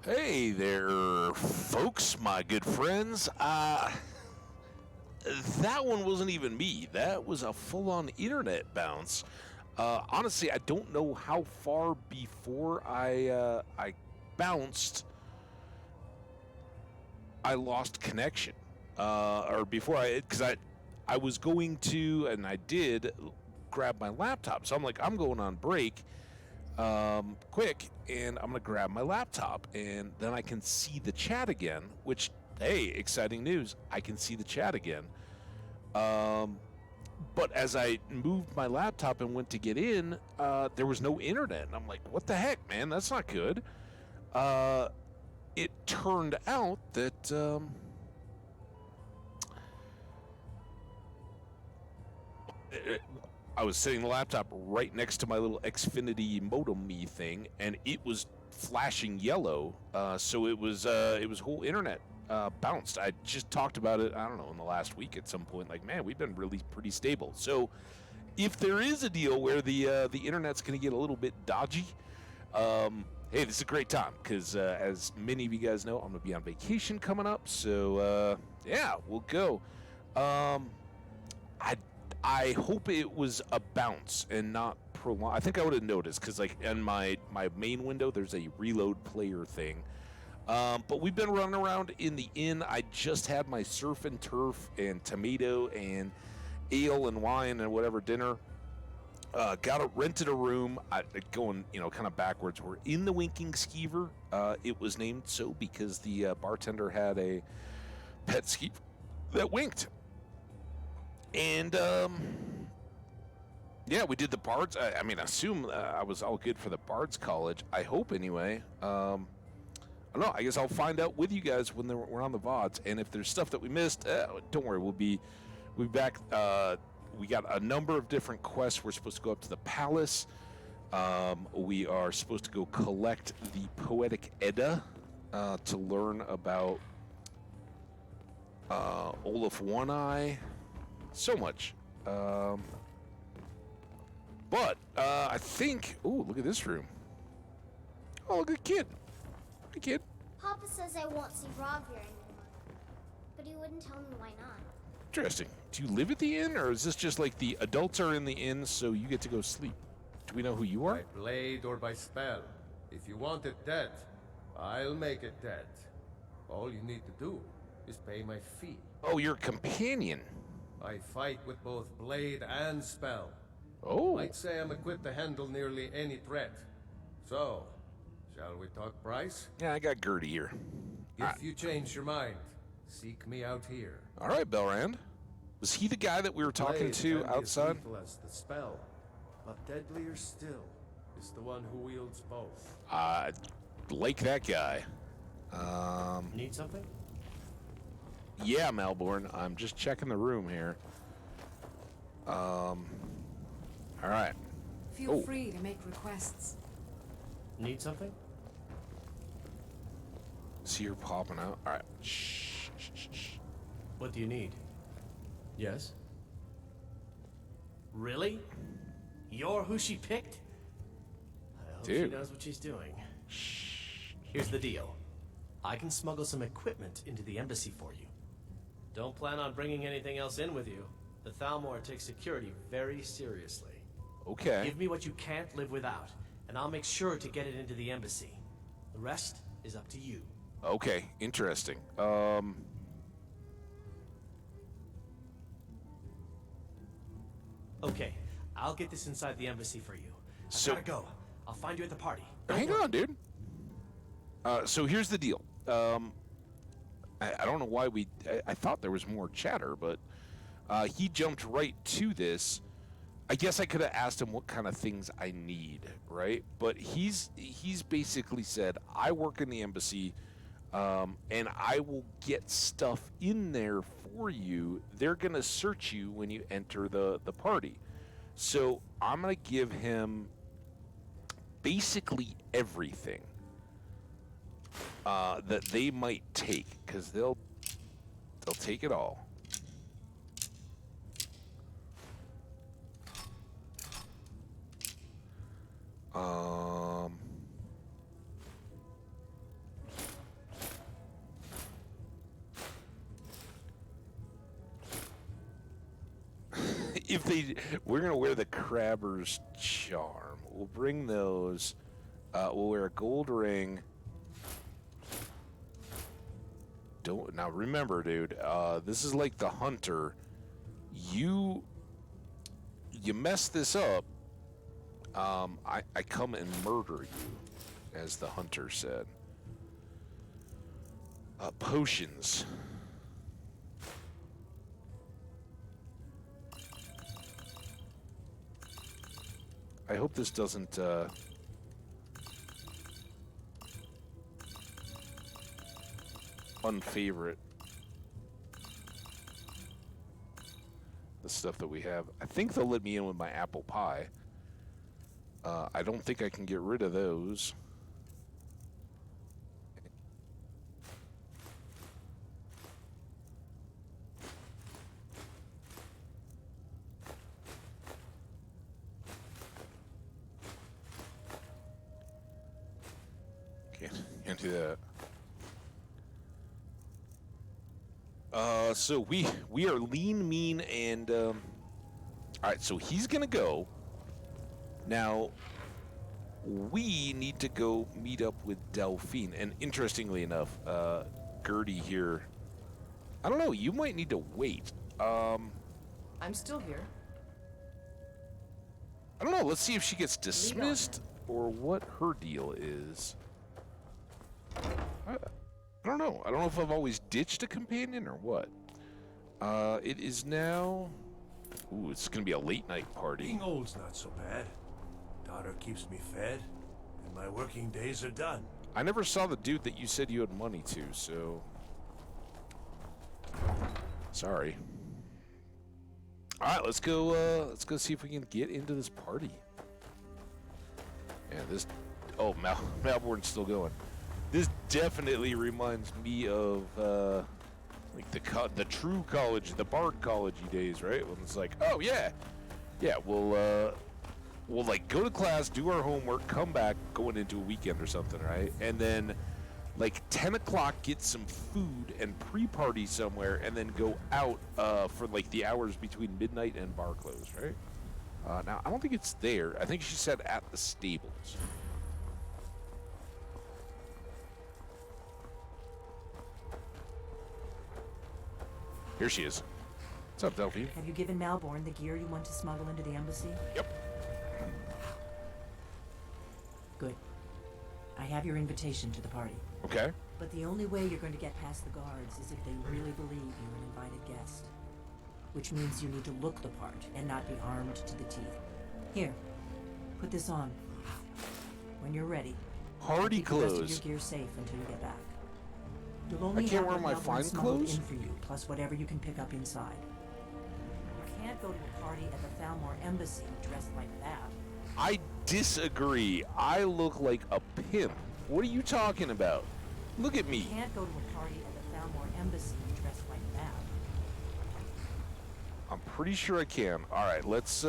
Hey there, folks, my good friends. That one wasn't even me. That was a full-on internet bounce. Honestly, I don't know how far before I bounced, I lost connection. Or before because I was going to, and I did grab my laptop. So I'm like, I'm going on break. Quick, and I'm gonna grab my laptop, and then I can see the chat again. Which, hey, exciting news! I can see the chat again. But as I moved my laptop and went to get in, there was no internet, and I'm like, "What the heck, man? That's not good." It turned out that I was setting the laptop right next to my little Xfinity modem-y thing, and it was flashing yellow. So it was whole internet bounced. I just talked about it, I don't know, in the last week at some point. Like, man, we've been really pretty stable. So if there is a deal where the internet's going to get a little bit dodgy, hey, this is a great time because as many of you guys know, I'm going to be on vacation coming up. So yeah, we'll go. I hope it was a bounce and not prolong. I think I would have noticed because, like, in my main window, there's a reload player thing. But we've been running around in the inn. I just had my surf and turf and tomato and ale and wine and whatever dinner. Rented a room. Going, kind of backwards. We're in the Winking Skeever. It was named so because the bartender had a pet skeever that winked. And, yeah, we did the Bards. I assume I was all good for the Bards College. I hope, anyway. I don't know. I guess I'll find out with you guys when we're on the VODs. And if there's stuff that we missed, don't worry. We'll be back. We got a number of different quests. We're supposed to go up to the palace. We are supposed to go collect the Poetic Edda to learn about Olaf One-Eye. So much. But I think... Ooh, look at this room. Oh, look at the kid. Hey, kid. Papa says I won't see Rob here anymore. But he wouldn't tell me why not. Interesting. Do you live at the inn, or is this just like the adults are in the inn, so you get to go sleep? Do we know who you are? By blade or by spell. If you want it dead, I'll make it dead. All you need to do is pay my fee. Oh, you're a companion. I fight with both blade and spell. Oh. Might say I'm equipped to handle nearly any threat. So, shall we talk price? Yeah, I got Gertie here. If you change your mind, seek me out here. All right, Belrand. Was he the guy that we were talking Blade to can be outside? as lethal as the spell, but deadlier still is the one who wields both. Like that guy. Need something? Yeah, Melbourne. I'm just checking the room here. All right. Feel free to make requests. Need something? See her popping out. All right. Shh. What do you need? Yes? Really? You're who she picked? I hope she knows what she's doing. Shh. Here's the deal. I can smuggle some equipment into the embassy for you. Don't plan on bringing anything else in with you. The Thalmor takes security very seriously. Okay. Give me what you can't live without, and I'll make sure to get it into the embassy. The rest is up to you. Okay. Interesting. Okay, I'll get this inside the embassy for you. I gotta go. I'll find you at the party. Hang on, dude. So here's the deal. I don't know why I thought there was more chatter, but he jumped right to this. I guess I could have asked him what kind of things I need, right? But he's basically said, I work in the embassy, and I will get stuff in there for you. They're going to search you when you enter the party. So I'm going to give him basically everything that they might take, because they'll take it all. if we're gonna wear the Crabber's charm. We'll bring those. We'll wear a gold ring. Don't now remember, dude. This is like the hunter. You mess this up. I come and murder you, as the hunter said. Potions. I hope this doesn't, unfavorite the stuff that we have. I think they'll let me in with my apple pie. I don't think I can get rid of those. Can't do that. So we are lean, mean, and all right. So he's gonna go. Now we need to go meet up with Delphine. And interestingly enough, Gertie here. I don't know. You might need to wait. I'm still here. I don't know. Let's see if she gets dismissed or what her deal is. I don't know. I don't know if I've always ditched a companion or what. It is now... Ooh, it's going to be a late night party. Being old's not so bad. Daughter keeps me fed, and my working days are done. I never saw the dude that you said you had money to, so... Sorry. Alright, let's go see if we can get into this party. Yeah, this... Oh, Malborn's still going. This definitely reminds me of, like the true college, the Bard college-y days, right? When it's like, oh yeah, we'll like go to class, do our homework, come back, going into a weekend or something, right? And then, like 10 o'clock, get some food and pre-party somewhere, and then go out for like the hours between midnight and bar close, right? Now I don't think it's there. I think she said at the stables. Here she is. What's up, Delphine? Have you given Malborn the gear you want to smuggle into the embassy? Yep. Good. I have your invitation to the party. Okay. But the only way you're going to get past the guards is if they really believe you're an invited guest. Which means you need to look the part and not be armed to the teeth. Here, put this on. When you're ready, Party keep the rest of clothes. your gear safe until you get back. You'll only I can't have wear what my Malborn fine smuggled clothes? in for you, plus whatever you can pick up inside. You can't go to a party at the Thalmor embassy dressed like that. I disagree. I look like a pimp. What are you talking about? Look at You me. can't go to a party at the Thalmor embassy dressed like that. I'm pretty sure I can. All right, let's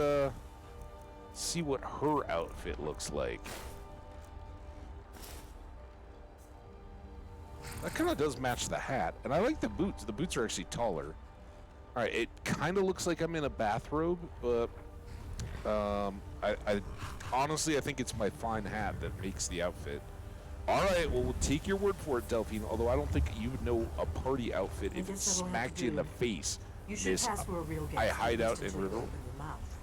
see what her outfit looks like. That kind of does match the hat, and I like the boots. The boots are actually taller. All right, it kind of looks like I'm in a bathrobe, but I honestly I think it's my fine hat that makes the outfit. All right, well we'll take your word for it, Delphine. Although I don't think you would know a party outfit if it guess I will have smacked to you in the do. face. You should Miss, pass for a real guest. I hide at out least in until you Riddle. open your mouth.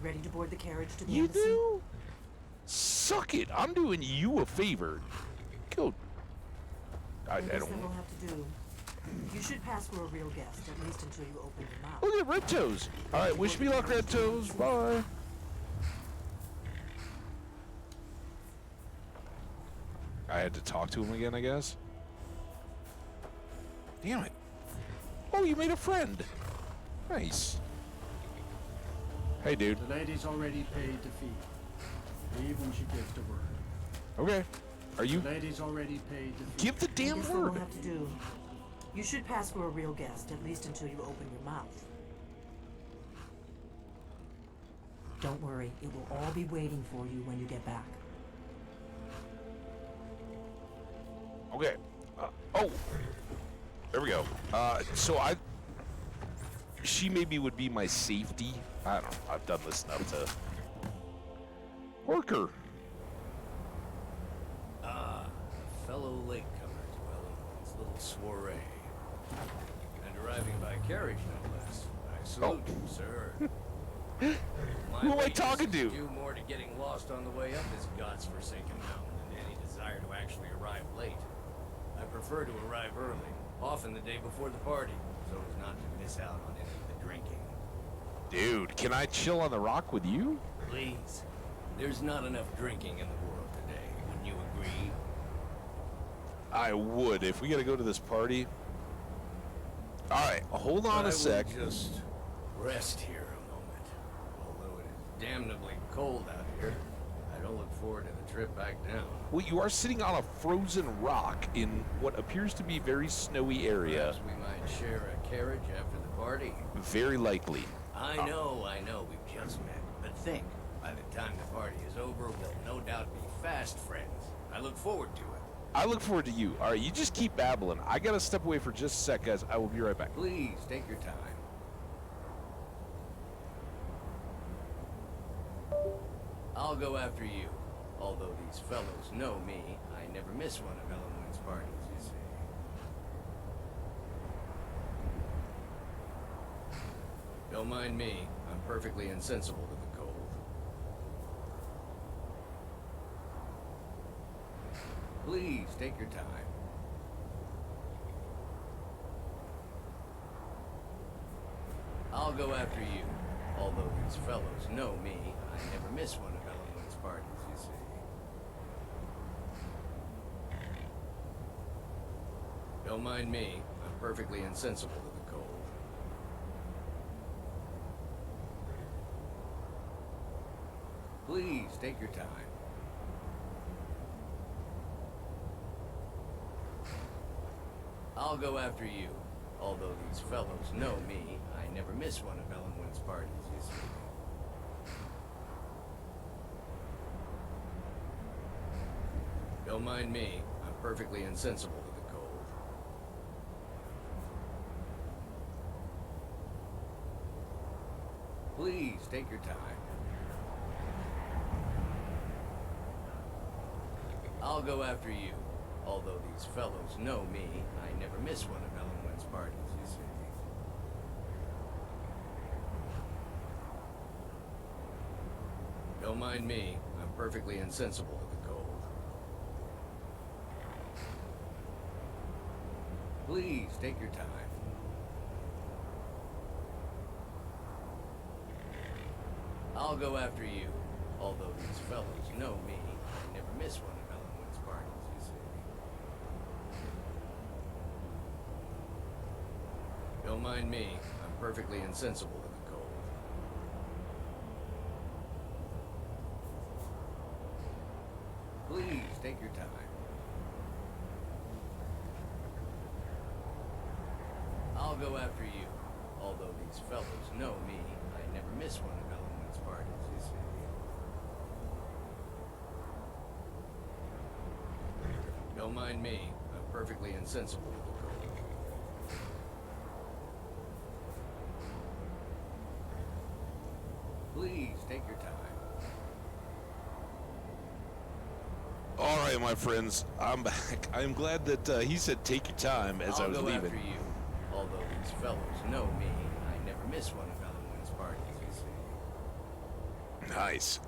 Ready to board the carriage to the You embassy? do? Suck it. I'm doing you a favor. Go. I Guess don't. that we'll have to do. You should pass for a real guest, at least until you open your mouth. Look at Red Toes. All right, wish me luck, Red Toes. Bye. I had to talk to him again, I guess. Damn it. Oh, you made a friend. Nice. Hey, dude. The lady's already paid the fee. Leave when she gives the word. Okay. Are you... The lady's already paid the fee. Give the damn Guess what we'll word. have to do. You should pass for a real guest, at least until you open your mouth. Don't worry, it will all be waiting for you when you get back. Okay. Oh. There we go. So I... she maybe would be my safety. I don't know. I've done this enough to. Porker. Ah, a fellow latecomers, well, it's a little soiree. And arriving by carriage, no less. I salute you, sir. Who am I talking to? Due more to getting lost on the way up this god's-forsaken mountain than any desire to actually arrive late. I prefer to arrive early, often the day before the party, so as not to miss out on any of the drinking. Dude, can I chill on the rock with you? Please. There's not enough drinking in the world today, wouldn't you agree? I would if we gotta go to this party. Alright, hold on a sec. I will just rest here a moment. Although it is damnably cold out here, I don't look forward to the trip back down. Well, you are sitting on a frozen rock in what appears to be a very snowy area. Perhaps we might share a carriage after the party. Very likely. I know, we've just met. But think, by the time the party is over, we'll no doubt be fast friends. I look forward to it. I look forward to you. Alright, you just keep babbling. I gotta step away for just a sec, guys. I will be right back. Please, take your time. I'll go after you. Although these fellows know me, I never miss one of Ellenwood's parties, you see. Don't mind me. I'm perfectly insensible to the cold. Please, take your time. I'll go after you. Although these fellows know me, I never miss one of Ellenwood's parties, you see. Don't mind me. I'm perfectly insensible to the cold. Please, take your time. I'll go after you. Although these fellows know me, I never miss one of Ellenwood's parties, you see. Don't mind me. I'm perfectly insensible to the cold. Please, take your time. I'll go after you. Although these fellows know me, I never miss one of Ellenwood's parties, you see. Don't mind me. I'm perfectly insensible to the cold. Please, take your time. I'll go after you. Although these fellows know me, I never miss one of Ellenwood's parties, you see. Don't mind me. I'm perfectly insensible to the cold. Please, take your time. I'll go after you. Although these fellows know me, I never miss one of Ellenwood's parties, you see. Don't mind me. I'm perfectly insensible to the cold. Please, take your time. All right, my friends, I'm back. I'm glad that he said take your time as I was I'll go leaving. after you. Although these fellows know me, I never miss one of Ellenwood's parties, you see. Nice.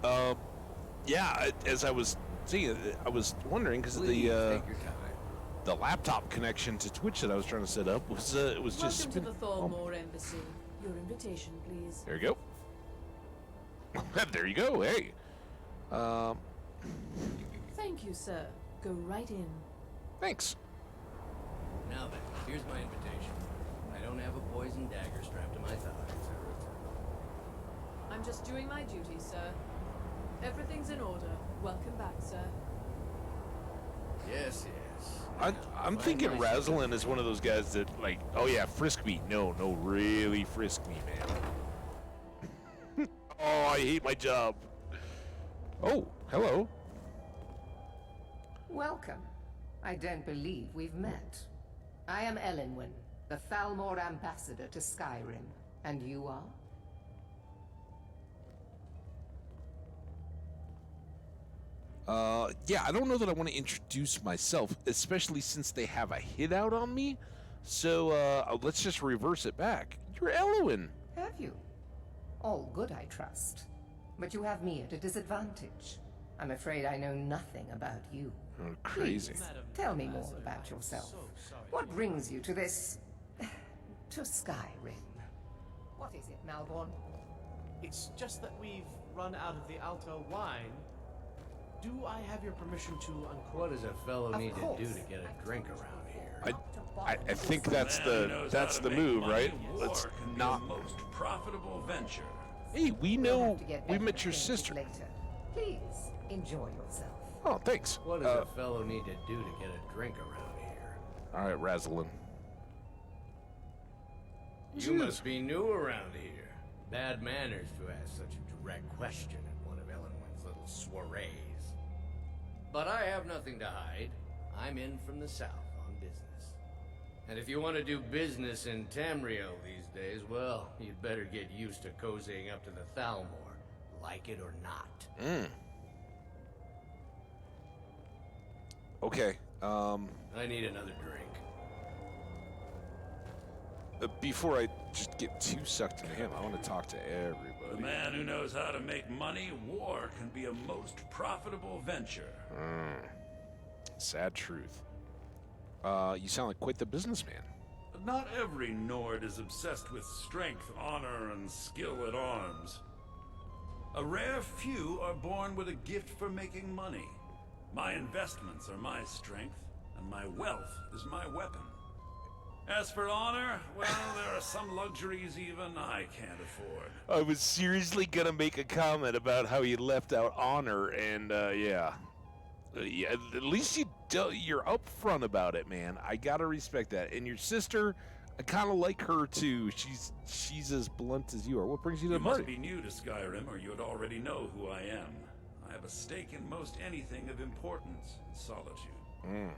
Yeah, as I was seeing, I was wondering because Please, the take your time. the laptop connection to Twitch that I was trying to set up was it was just Welcome to the spinning. Thalmor Embassy. Your invitation, please. There you go. There you go. Hey. Thank you, sir. Go right in. Thanks. Now then, here's my invitation. I don't have a poison dagger strapped to my thighs. I'm just doing my duty, sir. Everything's in order. Welcome back, sir. Yes, yes. I'm Find thinking my Razalin is one of those guys that like, oh yeah, frisk me. No, really frisk me, man. Oh, I hate my job. Oh, hello. Welcome. I don't believe we've met. I am Elenwen, the Thalmor ambassador to Skyrim. And you are? Yeah, I don't know that I want to introduce myself, especially since they have a hit out on me. So, let's just reverse it back. You're Elowen. Have you? All good, I trust. But you have me at a disadvantage. I'm afraid I know nothing about you. Oh, crazy. Please, tell me more about yourself. What brings you to this... to Skyrim? What is it, Malborn? It's just that we've run out of the Alto wine. Do I have your permission to uncork? What does a fellow Of need to course. do to get a drink around here? I think that's the move, right? Let's not. Most profitable venture. Hey, we We'll know have to get we better met at your things sister. Later. Please, enjoy yourself. Oh, thanks. What does a fellow need to do to get a drink around here? All right, Razalin. You must be new around here. Bad manners to ask such a direct question at one of Ellenwood's little soirees. But I have nothing to hide. I'm in from the south on business. And if you want to do business in Tamriel these days, well, you'd better get used to cozying up to the Thalmor, like it or not. Okay. I need another drink. Before I just get too sucked into him, I want to talk to everybody. The man who knows how to make money, war can be a most profitable venture. Sad truth. You sound like quite the businessman. Not every Nord is obsessed with strength, honor, and skill at arms. A rare few are born with a gift for making money. My investments are my strength, and my wealth is my weapon. As for honor, well, there are some luxuries even I can't afford. I was seriously gonna make a comment about how you left out honor, and yeah, at least you're upfront about it, man. I gotta respect that. And your sister, I kind of like her too. She's as blunt as you are. What brings you to You the must party? be new to Skyrim, or you'd already know who I am. I have a stake in most anything of importance in solitude.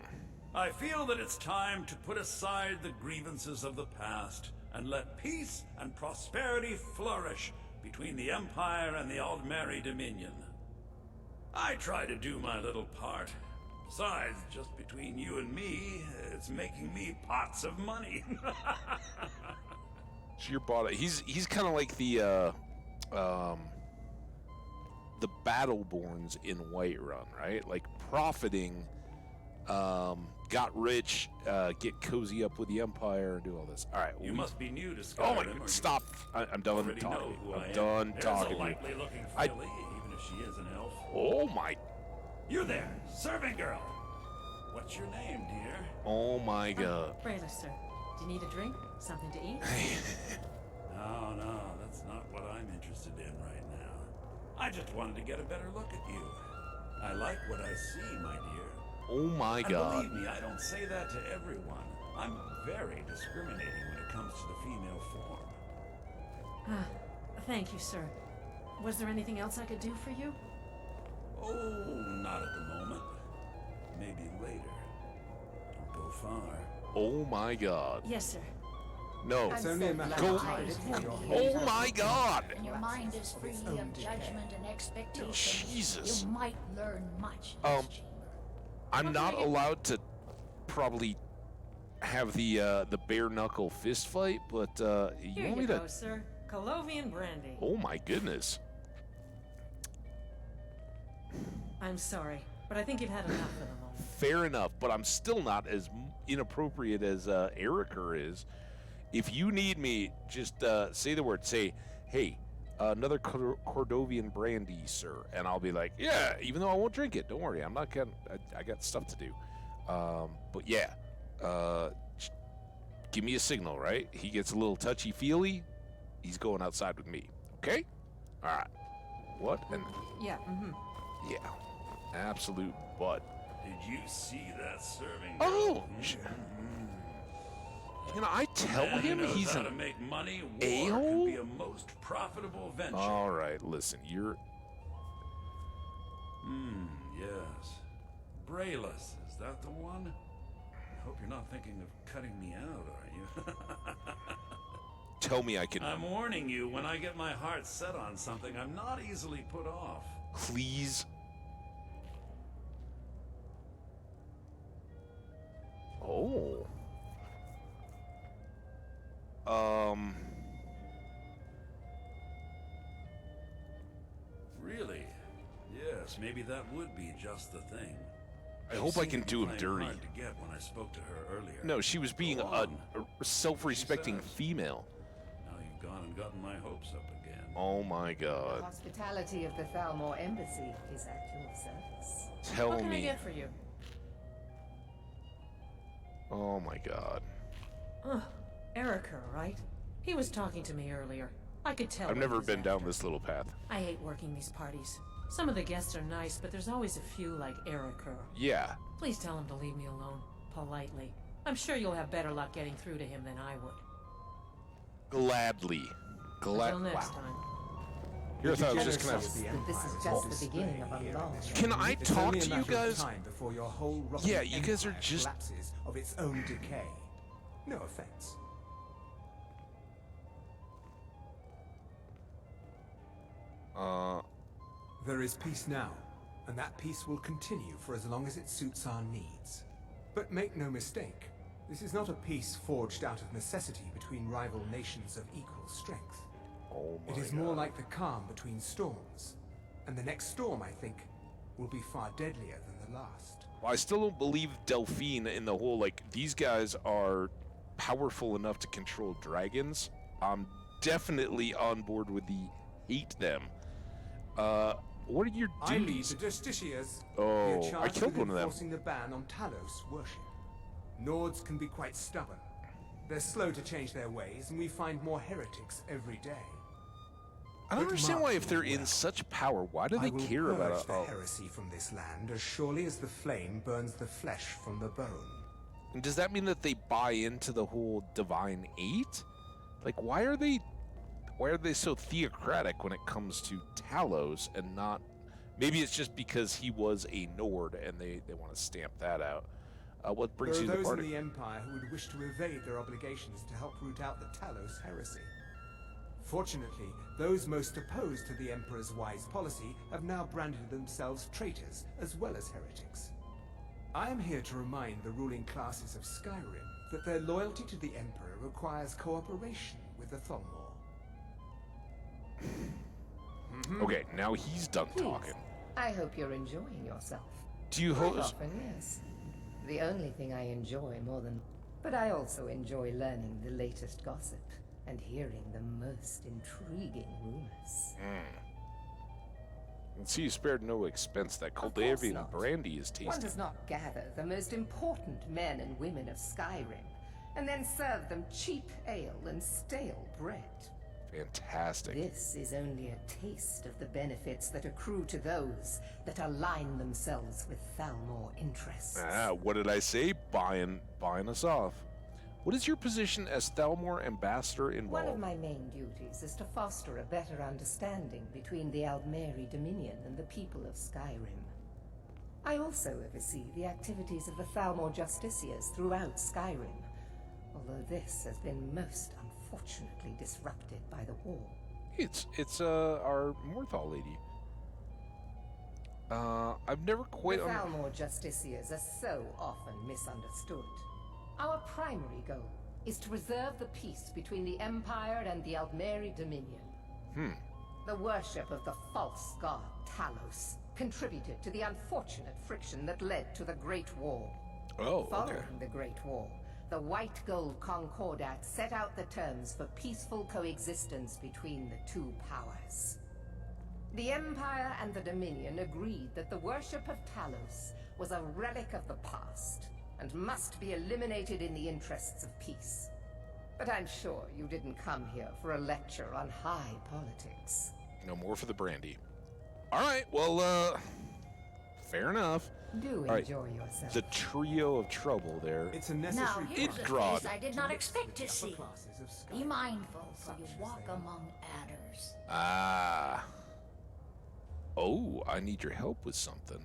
I feel that it's time to put aside the grievances of the past and let peace and prosperity flourish between the Empire and the Aldmeri Dominion. I try to do my little part. Besides, just between you and me, it's making me pots of money. So you're bought. He's kind of like the Battleborns in Whiterun, right? Like profiting. Got rich, get cozy up with the Empire, and do all this. All right. You must be new to Skyrim. Oh my God! Stop! I'm done Already know talking. who I I'm am. done There's talking a to you. likely-looking filly, even if she is an elf. Oh my! You there, servant girl. What's your name, dear? Oh my God! Brayler, sir. Do you need a drink? Something to eat? No, that's not what I'm interested in right now. I just wanted to get a better look at you. I like what I see, my dear. Oh my And God! believe me, I don't say that to everyone. I'm very discriminating when it comes to the female form. Thank you, sir. Was there anything else I could do for you? Oh, not at the moment. Maybe later. Don't go far. Oh my God! Yes, sir. No! I'm so glad Go! I was here. Oh my God! When your mind is free of judgment and expectation, Jesus. you might learn much in this chamber. I'm not allowed to probably have the bare knuckle fist fight, but you Here want you me to? go, sir. Colovian brandy. Oh my goodness! I'm sorry, but I think you've had enough for the moment. Fair enough, but I'm still not as inappropriate as Eriker is. If you need me, just say the word. Say, hey, another Cordovian brandy, sir, and I'll be like, yeah. Even though I won't drink it, don't worry. I'm not gonna. I got stuff to do. But yeah, give me a signal, right? He gets a little touchy-feely. He's going outside with me. Okay? All right. What? And Yeah, yeah, absolute butt. Did you see that serving? Oh, can I tell Man who him knows he's how an to make money, war a-hole? can be a most profitable venture. All right, listen, you're. Yes. Brayless, is that the one? I hope you're not thinking of cutting me out, are you? tell me I can... I'm warning you, when I get my heart set on something, I'm not easily put off. Please? Oh. Really? Yes, maybe that would be just the thing. I hope I can do him dirty. Hard to get when I spoke to her earlier. No, she was being a self-respecting female. Now you've gone and gotten my hopes up again. Oh my god. The hospitality of the Thalmor Embassy is at your service. Tell What can I me. get for you? Oh my god. Erica, right? He was talking to me earlier. I could tell. I've what never he was been down after. this little path. I hate working these parties. Some of the guests are nice, but there's always a few like Erica. Yeah. Please tell him to leave me alone, politely. I'm sure you'll have better luck getting through to him than I would. Gladly. Until next time. Here, I thought I was just gonna... But this is just the beginning of a long... Can I talk to you guys? Before your whole rotten Yeah, you guys are empire just... collapses of its own decay. No offense. There is peace now, and that peace will continue for as long as it suits our needs. But make no mistake, this is not a peace forged out of necessity between rival nations of equal strength. Oh my It is more like the calm between storms. And the next storm, I think, will be far deadlier than the last. Well, I still don't believe Delphine in the whole, like, these guys are powerful enough to control dragons. I'm definitely on board with the hate them. What are your I lead duties? the Justiciars. Oh, We are I charged killed with one of them. enforcing the ban on Talos worship. Nords can be quite stubborn. They're slow to change their ways, and we find more heretics every day. I don't But understand mark why, if me they're well. in such power, why do I they will care purge about the it? heresy from this land as surely as the flame burns the flesh from the bone. And does that mean that they buy into the whole Divine Eight? Like, why are they so theocratic when it comes to Talos and not... Maybe it's just because he was a Nord and they want to stamp that out. What brings There you are to the those in party? the Empire who would wish to evade their obligations to help root out the Talos heresy. Fortunately, those most opposed to the Emperor's wise policy have now branded themselves traitors as well as heretics. I am here to remind the ruling classes of Skyrim that their loyalty to the Emperor requires cooperation with the Thalmor. Okay, now he's done Please. talking. I hope you're enjoying yourself. Do you Quite host? often, yes. The only thing I enjoy more than... But I also enjoy learning the latest gossip and hearing the most intriguing rumors. And see, you spared no expense. That Of course Coldavian not. brandy is One tasty. does not gather the most important men and women of Skyrim and then serve them cheap ale and stale bread. Fantastic. This is only a taste of the benefits that accrue to those that align themselves with Thalmor interests. Ah, what did I say? Buying us off. What is your position as Thalmor ambassador One of involved? my main duties is to foster a better understanding between the Aldmeri Dominion and the people of Skyrim. I also oversee the activities of the Thalmor Justiciars throughout Skyrim, although this has been most unfortunately disrupted by the war. It's our Morthal lady. I've never quite... The Thalmor Justiciars are so often misunderstood. Our primary goal is to preserve the peace between the Empire and the Aldmeri Dominion. The worship of the false god Talos contributed to the unfortunate friction that led to the Great War. Oh, okay. Following the Great War, the White Gold Concordat set out the terms for peaceful coexistence between the two powers. The Empire and the Dominion agreed that the worship of Talos was a relic of the past and must be eliminated in the interests of peace. But I'm sure you didn't come here for a lecture on high politics. No more for the brandy. All right, well, fair enough. Do All right, enjoy yourself. the trio of trouble there. It's a Now, necessary here's a Idgrod. face I did not expect to upper see. classes of Be Skyrim, mindful, for you such as walk they are. among adders. Ah. Oh, I need your help with something.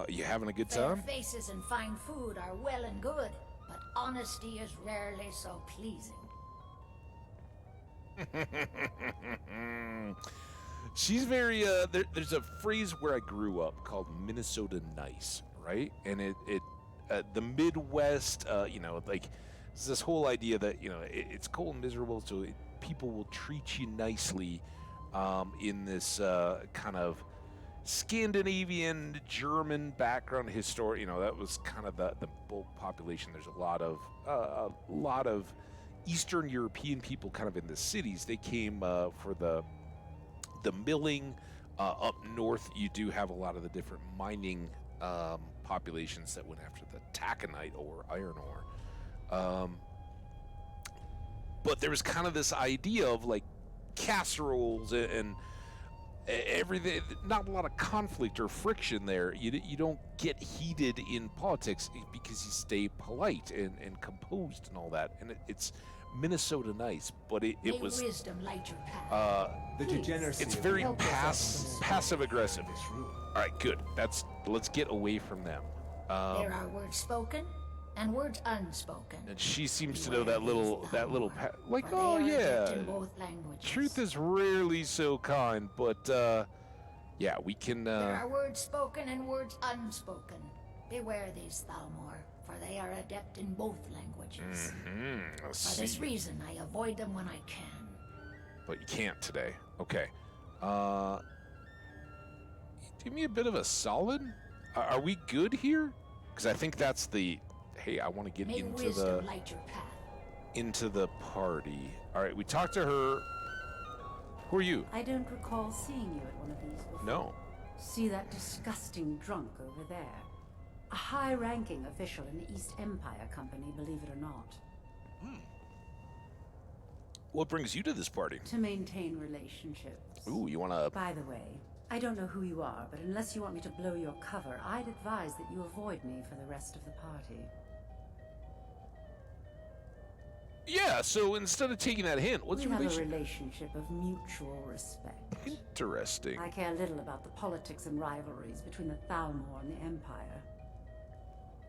You having a good Fair time? faces and fine food are well and good, but honesty is rarely so pleasing. She's very there's a phrase where I grew up called Minnesota nice, right? And it the Midwest, like it's this whole idea that it's cold and miserable, so people will treat you nicely in this kind of Scandinavian German background history. That was kind of the bulk population. There's a lot of Eastern European people kind of in the cities. They came for the milling. Up north, you do have a lot of the different mining populations that went after the taconite or iron ore. But there was kind of this idea of like casseroles and everything, not a lot of conflict or friction there. You don't get heated in politics because you stay polite and composed and all that. And it's Minnesota nice, but it was wisdom light your path. The degeneracy. it's very passive aggressive. All right, good. Let's get away from them. There are words spoken and words unspoken. And she seems to know that little like, For oh they are yeah, adept in both languages. truth is rarely so kind, but yeah, we can. There are words spoken and words unspoken. Beware these, Thalmor, for they are adept in both languages. For this reason, I avoid them when I can. But you can't today. Okay. Give me a bit of a solid. Are we good here? Because I think that's the. Hey, I want to get May into wisdom light your path. into the party. All right, we talked to her. Who are you? I don't recall seeing you at one of these before. No. See that disgusting drunk over there? A high-ranking official in the East Empire Company, believe it or not. What brings you to this party? To maintain relationships. Ooh, you want to... By the way, I don't know who you are, but unless you want me to blow your cover, I'd advise that you avoid me for the rest of the party. Yeah, so instead of taking that hint, what's we your have a relationship of mutual respect. Interesting. I care little about the politics and rivalries between the Thalmor and the Empire.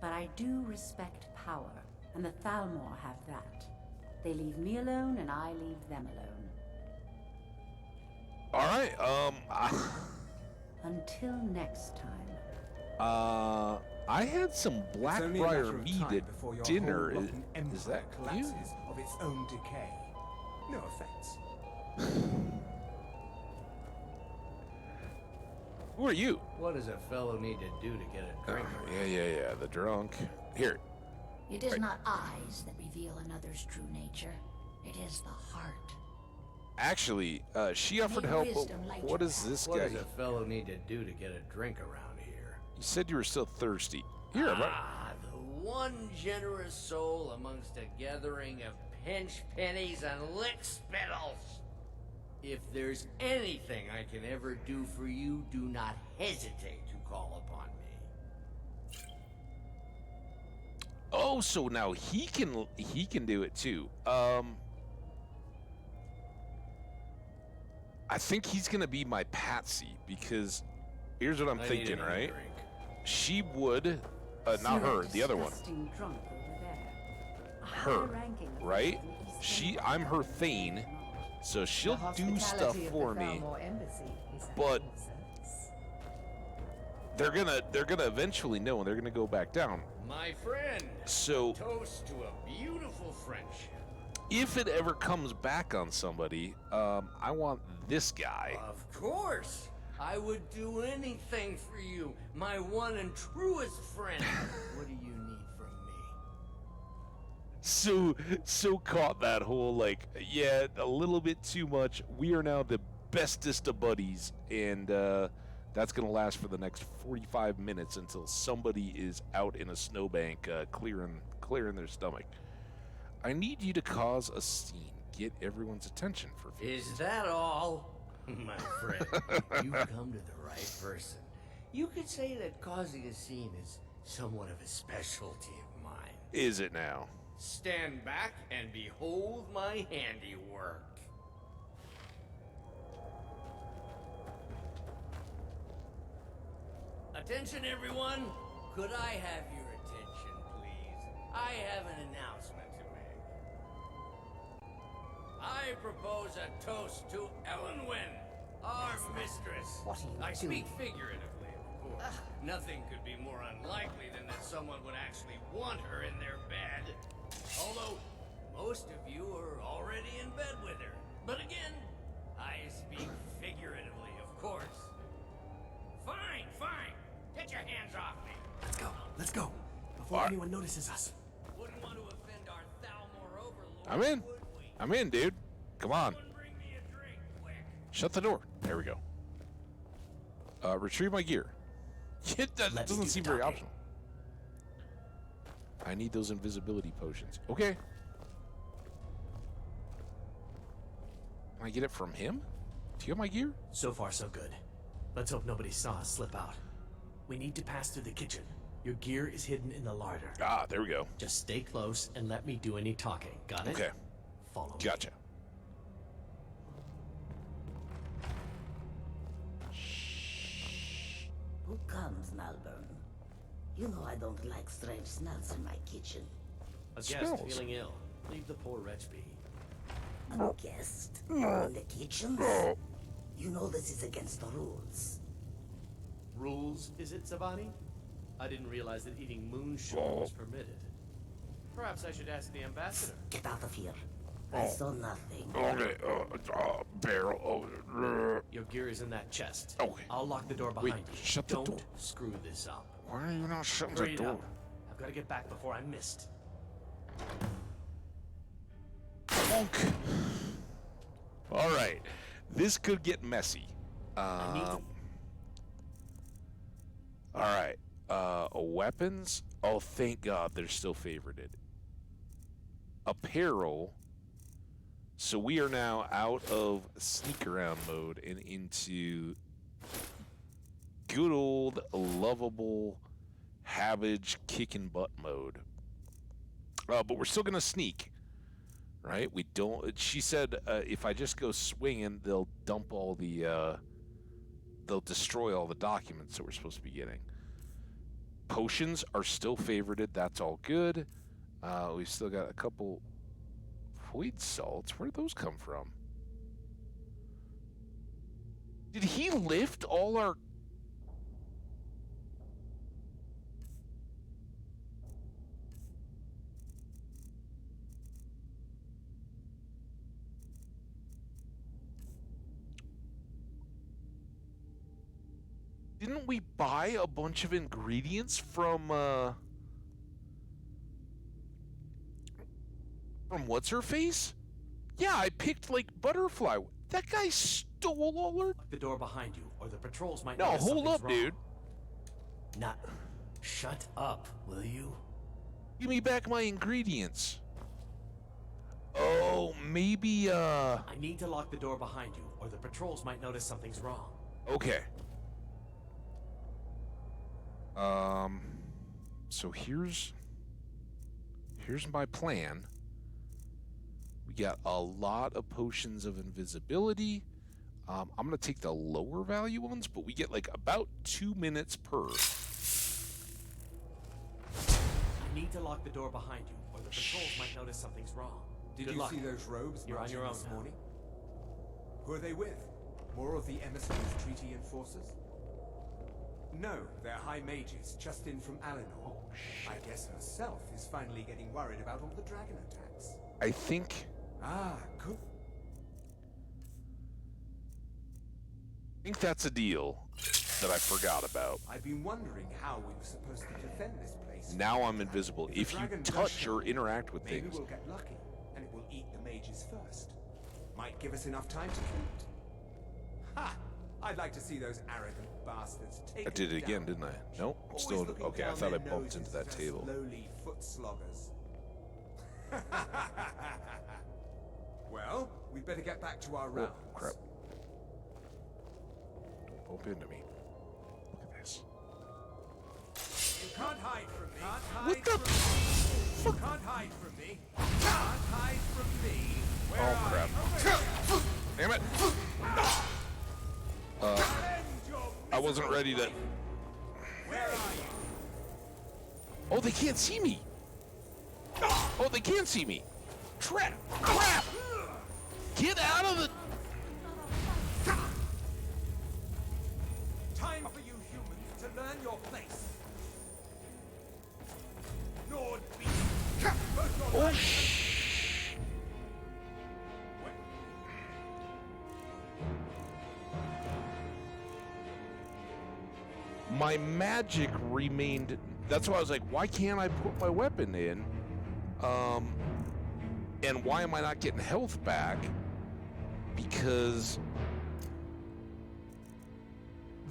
But I do respect power, and the Thalmor have that. They leave me alone, and I leave them alone. All right, Until next time. I had some Blackbriar meat at dinner. Is that you? Collapses of its own decay. No offense. Who are you? What does a fellow need to do to get a drink? Yeah, the drunk. Here. It is not eyes that reveal another's true nature. It is the heart. Actually, she offered help, but what does this guy... What does a fellow need to do to get a drink around here? You said you were still thirsty. Here, the one generous soul amongst a gathering of pinch pennies and lick spittles. If there's anything I can ever do for you, do not hesitate to call upon me. Oh, so now he can do it too. I think he's gonna be my patsy because here's what I'm thinking, right? She would, not her, the other one. Drunk over there. Her, right? I'm her Thane, so she'll do stuff for me. But they're gonna eventually know, and they're gonna go back down. My friend. So toast to a beautiful friendship. If it ever comes back on somebody, I want this guy. Of course. I would do anything for you, my one and truest friend. What do you need from me? So caught that whole, like, yeah, a little bit too much. We are now the bestest of buddies, and that's going to last for the next 45 minutes until somebody is out in a snowbank clearing their stomach. I need you to cause a scene. Get everyone's attention for 50 Is that all? My friend, you've come to the right person. You could say that causing a scene is somewhat of a specialty of mine. Is it now? Stand back and behold my handiwork. Attention, everyone. Could I have your attention, please? I have an announcement to make. I I propose a toast to Ellenwyn, our mistress. What are you I doing? speak figuratively, of course. Nothing could be more unlikely than that someone would actually want her in their bed. Although, most of you are already in bed with her. But again, I speak figuratively, of course. Fine, fine. Get your hands off me. Let's go. Before anyone notices us. Wouldn't want to offend our Thalmor overlord. I'm in. I'm in, dude. Come on. Shut the door. There we go. Retrieve my gear. That doesn't seem very optional. I need those invisibility potions. Okay. Can I get it from him? Do you have my gear? So far, so good. Let's hope nobody saw us slip out. We need to pass through the kitchen. Your gear is hidden in the larder. Ah, there we go. Just stay close and let me do any talking. Got it? Okay. Follow me. Gotcha. Who comes, Malburn? You know I don't like strange smells in my kitchen. A guest Smells. feeling ill. Leave the poor wretch be. A guest? In the kitchens? You know this is against the rules. Rules, is it, Savani? I didn't realize that eating moonshine was permitted. Perhaps I should ask the ambassador. Get out of here. I saw nothing. Okay. Barrel. Your gear is in that chest. Okay. I'll lock the door behind you. Shut the Don't door. screw this up. Why are you not shutting Hurry the it door? up. I've got to get back before I'm missed. Bonk. All right. This could get messy. All right. Weapons. Oh, thank God they're still favorited. Apparel. So we are now out of sneak around mode and into good old lovable Hambbage kicking butt mode. But we're still gonna sneak, right? We don't. She said if I just go swinging, they'll dump all the. They'll destroy all the documents that we're supposed to be getting. Potions are still favorited. That's all good. We've still got a couple void salts. Where did those come from? Did he lift all our... Didn't we buy a bunch of ingredients from what's-her-face? Yeah, I picked, like, butterfly. That guy stole all our... Lock the door behind you, or the patrols might No, notice hold something's up, wrong. dude. Not... Shut up, will you? Give me back my ingredients. Oh, maybe, I need to lock the door behind you, or the patrols might notice something's wrong. Okay. So here's my plan. We got a lot of potions of invisibility. I'm gonna take the lower value ones, but we get like about 2 minutes per. I need to lock the door behind you, or the patrols might notice something's wrong. Did Good you luck. see those robes You're on marching your own this now. morning? Who are they with? More of the emissaries' treaty enforcers? No, they're high mages, just in from Alinor. I guess herself is finally getting worried about all the dragon attacks. I think. Ah, good. I think that's a deal that I forgot about. I've been wondering how we were supposed to defend this place. Now I'm invisible. If you dragon touch does or interact with maybe things. we'll get lucky, and it will eat the mages first. Might give us enough time to kill it. Ha! I'd like to see those arrogant bastards take I did it again, down. didn't I? Nope. Always Still looking okay. I down thought I their bumped into noses that as table. lowly foot sloggers. Well, we'd better get back to our rounds. Oh, crap. Don't bump into me. Look at this. You can't hide from me. Can't hide What the from me. You can't hide from me. Can't hide from me. Where Oh, are crap. you? Damn it! I wasn't ready to... Where are you? Oh, they can't see me! Oh, they can't see me! Crap! Crap! Get out of the... Time for you humans to learn your place. Lord Beast, Oh, my magic remained... That's why I was like, why can't I put my weapon in? And why am I not getting health back? Because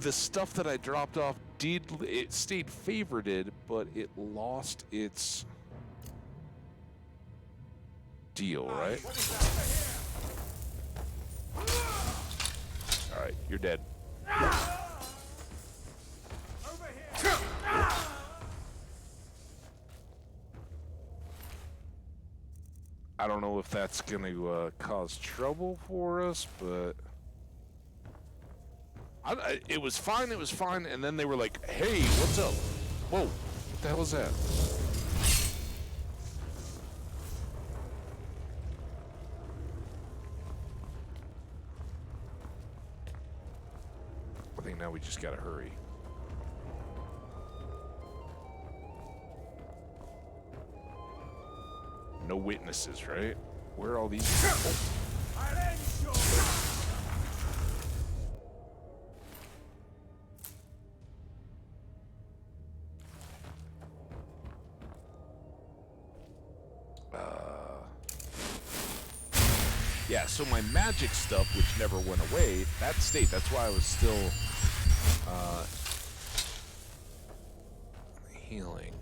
the stuff that I dropped off it stayed favorited, but it lost its deal, right? Alright, you're dead. I don't know if that's going to cause trouble for us, but it was fine, and then they were like, hey, what's up? Whoa, what the hell is that? I think now we just gotta hurry. No witnesses, right? Where are all these people? Yeah, so my magic stuff, which never went away, that stayed. That's why I was still healing.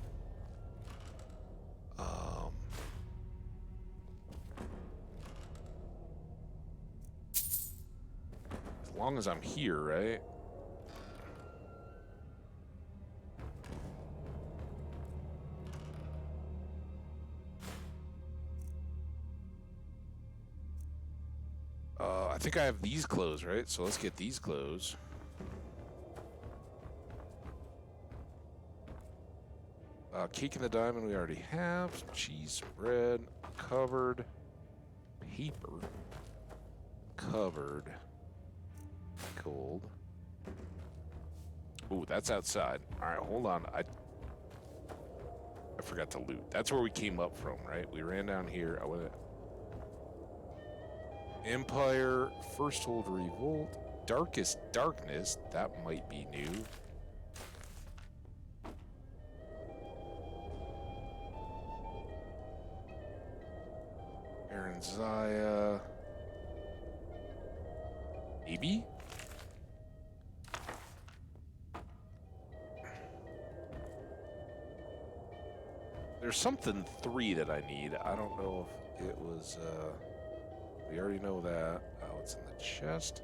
As long as I'm here, right? I think I have these clothes, right? So let's get these clothes. Cake in the diamond we already have. Some cheese, some bread, covered. Paper. Covered. Cold. Ooh, that's outside. Alright, hold on. I forgot to loot. That's where we came up from, right? We ran down here. I went... Empire, First Hold Revolt, Darkest Darkness, that might be new. Aaron Zaya. Maybe? There's something 3 that I need. I don't know if it was, we already know that. Oh, it's in the chest.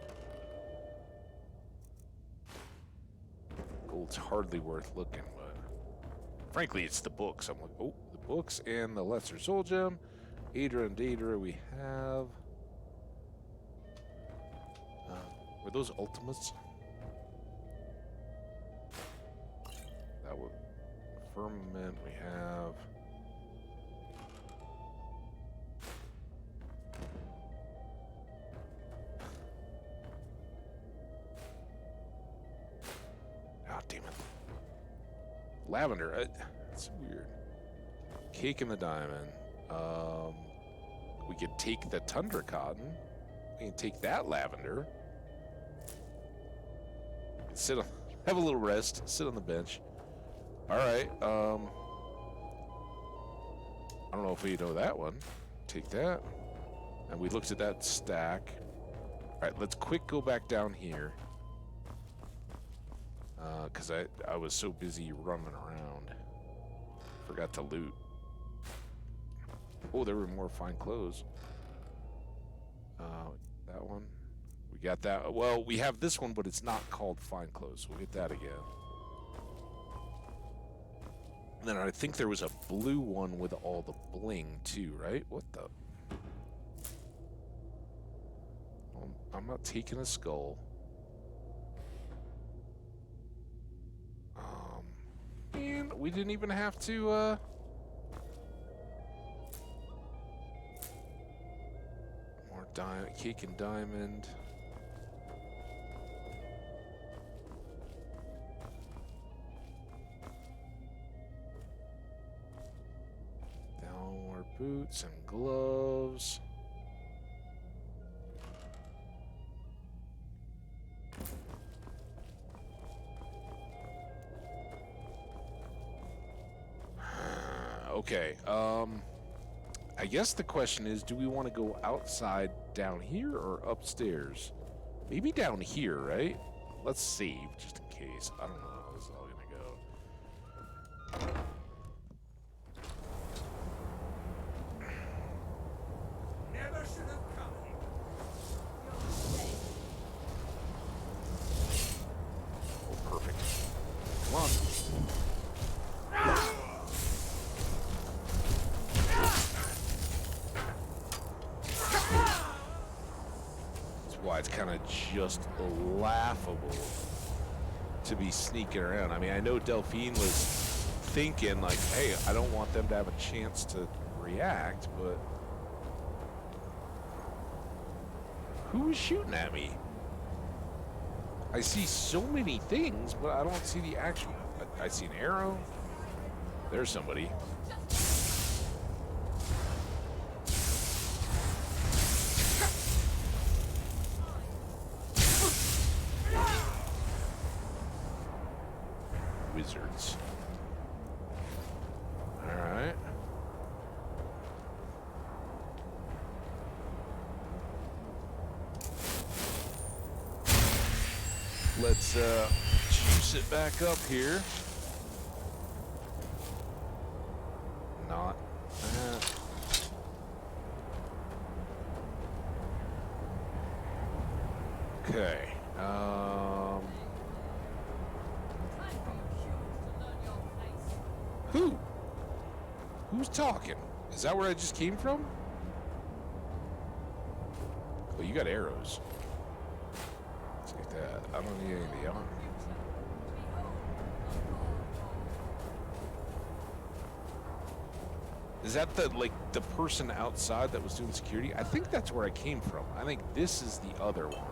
Gold's hardly worth looking, but frankly, it's the books. I'm like, oh, the books and the Lesser Soul Gem. Adra and Daedra we have. Were those ultimates? That would... Firmament we have. Oh, damn it. Lavender. That's weird. Cake in the diamond. We could take the tundra cotton. We can take that lavender. Sit on, have a little rest. Sit on the bench. All right. I don't know if we know that one. Take that. And we looked at that stack. All right, let's quick go back down here. Because I was so busy running around. Forgot to loot. Oh, there were more fine clothes. That one. We got that. Well, we have this one, but it's not called fine clothes. We'll get that again. And then I think there was a blue one with all the bling, too, right? What the... I'm not taking a skull. Man, we didn't even have to, More Cake and diamond. More boots and gloves. Okay, I guess the question is, do we want to go outside down here or upstairs? Maybe down here, right? Let's save, just in case. I don't know how this is all gonna go. Never should have come here. Oh, perfect. Come on. Why it's kind of just laughable to be sneaking around. I mean, I know Delphine was thinking like, hey, I don't want them to have a chance to react, but who is shooting at me? I see so many things, but I don't see the actual. I see an arrow. There's somebody. Wizards. All right. Let's juice it back up here. Not that. Okay. Who? Who's talking? Is that where I just came from? Oh, you got arrows. Take that. I don't need any of the armor. Is that the person outside that was doing security? I think that's where I came from. I think this is the other one.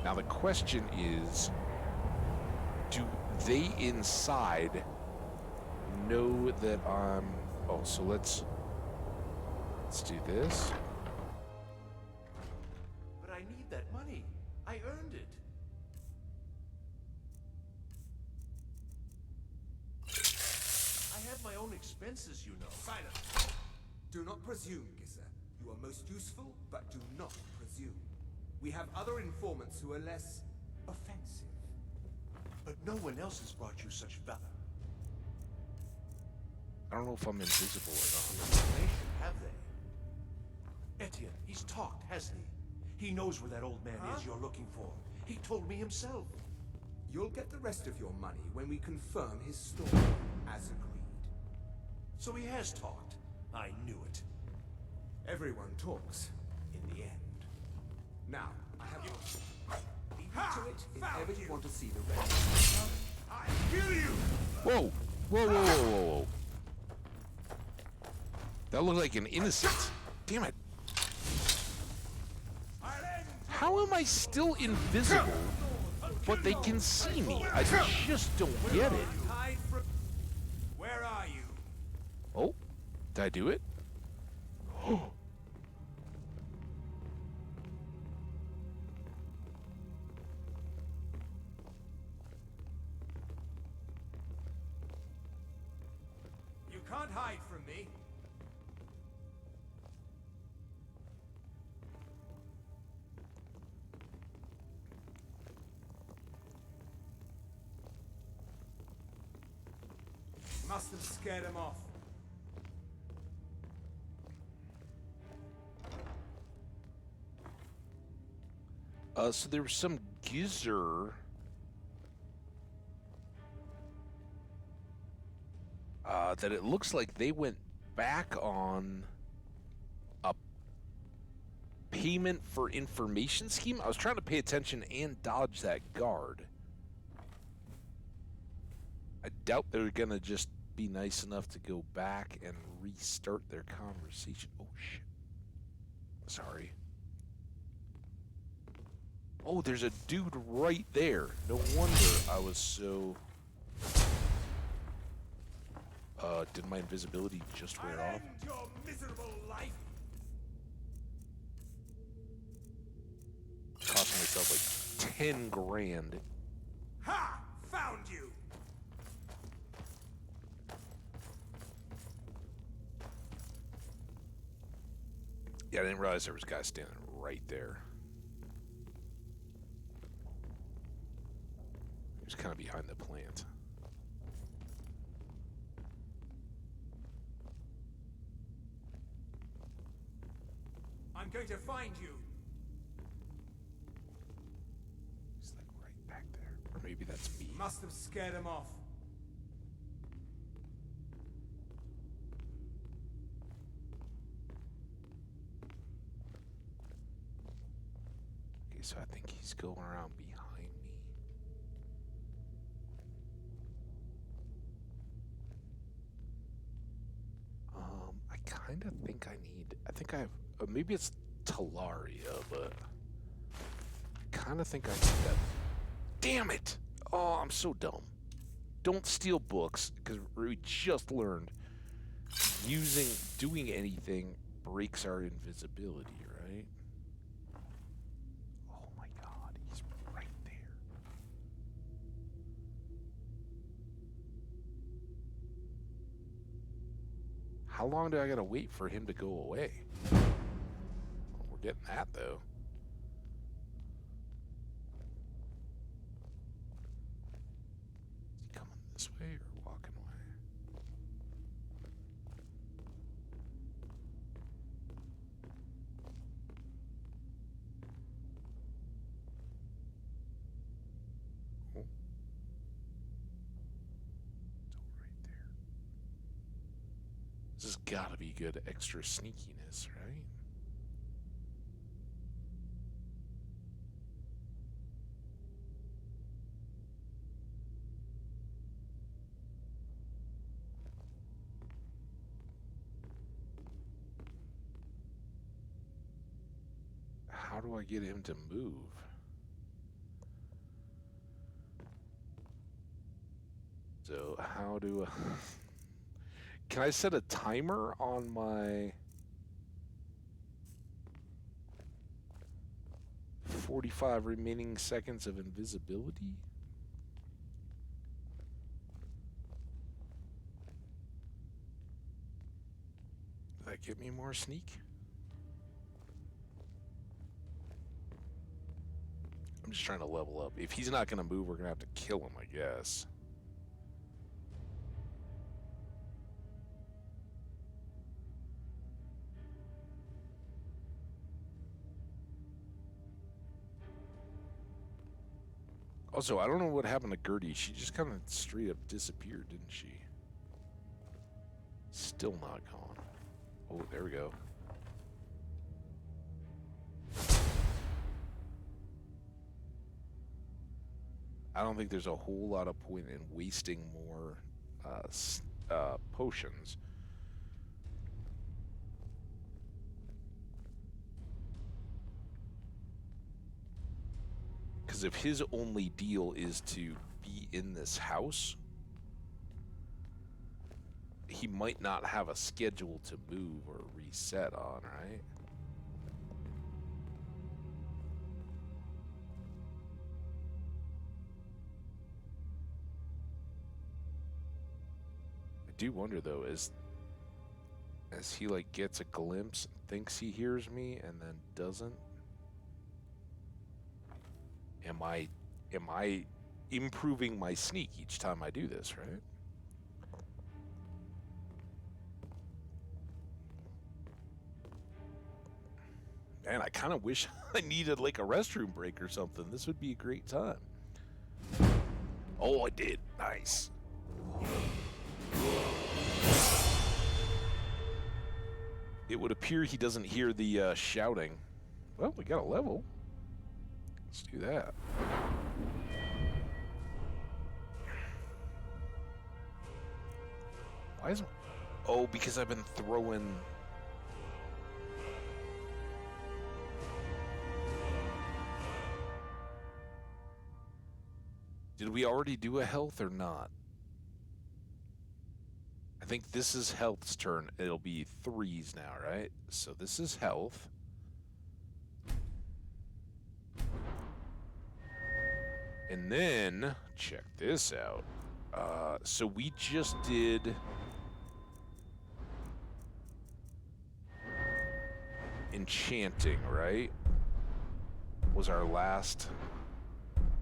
Now the question is, do they inside know that I'm... Oh, so let's do this. But I need that money. I earned it. I have my own expenses, you know. Silence! Do not presume, Gisser. You are most useful, but do not presume. We have other informants who are less offensive. But no one else has brought you such valor. I don't know if I'm invisible or They should, have they? Etienne, he's talked, hasn't he? He knows where that old man is you're looking for. He told me himself. You'll get the rest of your money when we confirm his story, as agreed. So he has talked. I knew it. Everyone talks, in the end. Now, I have your... Leave me to it if ever you want to see the rest. I kill you! Whoa! Whoa, whoa, whoa, whoa, whoa. That looked like an innocent. Damn it. How am I still invisible, but they can see me? I just don't get it. Where are you? Oh, did I do it? Oh. You can't hide from me. Must have scared him off. So there was some gizzer that it looks like they went back on a payment for information scheme. I was trying to pay attention and dodge that guard. I doubt they're gonna just be nice enough to go back and restart their conversation. Oh shit. Sorry. Oh, there's a dude right there. No wonder I was so... did my invisibility just wear off? Your miserable life. Costing myself like 10 grand. Ha! Found you. Yeah, I didn't realize there was a guy standing right there. He was kind of behind the plant. I'm going to find you. He's like right back there. Or maybe that's me. Must have scared him off. Okay, so I think he's going around behind me. I kind of think I think I have, maybe it's Talaria, but I kind of think I need that. Damn it! Oh, I'm so dumb. Don't steal books, because we just learned doing anything breaks our invisibility, right? Oh my god, he's right there. How long do I gotta wait for him to go away? Well, we're getting that, though. Is he coming this way or walking away? Oh. It's right there. This has gotta be good extra sneakiness, right? How do I get him to move? So how do I... Can I set a timer on my 45 remaining seconds of invisibility? Does that get me more sneak? I'm just trying to level up. If he's not going to move, we're going to have to kill him, I guess. Also, I don't know what happened to Gertie. She just kind of straight up disappeared, didn't she? Still not gone. Oh, there we go. I don't think there's a whole lot of point in wasting more potions. Because if his only deal is to be in this house, he might not have a schedule to move or reset on, right? I do wonder though, as he like gets a glimpse, thinks he hears me, and then doesn't. Am I improving my sneak each time I do this, right? Man, I kind of wish I needed like a restroom break or something. This would be a great time. Oh, I did. Nice. It would appear he doesn't hear the shouting. Well, we got a level. Let's do that. Why isn't... Oh, because I've been throwing... Did we already do a health or not? I think this is health's turn. It'll be 3s now, right? So this is health. And then, check this out. So we just did enchanting, right? Was our last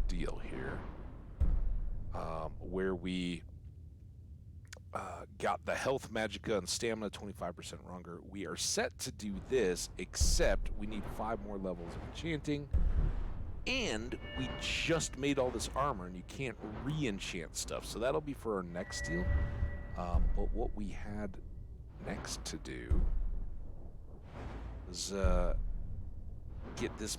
deal here. Where we got the health, magicka, and stamina 25% longer. We are set to do this, except we need 5 more levels of enchanting. And we just made all this armor, and you can't re-enchant stuff. So that'll be for our next deal. But what we had next to do was get this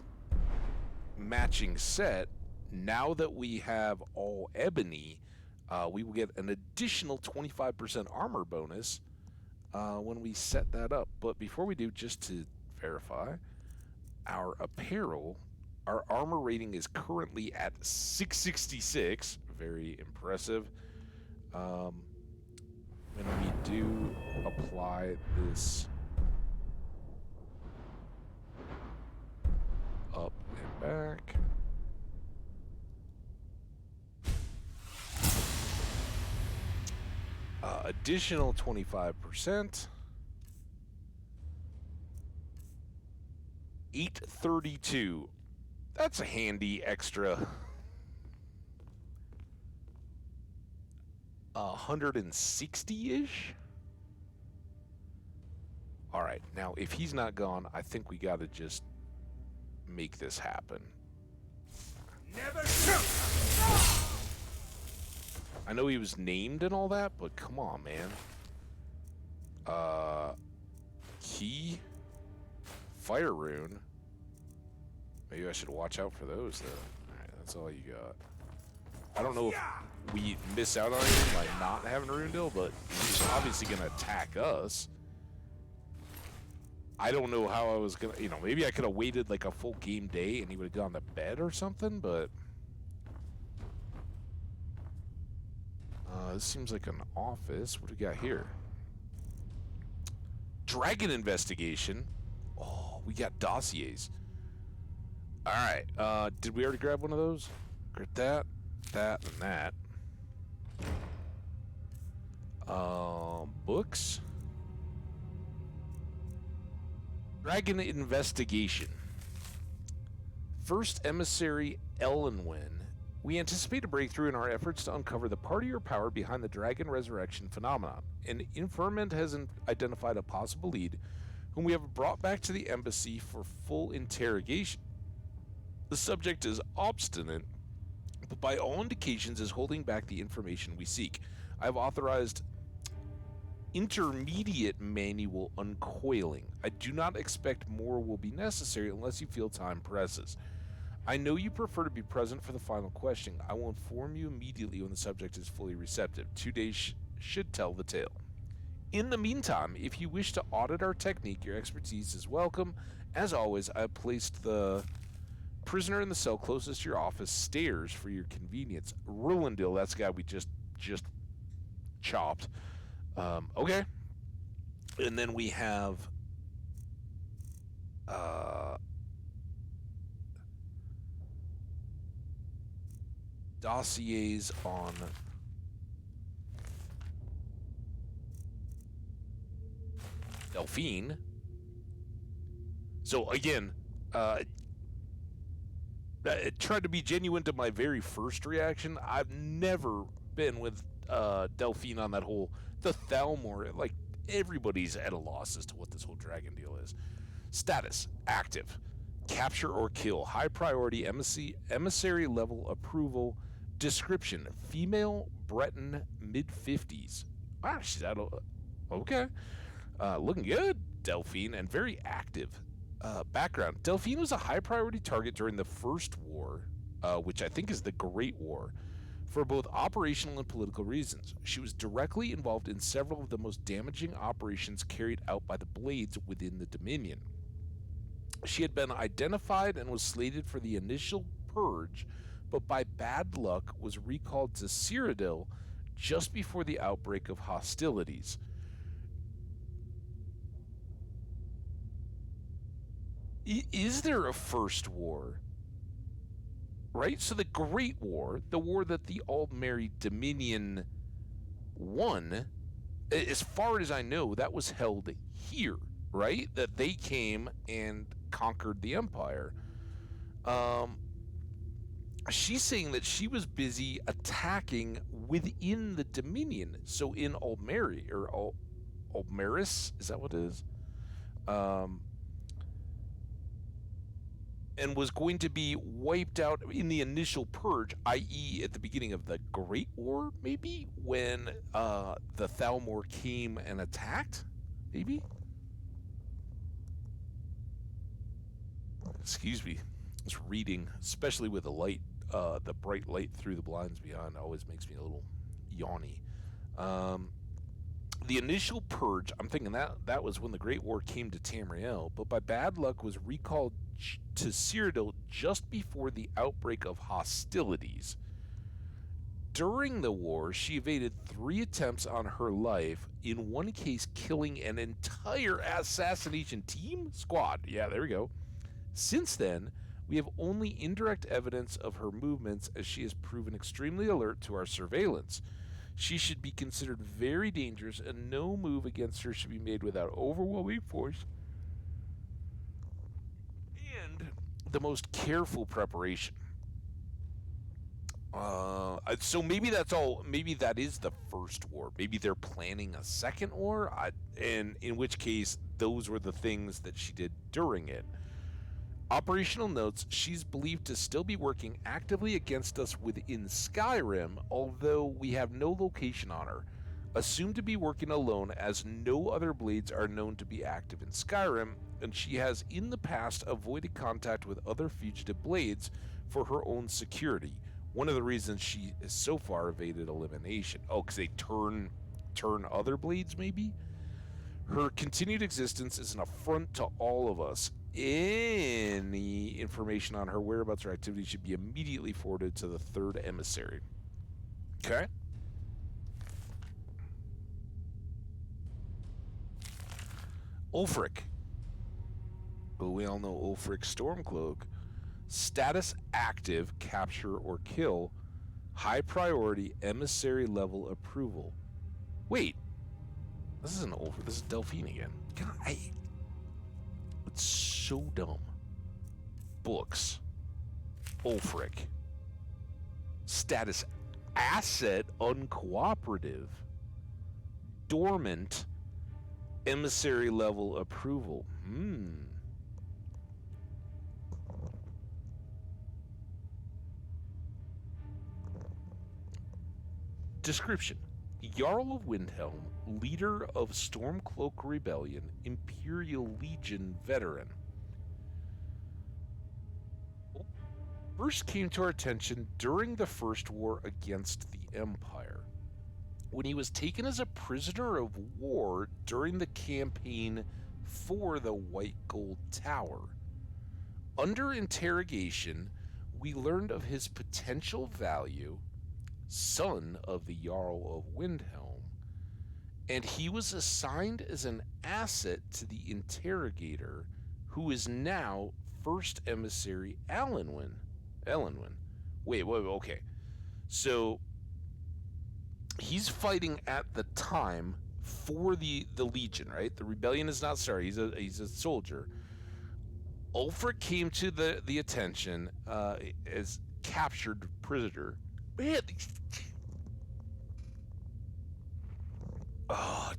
matching set. Now that we have all ebony, we will get an additional 25% armor bonus when we set that up. But before we do, just to verify, our apparel, our armor rating is currently at 666. Very impressive. When we do apply this up and back, additional 25%, 832. That's a handy extra 160-ish. All right, now if he's not gone, I think we got to just make this happen. Never shoot! I know he was named and all that, but come on, man. Key, fire rune. Maybe I should watch out for those, though. All right, that's all you got. I don't know if we miss out on anything by not having a rune deal, but he's obviously going to attack us. I don't know how I was going to, maybe I could have waited like a full game day and he would have gone to bed or something, but this seems like an office. What do we got here? Dragon investigation. Oh, we got dossiers. All right. Did we already grab one of those? Grab that, that, and that. Books. Dragon investigation. First emissary Ellenwyn. We anticipate a breakthrough in our efforts to uncover the party or power behind the dragon resurrection phenomenon. An informant has identified a possible lead, whom we have brought back to the embassy for full interrogation. The subject is obstinate, but by all indications is holding back the information we seek. I have authorized intermediate manual uncoiling. I do not expect more will be necessary unless you feel time presses. I know you prefer to be present for the final question. I will inform you immediately when the subject is fully receptive. 2 days should tell the tale. In the meantime, if you wish to audit our technique, your expertise is welcome. As always, I have placed the prisoner in the cell closest to your office stairs for your convenience. Rulendil, that's the guy we just chopped. Okay. And then we have dossiers on Delphine. So again, I tried to be genuine to my very first reaction. I've never been with Delphine on that whole the Thalmor. Like, everybody's at a loss as to what this whole dragon deal is. Status active. Capture or kill. High priority emissary level approval. Description: female, Breton, mid-50s. Wow, she's out of... Okay. Looking good, Delphine, and very active. Background: Delphine was a high priority target during the First War, which I think is the Great War, for both operational and political reasons. She was directly involved in several of the most damaging operations carried out by the Blades within the Dominion. She had been identified and was slated for the initial purge but by bad luck was recalled to Cyrodiil just before the outbreak of hostilities. Is there a first war? Right? So the Great War, the war that the Aldmeri Dominion won, as far as I know, that was held here, right? That they came and conquered the Empire. She's saying that she was busy attacking within the Dominion. So in Aldmeri, or Aldmeris, is that what it is? And was going to be wiped out in the initial purge, i.e. at the beginning of the Great War, maybe? When the Thalmor came and attacked? Maybe? Excuse me. Just reading, especially with the light, the bright light through the blinds behind, always makes me a little yawny. The initial purge, I'm thinking that was when the Great War came to Tamriel, but by bad luck was recalled to Cyrodiil just before the outbreak of hostilities. During the war, she evaded 3 attempts on her life, in one case killing an entire assassination team? Squad. Yeah, there we go. Since then, we have only indirect evidence of her movements, as she has proven extremely alert to our surveillance. She should be considered very dangerous, and no move against her should be made without overwhelming force and the most careful preparation. So maybe that's all. Maybe that is the first war. Maybe they're planning a second war, and in which case those were the things that she did during it. Operational notes, she's believed to still be working actively against us within Skyrim, although we have no location on her. Assumed to be working alone, as no other blades are known to be active in Skyrim, and she has in the past avoided contact with other fugitive blades for her own security. One of the reasons she has so far evaded elimination. Oh, because they turn other blades, maybe? Her continued existence is an affront to all of us. Any information on her whereabouts or activity should be immediately forwarded to the third emissary. Okay. Ulfric. Well, we all know Ulfric Stormcloak. Status active, capture or kill. High priority, emissary level approval. Wait. This isn't Ulfric. This is Delphine again. God, it's so dumb. Books. Ulfric. Status asset uncooperative. Dormant. Emissary level approval. Description. Jarl of Windhelm, leader of Stormcloak Rebellion, Imperial Legion veteran. First came to our attention during the First War against the Empire, when he was taken as a prisoner of war during the campaign for the White Gold Tower. Under interrogation, we learned of his potential value, son of the Jarl of Windhelm, and he was assigned as an asset to the interrogator, who is now First Emissary Elenwyn. Wait, okay. So he's fighting at the time for the Legion, right? The rebellion is not started. He's a soldier. Ulfric came to the attention as captured prisoner. Man,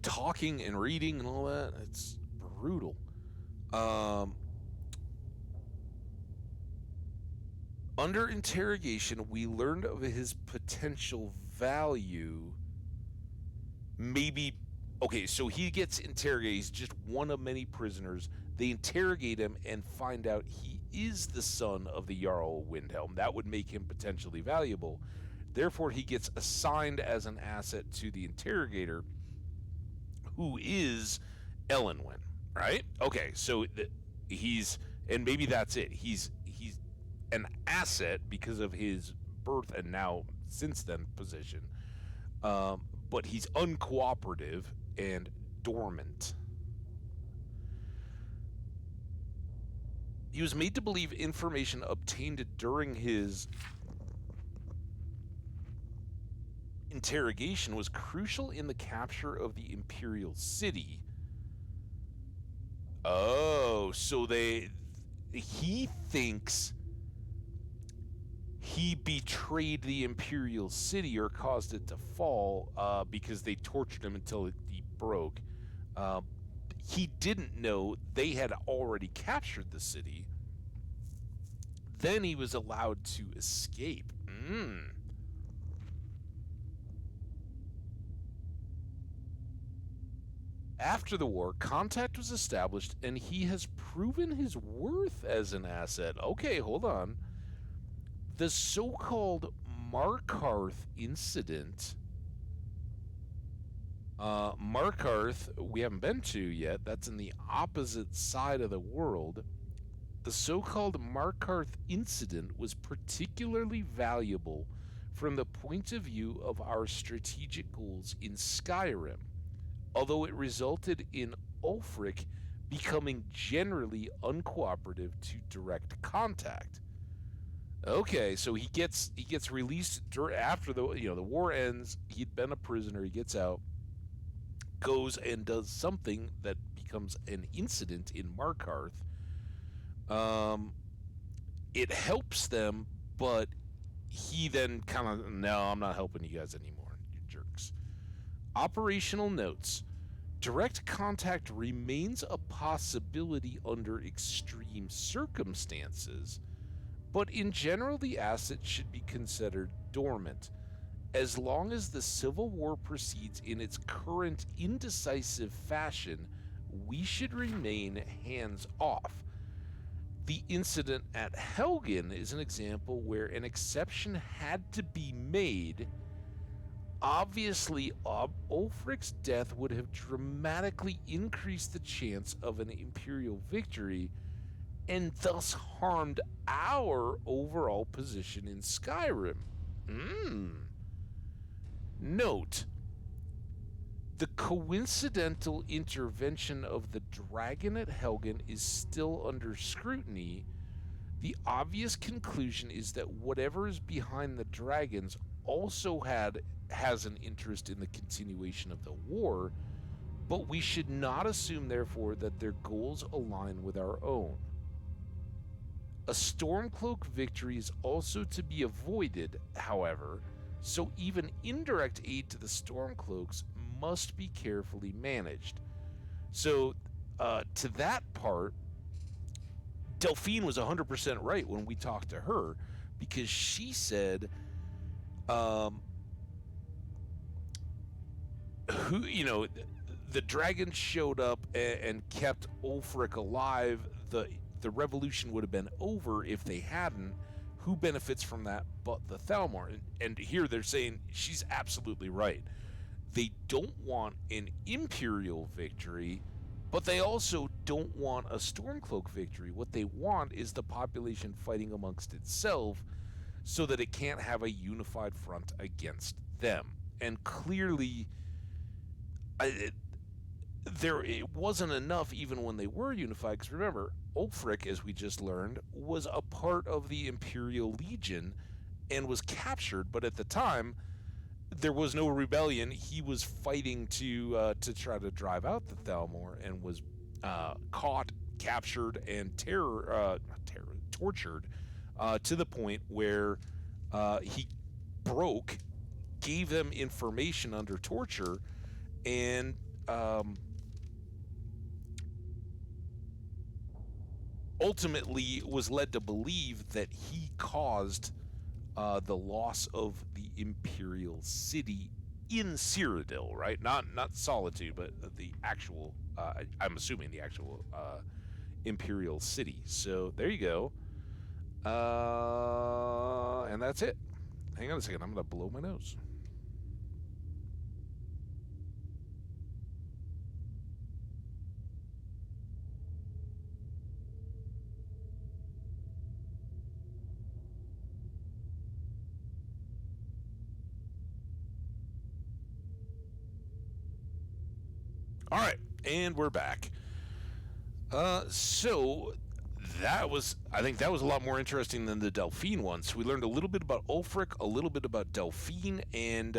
talking and reading and all that, it's brutal. Under interrogation, we learned of his potential value. Maybe, okay, so he gets interrogated. He's just one of many prisoners. They interrogate him and find out he is the son of the Jarl of Windhelm. That would make him potentially valuable. Therefore, he gets assigned as an asset to the interrogator, who is Elenwyn, right? Okay, so and maybe that's it. He's an asset because of his birth and now since then position. But he's uncooperative and dormant. He was made to believe information obtained during his interrogation was crucial in the capture of the Imperial City. Oh, so he thinks he betrayed the Imperial City or caused it to fall because they tortured him until he broke. He didn't know they had already captured the city. Then he was allowed to escape. After the war, contact was established, and he has proven his worth as an asset. Okay, hold on. The so-called Markarth incident. Markarth, we haven't been to yet. That's in the opposite side of the world. The so-called Markarth incident was particularly valuable from the point of view of our strategic goals in Skyrim, although it resulted in Ulfric becoming generally uncooperative to direct contact. Okay, so he gets released after the war ends. He'd been a prisoner. He gets out, goes and does something that becomes an incident in Markarth. It helps them, but he then kind of, no, I'm not helping you guys anymore, you jerks. Operational notes. Direct contact remains a possibility under extreme circumstances, but in general the asset should be considered dormant. As long as the Civil War proceeds in its current indecisive fashion, we should remain hands off. The incident at Helgen is an example where an exception had to be made. Obviously, Ulfric's death would have dramatically increased the chance of an Imperial victory and thus harmed our overall position in Skyrim. Note, the coincidental intervention of the dragon at Helgen is still under scrutiny. The obvious conclusion is that whatever is behind the dragons also has an interest in the continuation of the war, but we should not assume, therefore, that their goals align with our own. A Stormcloak victory is also to be avoided, however, so even indirect aid to the Stormcloaks must be carefully managed. So, to that part, Delphine was 100% right when we talked to her, because she said, the dragons showed up and kept Ulfric alive. The revolution would have been over if they hadn't. Who benefits from that but the Thalmor? And here they're saying she's absolutely right. They don't want an Imperial victory, but they also don't want a Stormcloak victory. What they want is the population fighting amongst itself so that it can't have a unified front against them. And clearly, it wasn't enough even when they were unified, because remember, Ulfric, as we just learned, was a part of the Imperial Legion and was captured, but at the time, there was no rebellion. He was fighting to try to drive out the Thalmor and was caught, captured, and tortured to the point where he broke, gave them information under torture, and ultimately was led to believe that he caused the loss of the Imperial City in Cyrodiil, right? Not Solitude, but the actual, I'm assuming the actual Imperial City. So there you go. And that's it. Hang on a second, I'm going to blow my nose. All right, and we're back. So I think that was a lot more interesting than the Delphine one. So we learned a little bit about Ulfric, a little bit about Delphine, and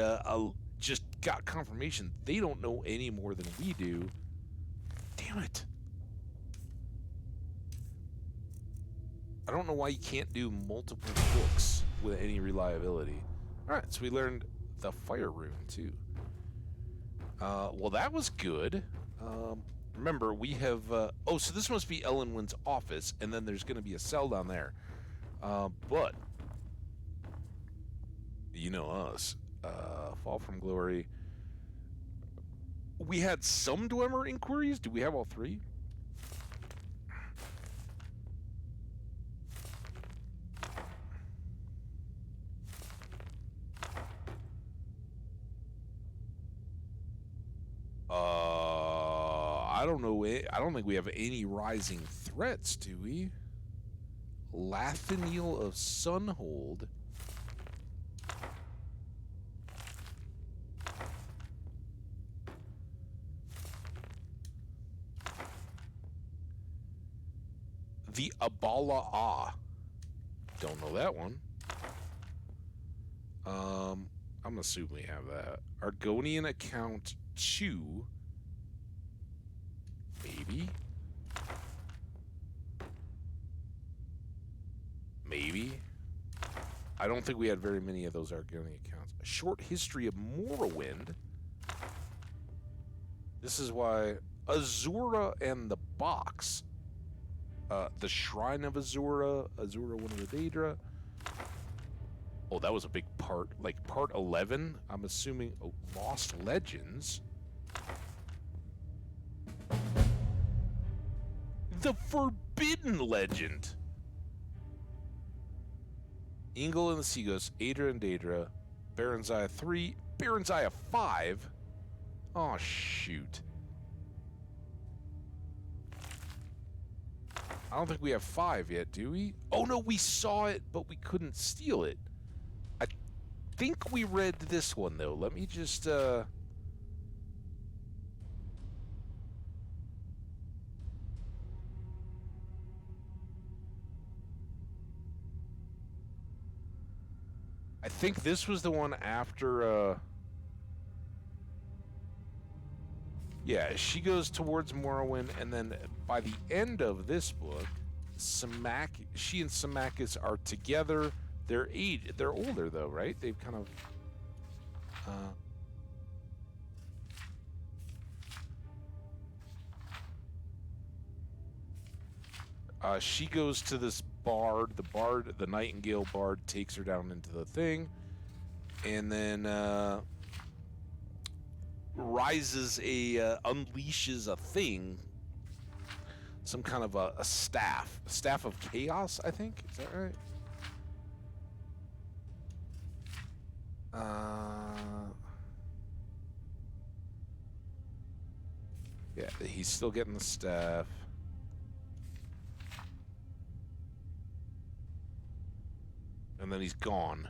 just got confirmation they don't know any more than we do. Damn it. I don't know why you can't do multiple books with any reliability. All right, so we learned the fire rune, too. Well, that was good. Remember, we have... oh, so this must be Ellenwyn's office, and then there's going to be a cell down there. But, you know us. Fall from Glory. We had some Dwemer inquiries. Do we have all three? I don't know. I don't think we have any rising threats, do we? Lathaniel of Sunhold. The Abala Ah. Don't know that one. I'm assuming we have that. Argonian account 2. Maybe. Maybe. I don't think we had very many of those Argonian accounts. A short history of Morrowind. This is why Azura and the Box. The Shrine of Azura. Azura, one of the Daedra. Oh, that was a big part. Like part 11, I'm assuming. Oh, Lost Legends. The Forbidden Legend. Ingle and the Sea Ghosts, Aedra and Daedra, Baronzaya 3, Baronzaya 5. Oh, shoot. I don't think we have 5 yet, do we? Oh, no, we saw it, but we couldn't steal it. I think we read this one, though. Let me just, I think this was the one after, yeah, she goes towards Morrowind, and then by the end of this book, she and Symmachus are together. They're older, though, right? They've kind of... she goes to this bard. The Nightingale bard takes her down into the thing, and then unleashes a thing, some kind of a staff of chaos, I think. Is that right? Yeah, he's still getting the staff. And then he's gone.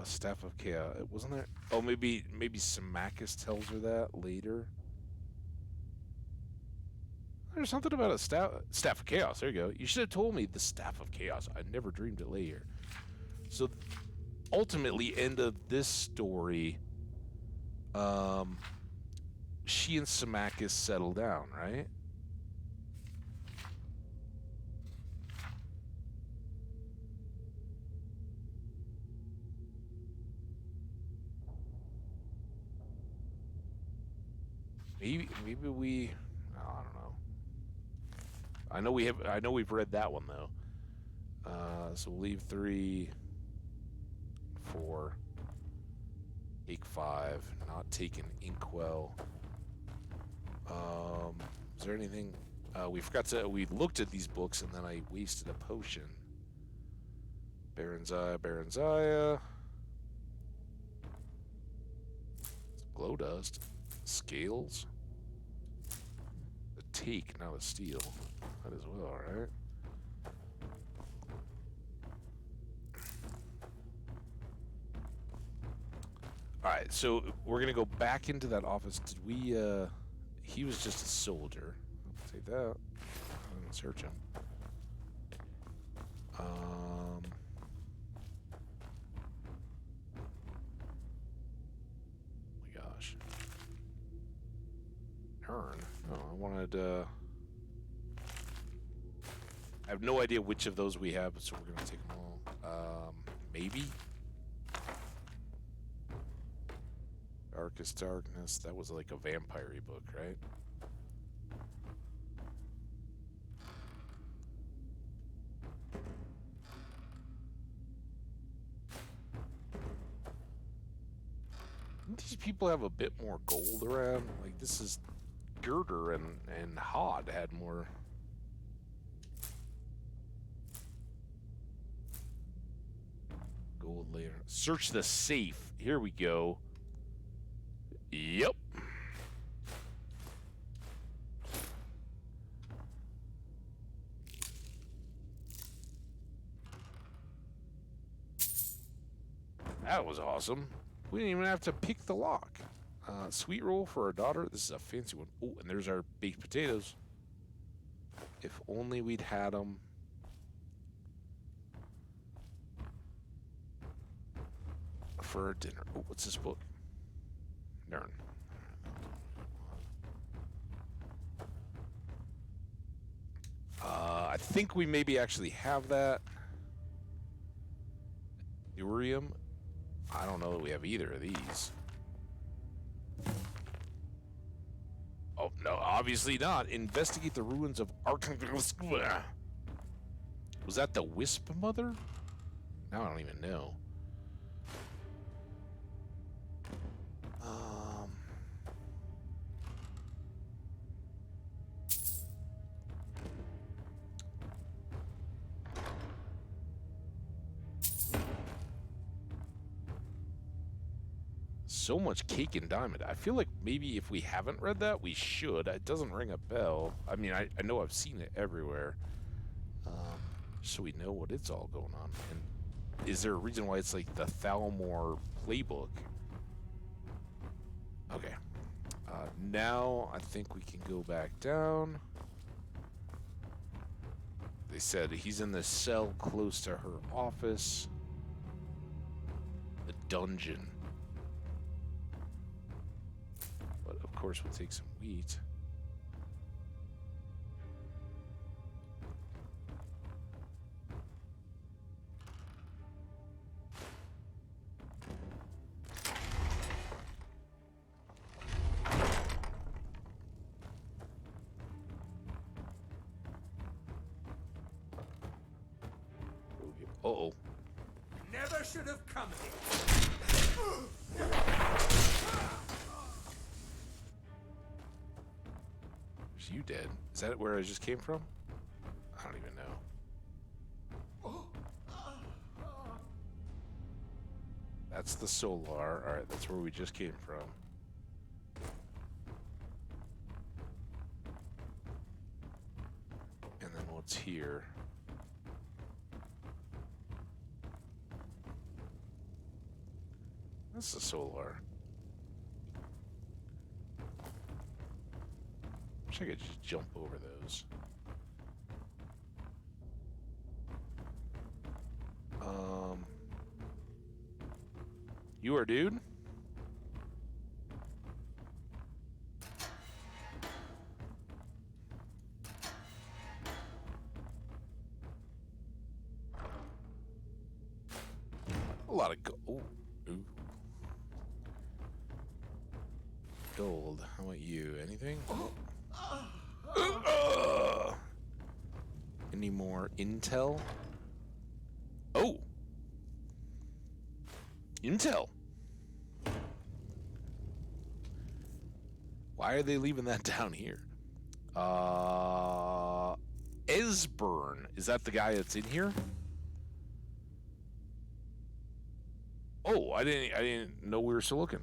Staff of Chaos. Wasn't there? Oh, maybe Symmachus tells her that later. There's something about a staff of Chaos. There you go. You should have told me the Staff of Chaos. I never dreamed it lay here. So, ultimately, end of this story. She and Symmachus settle down, right? Maybe we... I don't know. I know we've read that one, though. So we'll leave 3, 4, take 5, not taking Inkwell. Is there anything... we looked at these books, and then I wasted a potion. Baronzaya. Glow dust. Scales. A take, not a steal. Might as well, right? All right, so we're gonna go back into that office. Did we? He was just a soldier. I'll take that. I'm gonna search him. Oh my gosh. Turn. Oh, I wanted. I have no idea which of those we have, so we're gonna take them all. Maybe. Darkest Darkness. That was like a vampire-y book, right? Don't these people have a bit more gold around? Like, this is Girder and Hod had more. Gold later. Search the safe. Here we go. Yep. That was awesome. We didn't even have to pick the lock. Sweet roll for our daughter. This is a fancy one. Oh, and there's our baked potatoes. If only we'd had them. For our dinner. Oh, what's this book? Darn. I think we maybe actually have that. Urium. I don't know that we have either of these. Oh, no, obviously not. Investigate the ruins of Arkhanghelsk. Was that the Wisp Mother? Now I don't even know. So much cake and diamond. I feel like maybe if we haven't read that, we should. It doesn't ring a bell. I mean, I know I've seen it everywhere. So we know what it's all going on. And is there a reason why it's like the Thalmor playbook? Okay. Now I think we can go back down. They said he's in the cell close to her office. The dungeon. But of course we'll take some wheat. Uh-oh. Never should have come here. Is you dead? Is that where I just came from? I don't even know. That's the Solar. Alright, that's where we just came from. And then what's here? That's the Solar. Wish I could just jump over those. You are, dude? A lot of gold. Ooh. Gold. How about you? Anything? Any more intel? Oh! Intel! Why are they leaving that down here? Esbern. Is that the guy that's in here? Oh, I didn't know we were still looking.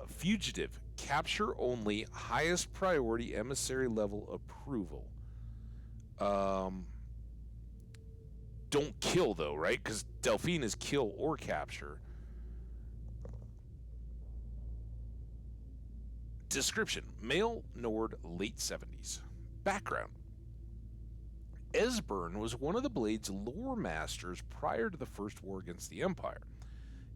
Fugitive. Capture only. Highest priority emissary level approval. Don't kill though, right? Because Delphine is kill or capture. Description: male, Nord, late 70s. Background: Esbern was one of the Blade's lore masters prior to the First War against the Empire.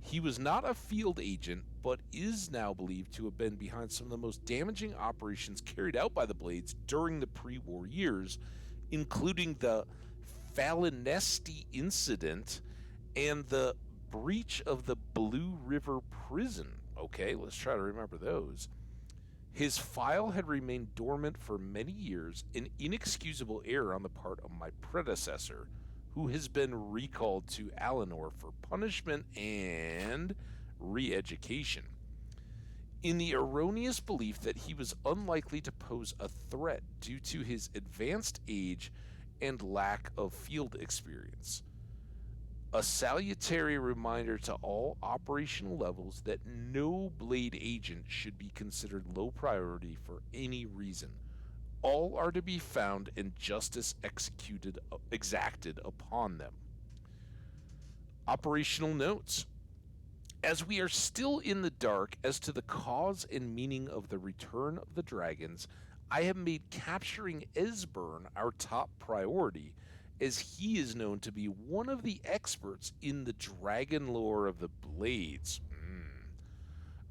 He was not a field agent, but is now believed to have been behind some of the most damaging operations carried out by the Blades during the pre-war years, including the Falinesti incident and the breach of the Blue River prison. Okay, let's try to remember those. His file had remained dormant for many years, an inexcusable error on the part of my predecessor, who has been recalled to Alinor for punishment and re-education, in the erroneous belief that he was unlikely to pose a threat due to his advanced age and lack of field experience. A salutary reminder to all operational levels that no Blade agent should be considered low priority for any reason. All are to be found and justice exacted upon them. Operational notes. As we are still in the dark as to the cause and meaning of the return of the dragons, I have made capturing Esbern our top priority, as he is known to be one of the experts in the dragon lore of the Blades.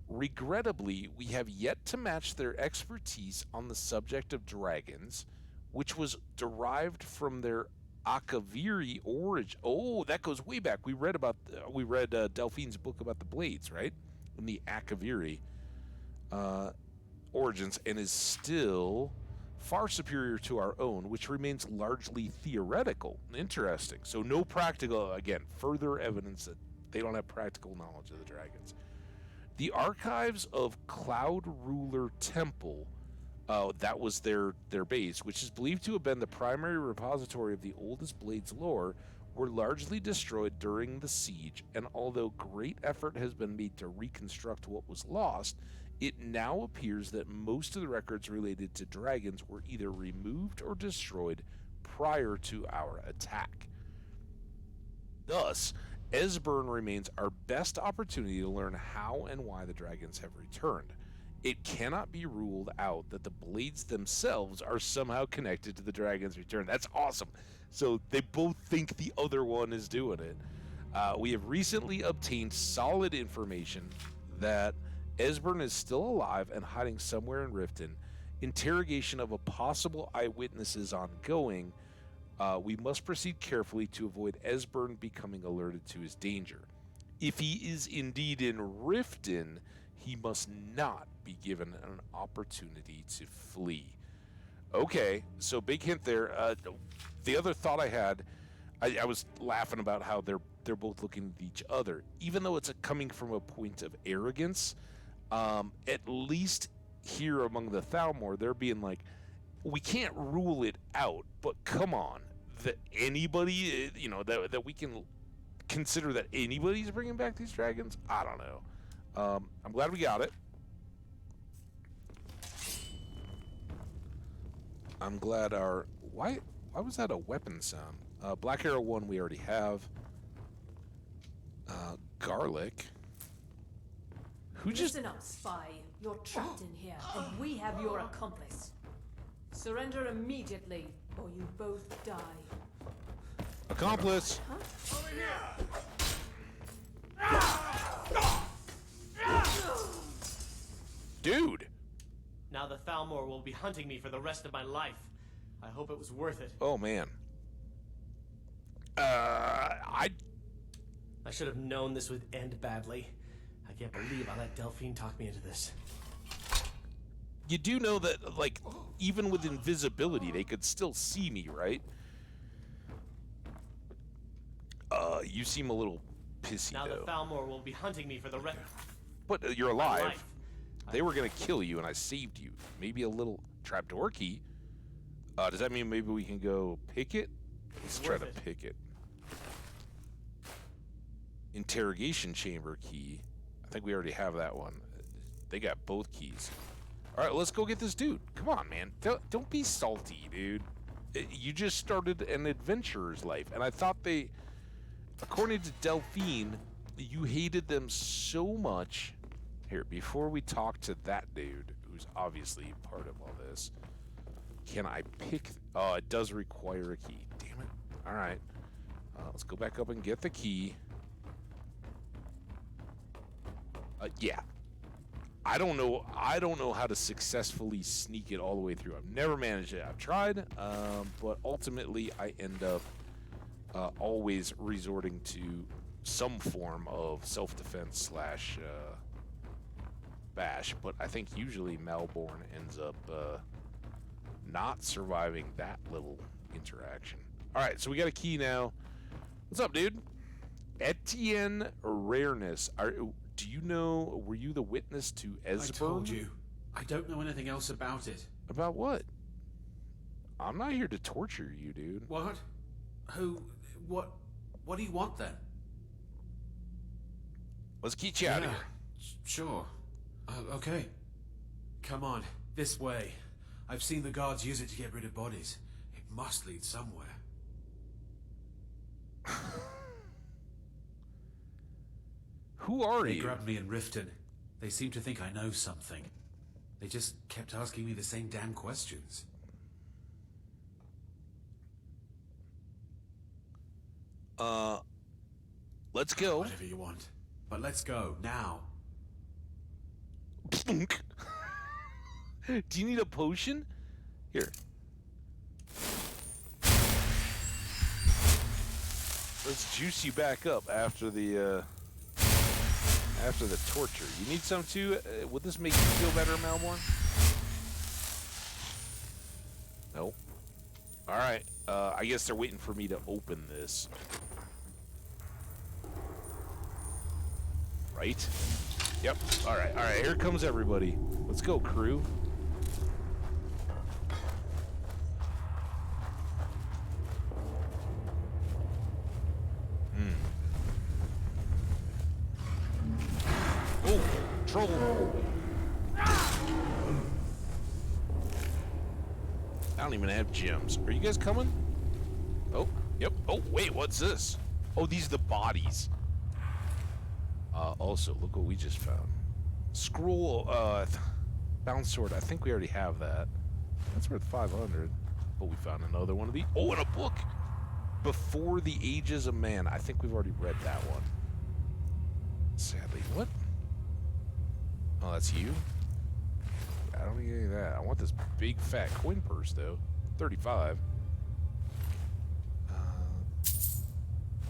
Regrettably, we have yet to match their expertise on the subject of dragons, which was derived from their Akaviri origin. Oh, that goes way back. We read Delphine's book about the Blades, right? In the Akaviri origins, and is still far superior to our own, which remains largely theoretical. Interesting. So no practical, again, further evidence that they don't have practical knowledge of the dragons. The archives of Cloud Ruler Temple, that was their base, which is believed to have been the primary repository of the oldest Blades lore, were largely destroyed during the siege, and although great effort has been made to reconstruct what was lost, it now appears that most of the records related to dragons were either removed or destroyed prior to our attack. Thus, Esbern remains our best opportunity to learn how and why the dragons have returned. It cannot be ruled out that the Blades themselves are somehow connected to the dragons' return. That's awesome. So they both think the other one is doing it. We have recently obtained solid information that Esbern is still alive and hiding somewhere in Riften. Interrogation of a possible eyewitness is ongoing. We must proceed carefully to avoid Esbern becoming alerted to his danger. If he is indeed in Riften, he must not be given an opportunity to flee. Okay, so big hint there. The other thought I had, I was laughing about how they're both looking at each other. Even though it's coming from a point of arrogance, at least here among the Thalmor, they're being like, we can't rule it out, but come on, that anybody, that we can consider that anybody's bringing back these dragons? I don't know. I'm glad we got it. I'm glad why was that a weapon sound? Black Arrow 1 we already have. Garlic. Listen up, spy. You're trapped in here, and we have your accomplice. Surrender immediately, or you both die. Accomplice! Huh? Over here! Dude! Now the Thalmor will be hunting me for the rest of my life. I hope it was worth it. Oh, man. I should have known this would end badly. I can't believe I let Delphine talk me into this. You do know that, even with invisibility, they could still see me, right? You seem a little pissy, now though. The Thalmor will be hunting me for the rest. But you're alive. They were gonna kill you, and I saved you. Maybe a little trapdoor key. Does that mean maybe we can go pick it? Let's try to pick it. Interrogation chamber key. I think we already have that one. They got both keys. All right, let's go get this dude. Come on, man. Don't be salty, dude. You just started an adventurer's life, and I thought according to Delphine, you hated them so much. Here, before we talk to that dude, who's obviously part of all this. Can I pick... Oh, it does require a key. Damn it. All right. Let's go back up and get the key. Yeah. I don't know how to successfully sneak it all the way through. I've never managed it. I've tried, but ultimately I end up always resorting to some form of self-defense slash bash. But I think usually Malborn ends up not surviving that little interaction. All right, so we got a key now. What's up, dude? Etienne Rareness. Do you know, were you the witness to Esbern? I told you. I don't know anything else about it. About what? I'm not here to torture you, dude. What? Who? What do you want then? Let's get you out of here. Sure. Okay. Come on, this way. I've seen the guards use it to get rid of bodies. It must lead somewhere. Who are you? They grabbed me in Riften. They seem to think I know something. They just kept asking me the same damn questions. Let's go. Whatever you want. But let's go, now. Do you need a potion? Here. Let's juice you back up after the torture. You need some too? Would this make you feel better, Malborn? No. All right. I guess they're waiting for me to open this. Right? Yep. All right. All right. Here comes everybody. Let's go, crew. Oh, troll. I don't even have gems. Are you guys coming? Oh, yep. Oh, wait, what's this? Oh, these are the bodies. Also, look what we just found. Scroll, bound sword. I think we already have that. That's worth 500. But we found another one of these. Oh, and a book! Before the Ages of Man. I think we've already read that one. Sadly. What? Oh, that's you? I don't need any of that. I want this big fat coin purse, though. 35.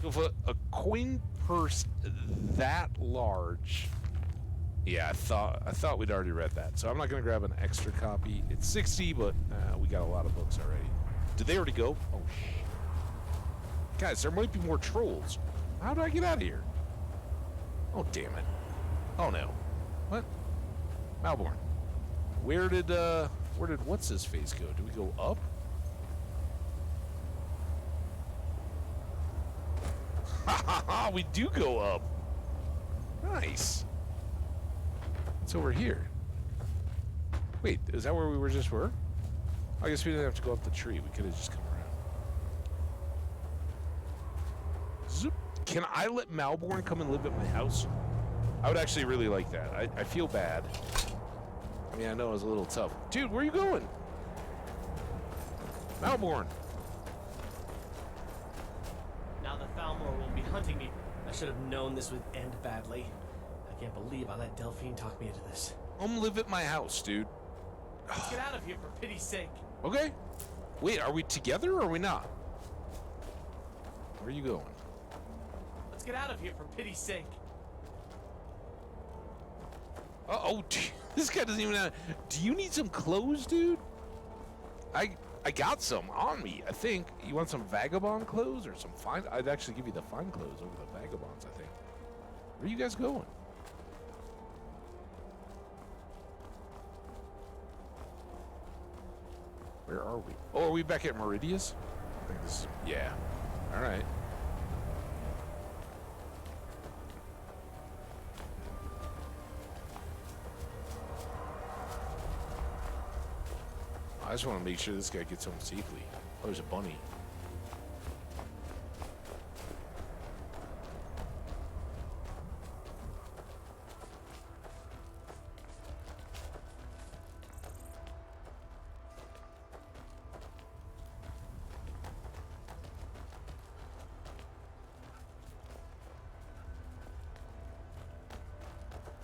Go for a coin purse that large. Yeah, I thought we'd already read that. So I'm not going to grab an extra copy. It's 60, but we got a lot of books already. Did they already go? Oh, shit. Guys, there might be more trolls. How do I get out of here? Oh, damn it. Oh, no. What? Malborn. Where did what's his face go? Do we go up? Ha ha ha! We do go up. Nice. It's over here. Wait, is that where we were? I guess we didn't have to go up the tree. We could have just come around. Zoop. Can I let Malborn come and live at my house? I would actually really like that. I feel bad. I mean, I know it was a little tough. Dude, where are you going? Malborn. Now the Thalmor will be hunting me. I should have known this would end badly. I can't believe I let Delphine talk me into this. Come live at my house, dude. Let's get out of here, for pity's sake. Okay. Wait, are we together or are we not? Where are you going? Let's get out of here, for pity's sake. Oh, this guy doesn't even have... Do you need some clothes, dude? I got some on me, I think. You want some vagabond clothes or some fine... I'd actually give you the fine clothes over the vagabonds, I think. Where are you guys going? Where are we? Oh, are we back at Meridius? I think this is... Yeah. All right. I just want to make sure this guy gets home safely. Oh, there's a bunny.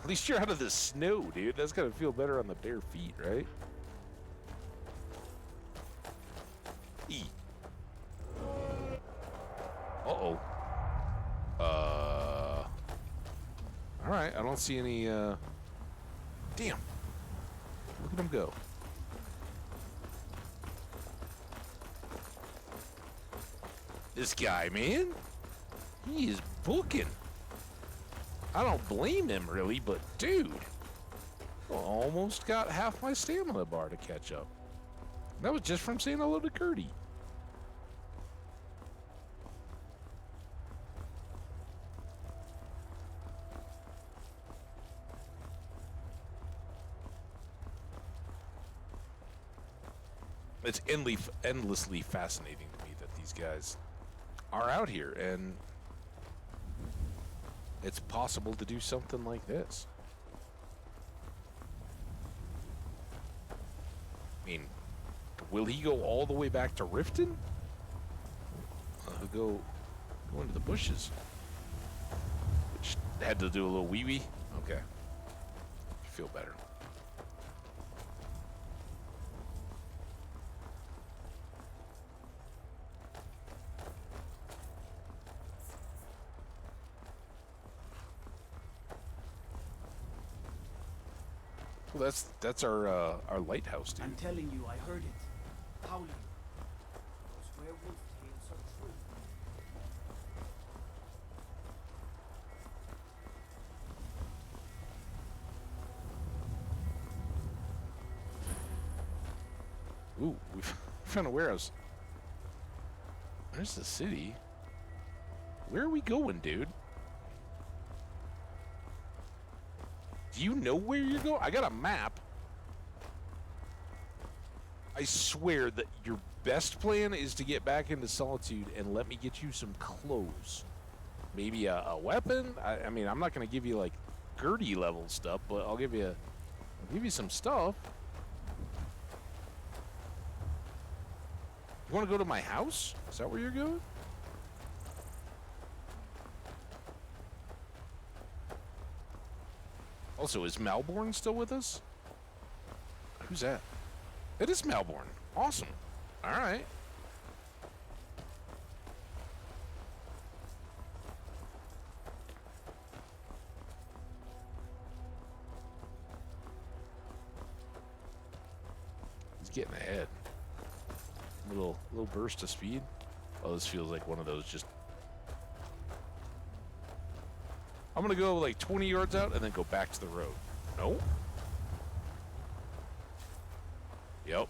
At least you're out of the snow, dude. That's gotta feel better on the bare feet, right? E. Uh-oh. Alright, I don't see any, Damn. Look at him go. This guy, man. He is booking. I don't blame him, really, but dude. Almost got half my stamina bar to catch up. That was just from saying hello to Gertie. It's endlessly fascinating to me that these guys are out here and it's possible to do something like this. I mean, will he go all the way back to Riften? He'll go into the bushes. Which had to do a little wee-wee. Okay. Feel better. Well, that's our lighthouse, dude. I'm telling you, I heard it. Howling. Those werewolf tales are true. Ooh, we found a warehouse. There's the city. Where are we going, dude? Do you know where you're going? I got a map. I swear that your best plan is to get back into Solitude and let me get you some clothes. Maybe a weapon? I mean, I'm not going to give you, like, Gertie level stuff, but I'll give you some stuff. You want to go to my house? Is that where you're going? Also, is Malborn still with us? Who's that? It is Malborn. Awesome. All right. He's getting ahead. Little burst of speed. Oh, this feels like one of those just... I'm gonna go like 20 yards out and then go back to the road. No? Yep.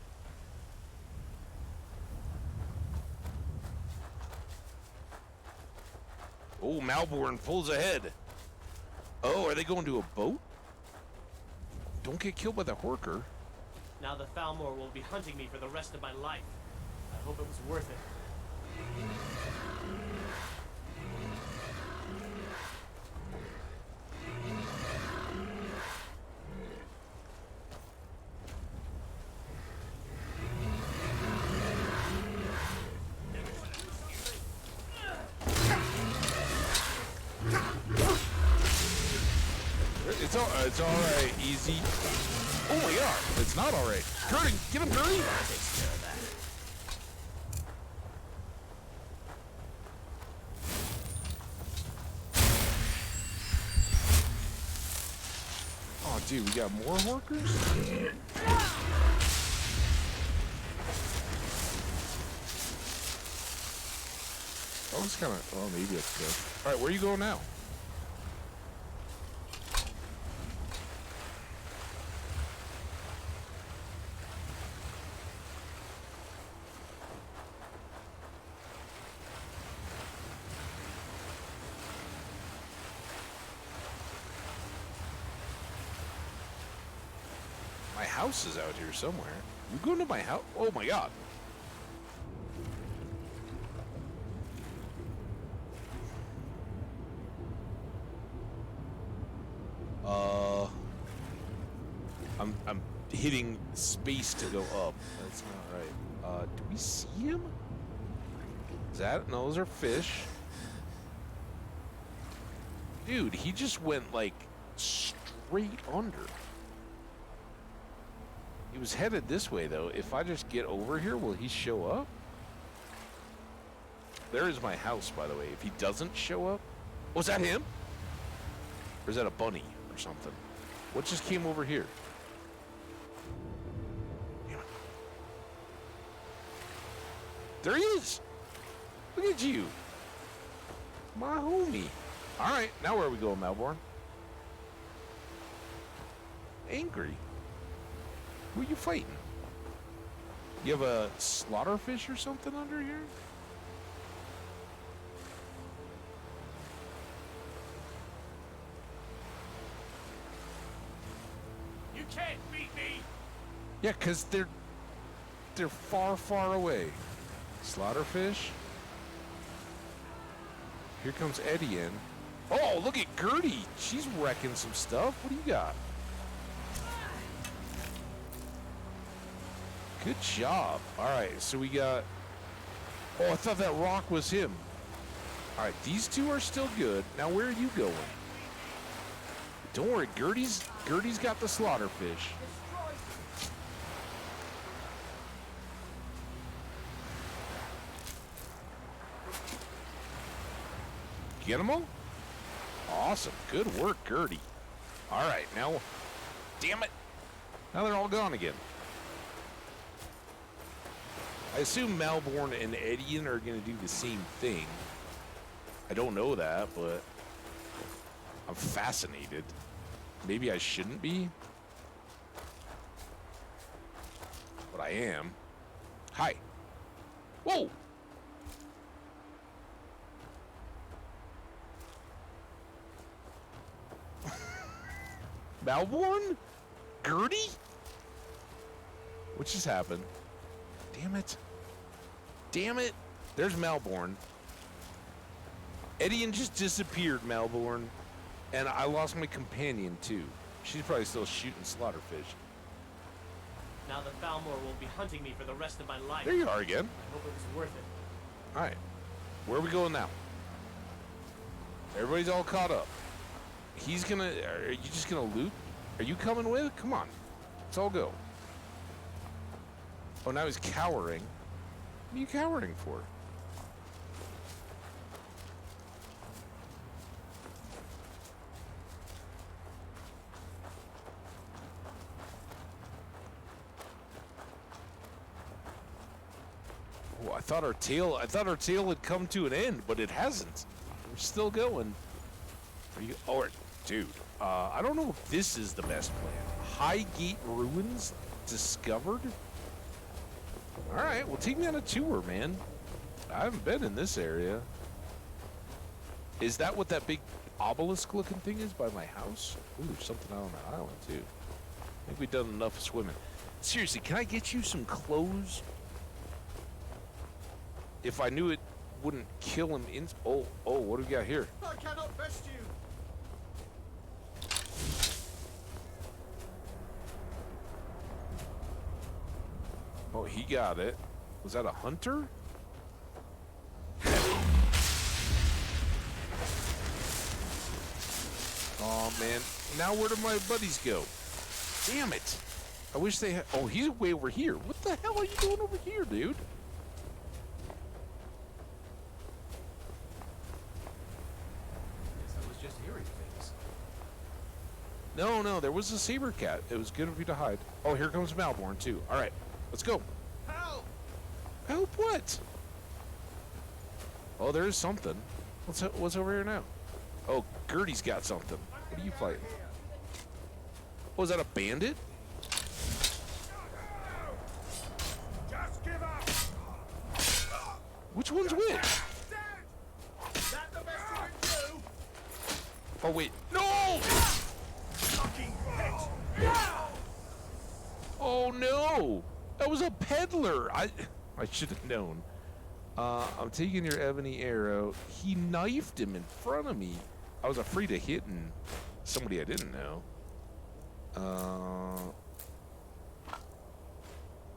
Oh, Malborn pulls ahead. Oh, are they going to a boat? Don't get killed by the Horker. Now the Thalmor will be hunting me for the rest of my life. I hope it was worth it. It's all right, easy. Oh my god, it's not all right. Gertie, get him, Gertie. Oh, dude, we got more workers? Oh, it's kind of... Oh, maybe it's good. All right, where are you going now? My house is out here somewhere. You going to my house? Oh my god. I'm hitting space to go up. That's not right. Do we see him? Is that? No, those are fish. Dude, he just went like straight straight under. He was headed this way, though. If I just get over here, will he show up? There is my house, by the way. If he doesn't show up... Was that him? Or is that a bunny or something? What just came over here? Damn it. There he is! Look at you. My homie. Alright, now where are we going, Malborn? Angry. Who are you fighting? You have a slaughterfish or something under here? You can't beat me! Yeah, because they're far, far away. Slaughterfish. Here comes Eddie in. Oh, look at Gertie. She's wrecking some stuff. What do you got? Good job. All right, so we got... Oh, I thought that rock was him. All right, these two are still good. Now, where are you going? Don't worry, Gertie's got the slaughterfish. Get them all? Awesome. Good work, Gertie. All right, now... Damn it. Now they're all gone again. I assume Malborn and Edian are going to do the same thing. I don't know that, but I'm fascinated. Maybe I shouldn't be, but I am. Hi. Whoa! Malborn? Gertie? What just happened? Damn it. Damn it. There's Malborn. Edian just disappeared, Malborn. And I lost my companion, too. She's probably still shooting slaughterfish. Now the Thalmor will be hunting me for the rest of my life. There you are again. I hope it was worth it. All right. Where are we going now? Everybody's all caught up. He's gonna... Are you just gonna loot? Are you coming with? Come on. Let's all go. Oh, now he's cowering. What are you cowering for? Oh, I thought our tale had come to an end, but it hasn't. We're still going. Are you? Oh, dude. I don't know if this is the best plan. Highgate Ruins discovered. All right, well, take me on a tour, man. I haven't been in this area. Is that what that big obelisk-looking thing is by my house? Ooh, there's something out on that island, too. I think we've done enough swimming. Seriously, can I get you some clothes? If I knew it wouldn't kill him in... Oh, what do we got here? I cannot vest you. Oh, he got it. Was that a hunter? Oh, man. Now where do my buddies go? Damn it. I wish they had... Oh, he's way over here. What the hell are you doing over here, dude? Guess I was just hearing things. No, there was a saber cat. It was good of you to hide. Oh, here comes Malborn, too. All right, let's go. Help! Help what? Oh, there's something. What's over here now? Oh, Gertie's got something. What are you fighting? Oh, is that a bandit? Just give up. Which one's which? Is that the best you can do? Oh, wait. No! Fucking bitch! Oh, no! That was a peddler! I should have known. I'm taking your ebony arrow. He knifed him in front of me. I was afraid of hitting somebody I didn't know.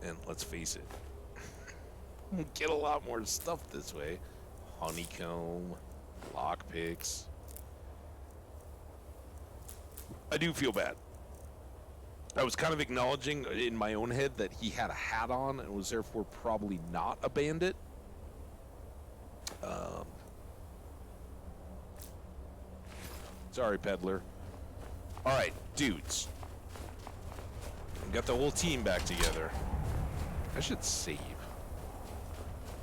And let's face it. We'll get a lot more stuff this way. Honeycomb, lockpicks. I do feel bad. I was kind of acknowledging in my own head that he had a hat on and was therefore probably not a bandit. Sorry, peddler. All right, dudes. Got the whole team back together. I should save.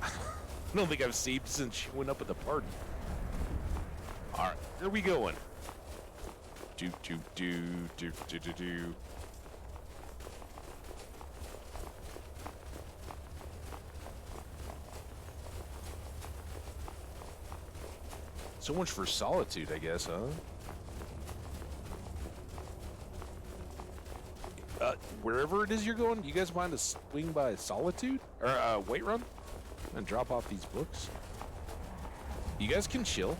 I don't think I've saved since she went up at the party. All right, where are we going? Do. So much for solitude, I guess, huh? Wherever it is you're going, you guys mind to swing by Solitude? Or, Whiterun? And drop off these books? You guys can chill.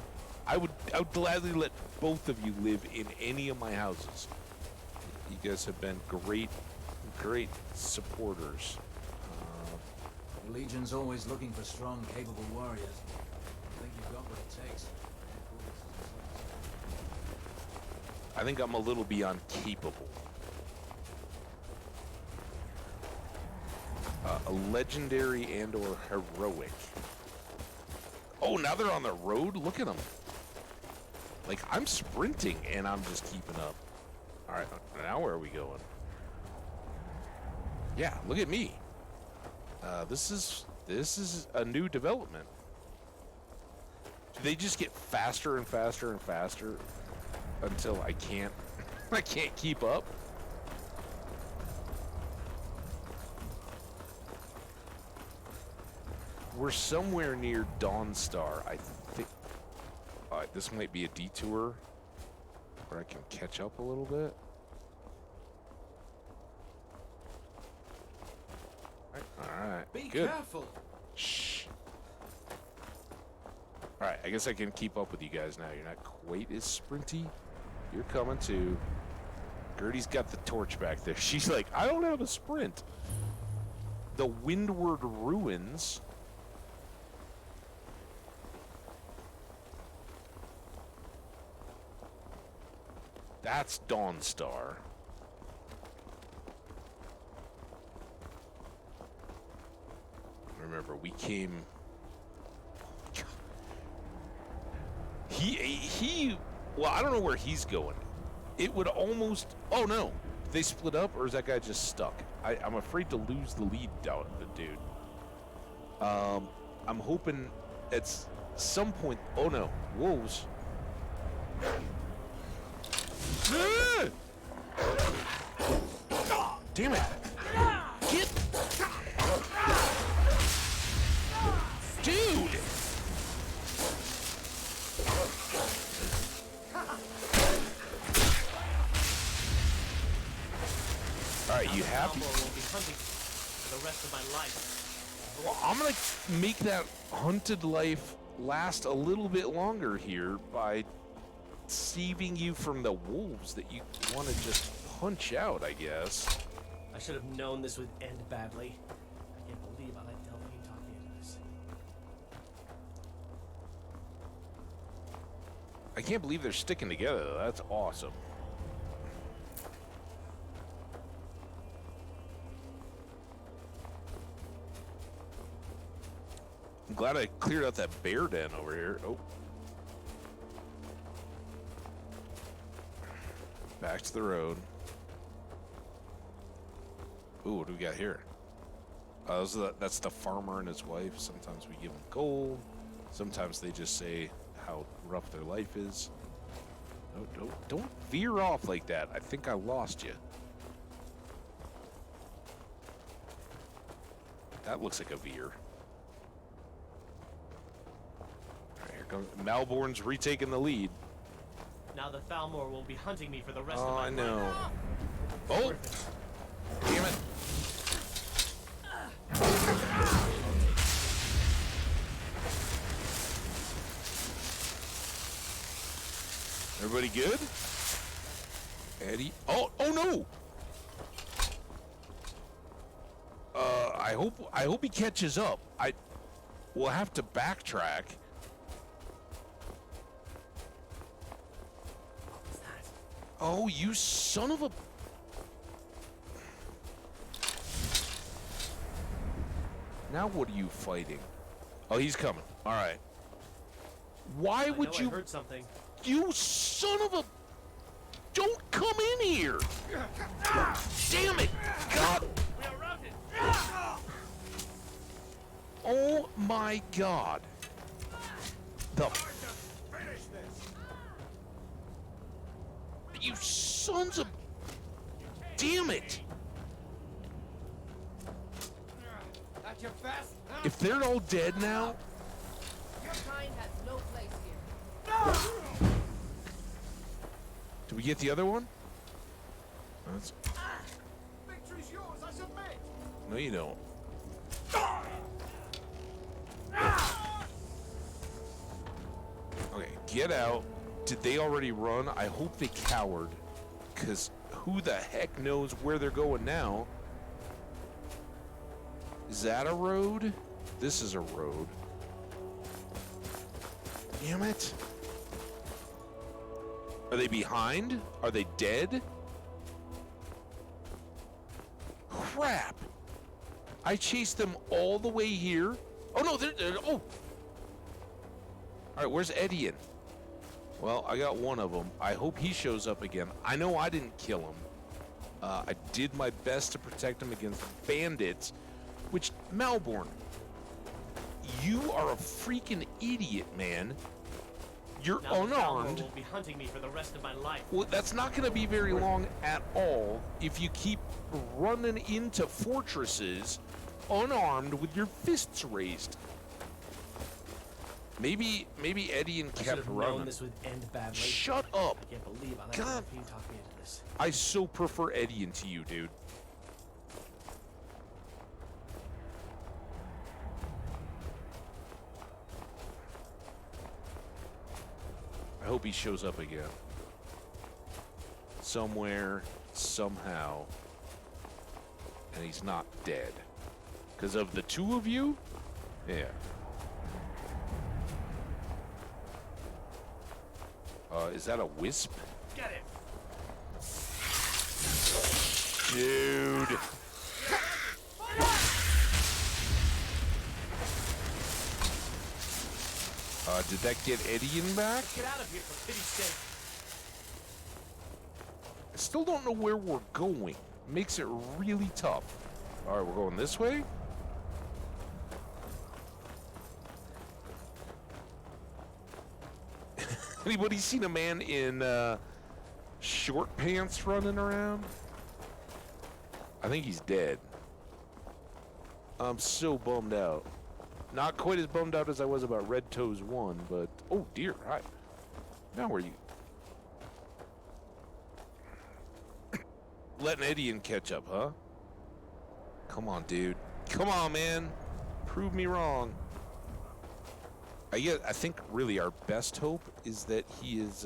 I would gladly let both of you live in any of my houses. You guys have been great supporters. The Legion's always looking for strong, capable warriors. I think you've got what it takes. I think I'm a little beyond capable. A legendary and or heroic. Oh, now they're on the road? Look at them. Like, I'm sprinting and I'm just keeping up. All right, now where are we going? Yeah, look at me. This is a new development. Do they just get faster and faster and faster until I can't keep up? We're somewhere near Dawnstar, I think. Alright, this might be a detour where I can catch up a little bit. Alright, Be good. careful. Shh. Alright, I guess I can keep up with you guys now. You're not quite as sprinty. You're coming too. Gertie's got the torch back there. She's like, I don't have a sprint. The Windward Ruins. That's Dawnstar. Remember, we came... Well, I don't know where he's going. It would almost... Oh, no. Did they split up, or is that guy just stuck? I'm afraid to lose the lead down the dude. I'm hoping at some point... Oh, no. Wolves. Damn it! Get... Dude! Alright, you happy? Will be hunting for the rest of my life. Well, I'm gonna make that hunted life last a little bit longer here by saving you from the wolves that you want to just punch out, I guess. I should have known this would end badly. I can't believe I let Delphine talk me into this. I can't believe they're sticking together, though. That's awesome. I'm glad I cleared out that bear den over here. Oh. Back to the road. Ooh, what do we got here? That's the farmer and his wife. Sometimes we give them gold. Sometimes they just say how rough their life is. No, don't veer off like that. I think I lost you. That looks like a veer. All right, here comes Malborn's retaking the lead. Now the Thalmor will be hunting me for the rest of Oh, my I know. life. Oh! Damn it. Everybody good? Eddie? Oh no! I hope he catches up. We'll have to backtrack. Oh, you son of a... Now what are you fighting? Oh, he's coming. All right. Why would you... I heard something. You son of a... Don't come in here! Damn it! God! We are routed! Oh my God! The... You sons of... Damn it! If they're all dead now... Your kind has no place here. Do we get the other one? That's... Victory's yours, I submit. No, you don't. Okay, get out. Did they already run? I hope they cowered. Because who the heck knows where they're going now? Is that a road? This is a road. Damn it. Are they behind? Are they dead? Crap. I chased them all the way here. Oh, no, they're oh. All right, where's Edian? Well, I got one of them. I hope he shows up again. I know I didn't kill him. I did my best to protect him against bandits, which, Malborn, you are a freaking idiot, man. You're now unarmed. Will be hunting me for the rest of my life. Well, that's not going to be very long at all if you keep running into fortresses unarmed with your fists raised. Maybe Edian kept running. Known this would end badly. Shut up! I can't believe I let God. Delphine talk me into this. I so prefer Edian to you, dude. I hope he shows up again. Somewhere, somehow. And he's not dead. Because of the two of you? Yeah. Is that a wisp? Get it. Dude. Did that get Edian back? Get out of here for pity's sake. I still don't know where we're going. Makes it really tough. All right, we're going this way. Anybody seen a man in short pants running around? I think he's dead. I'm so bummed out. Not quite as bummed out as I was about Red Toes 1, but... Oh, dear. Hi. Now where are you? Letting Edian catch up, huh? Come on, dude. Come on, man. Prove me wrong. I think really our best hope is that he is...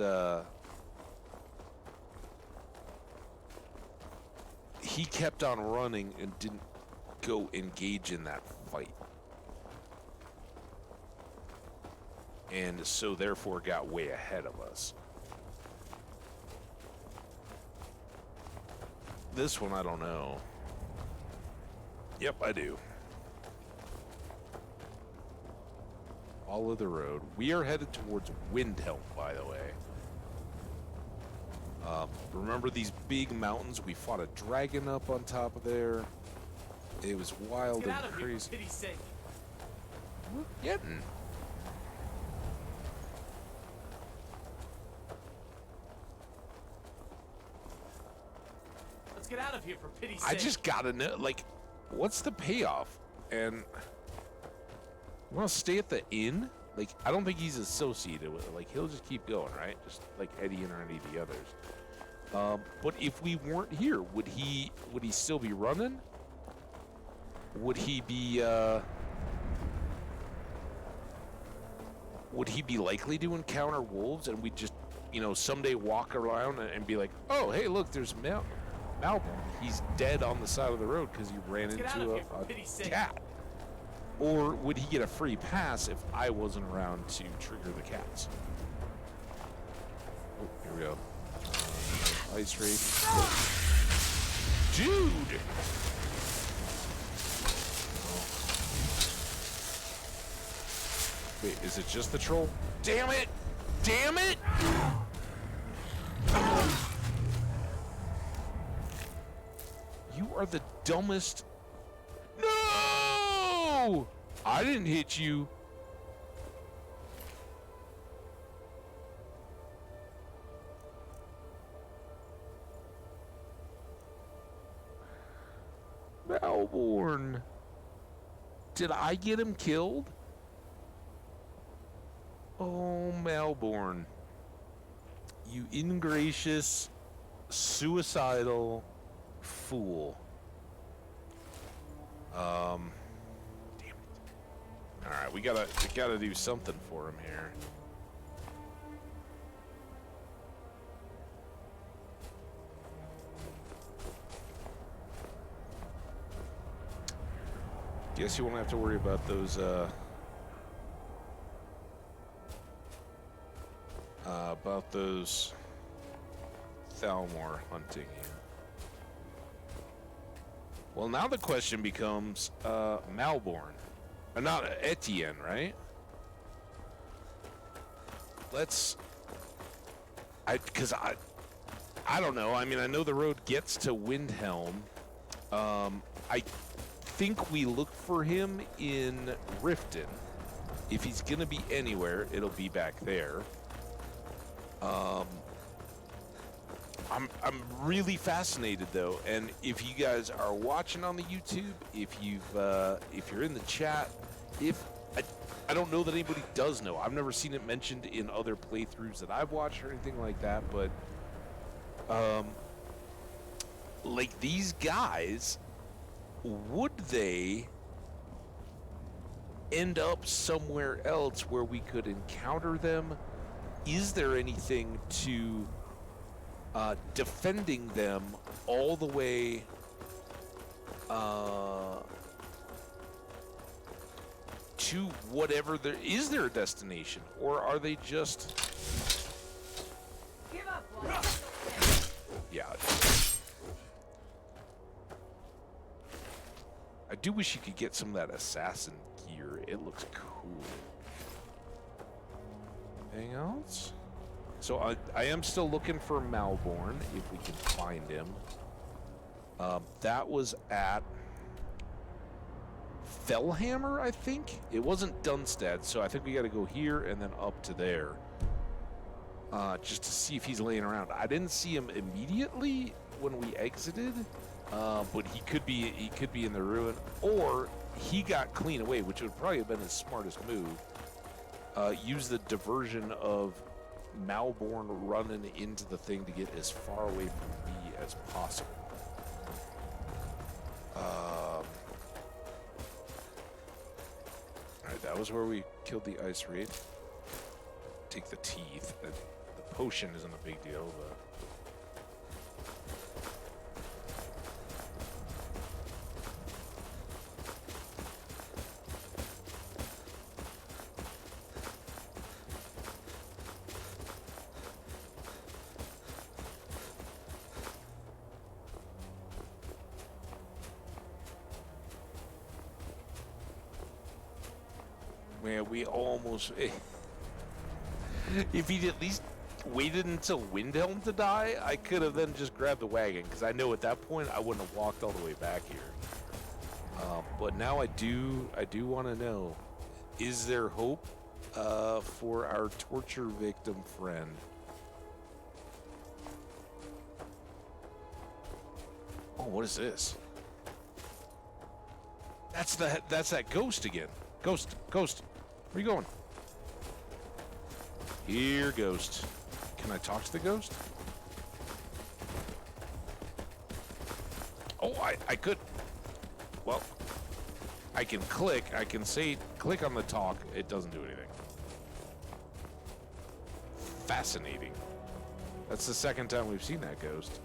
he kept on running and didn't go engage in that fight. And so therefore got way ahead of us. This one I don't know. Yep, I do. Follow the road. We are headed towards Windhelm, by the way. Remember these big mountains? We fought a dragon up on top of there. It was wild and crazy. Pity's sake. We're getting. Let's get out of here for pity's sake. I just gotta know, like, what's the payoff? And you want to stay at the inn? Like, I don't think he's associated with it. Like, he'll just keep going, right? Just like Edian or any of the others. But if we weren't here, would he still be running? Would he be likely to encounter wolves, and we'd just, you know, someday walk around and be like, oh, hey, look, there's Malborn. He's dead on the side of the road because he ran into a cat. Or would he get a free pass if I wasn't around to trigger the cats? Oh, here we go. ice wraith. Dude! Wait, is it just the troll? Damn it! Damn it! You are the dumbest. No! I didn't hit you. Malborn. Did I get him killed? Oh, Malborn. You ingracious, suicidal fool. Damn it. Alright, we gotta do something for him here. Guess you won't have to worry about those, Thalmor hunting you. Well, now the question becomes, Malborn. Not Etienne, right? I don't know. I mean, I know the road gets to Windhelm. I think we look for him in Riften. If he's gonna be anywhere, it'll be back there. I'm really fascinated though, and if you guys are watching on the YouTube, if you're in the chat, I don't know that anybody does know. I've never seen it mentioned in other playthroughs that I've watched or anything like that, but like these guys, would they end up somewhere else where we could encounter them? Is there anything to defending them all the way to whatever there is there a destination, or are they just Give up, yeah. I do wish you could get some of that assassin gear. It looks cool. Anything else? So I am still looking for Malborn, if we can find him. That was at Fellhammer, I think? It wasn't Dunstead, so I think we got to go here and then up to there. Just to see if he's laying around. I didn't see him immediately when we exited, but he could be in the ruin, or he got clean away, which would probably have been his smartest move. Use the diversion of Malborn running into the thing to get as far away from me as possible. Alright, that was where we killed the ice wraith. Take the teeth. The potion isn't a big deal, but man, we almost... If he'd at least waited until Windhelm to die, I could have then just grabbed the wagon, because I know at that point I wouldn't have walked all the way back here. But now I do want to know, is there hope for our torture victim friend? Oh, what is this? That's that ghost again. Ghost, where you going? Here, ghost. Can I talk to the ghost? Oh, I could. Well, I can click. I can say, click on the talk. It doesn't do anything. Fascinating. That's the second time we've seen that ghost.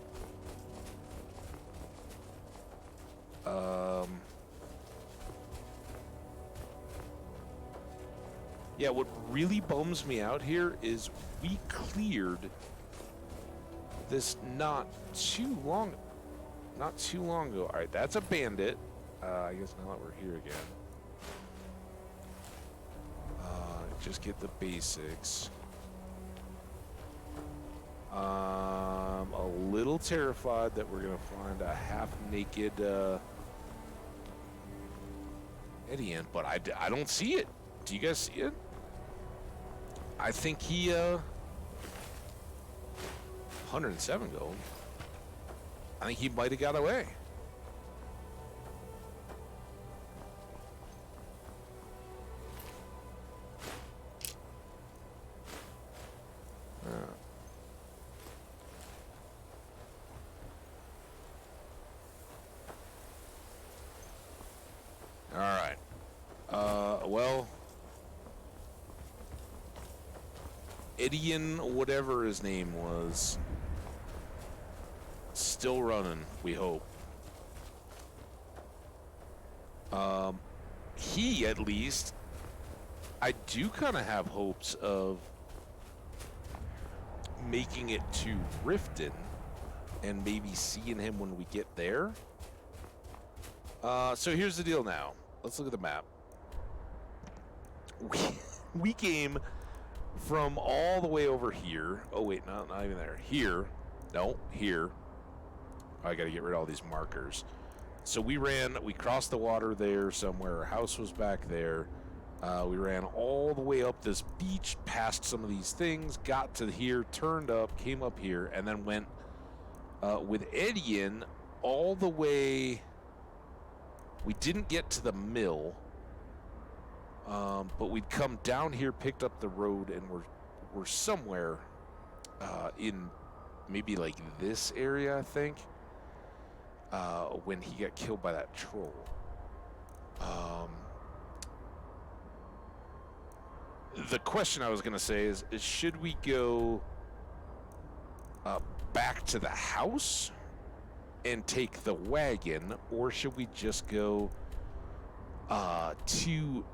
Yeah, what really bums me out here is we cleared this not too long ago. All right, that's a bandit. I guess now that we're here again. Just get the basics. I'm a little terrified that we're gonna find a half-naked Edian, but I don't see it. Do you guys see it? I think he 107 gold. I think he might have got away. All right. Well, Idian, whatever his name was, still running, we hope. He, at least, I do kind of have hopes of making it to Riften and maybe seeing him when we get there. So here's the deal now. Let's look at the map. We came from all the way over here. Oh, wait, not even there. Here. No, here. I got to get rid of all these markers. So we crossed the water there somewhere. Our house was back there. We ran all the way up this beach, past some of these things, got to here, turned up, came up here, and then went with Edian all the way. We didn't get to the mill, but we'd come down here, picked up the road, and we're somewhere in maybe like this area, I think, when he got killed by that troll. The question I was going to say is should we go back to the house and take the wagon, or should we just go to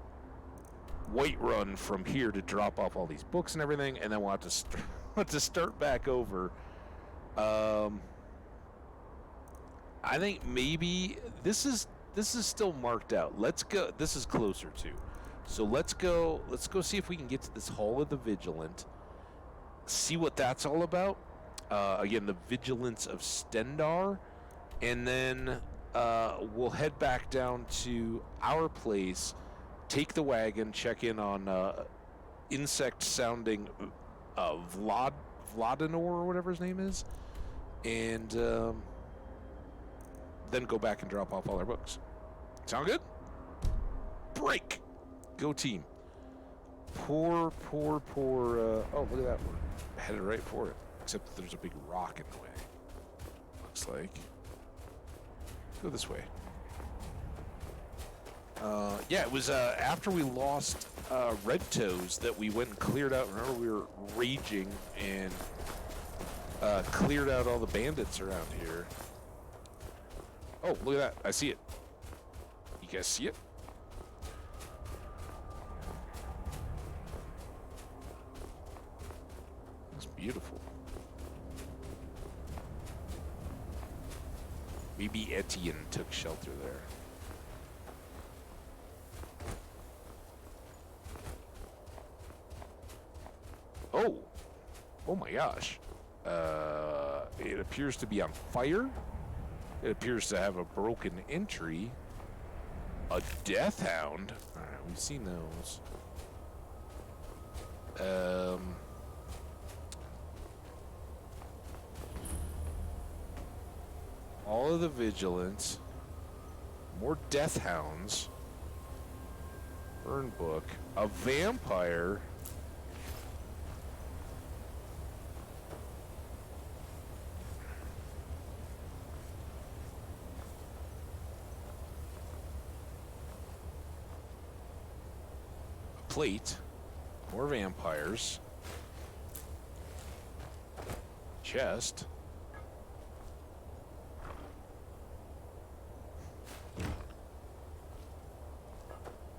Whiterun from here to drop off all these books and everything, and then we'll have to start back over? I think maybe this is still marked out. Let's go. This is closer to. So let's go see if we can get to this Hall of the Vigilant, see what that's all about. Again, the Vigilance of Stendar, and then we'll head back down to our place, take the wagon, check in on insect-sounding Vladanor or whatever his name is, and then go back and drop off all our books. Sound good? Break! Go team. Poor. Oh, look at that. We're headed right for it. Except that there's a big rock in the way. Looks like. Go this way. Yeah, it was after we lost Red Toes that we went and cleared out. Remember, we were raging and cleared out all the bandits around here. Oh, look at that. I see it. You guys see it? It's beautiful. Maybe Etienne took shelter there. Oh my gosh. It appears to be on fire. It appears to have a broken entry. A death hound. All right, we've seen those. All of the vigilance. More death hounds. Burn book. A vampire. Plate, more vampires, chest,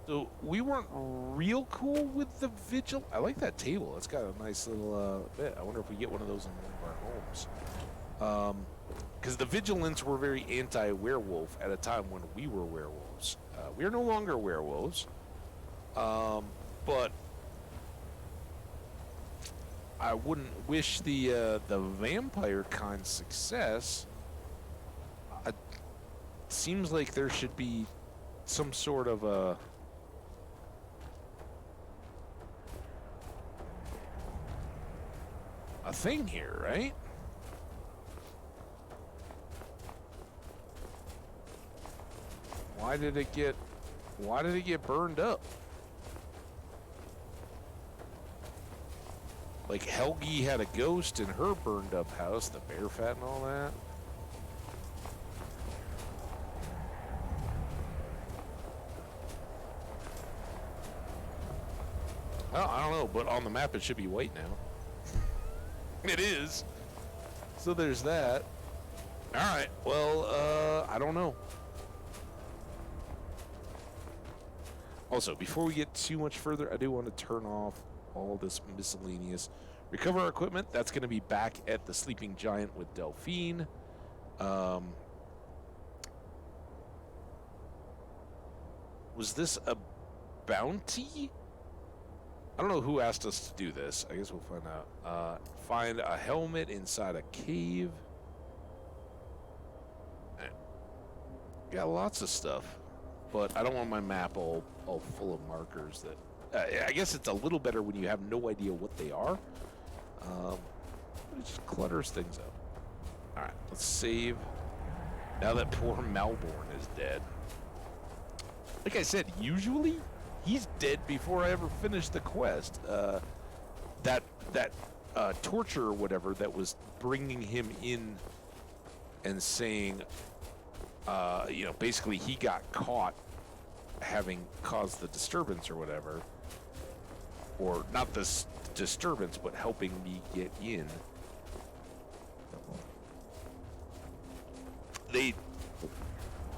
so we weren't real cool with the vigil. I like that table. It's got a nice little bit. I wonder if we get one of those in one of our homes. Because the Vigilants were very anti-werewolf at a time when we were werewolves. We are no longer werewolves, but I wouldn't wish the vampire kind success. It seems like there should be some sort of a thing here, right? Why did it get burned up? Like Helgi had a ghost in her burned up house, the bear fat and all that. Oh, I don't know, but on the map it should be white now. It is. So there's that. Alright, well, I don't know. Also, before we get too much further, I do want to turn off all this miscellaneous. Recover our equipment. That's going to be back at the Sleeping Giant with Delphine. Was this a bounty? I don't know who asked us to do this. I guess we'll find out. Find a helmet inside a cave. Got lots of stuff, but I don't want my map all full of markers that... I guess it's a little better when you have no idea what they are. It just clutters things up. Alright, let's save. Now that poor Malborn is dead. Like I said, usually he's dead before I ever finish the quest. That torture or whatever that was bringing him in and saying, you know, basically he got caught having caused the disturbance or whatever. Or not this disturbance, but helping me get in. They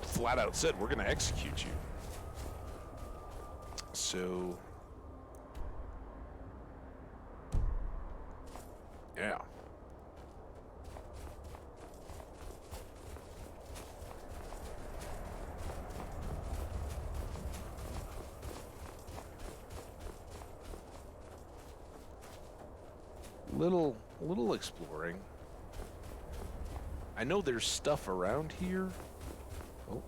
flat out said, we're going to execute you. So, yeah. Little exploring. I know there's stuff around here. Oh,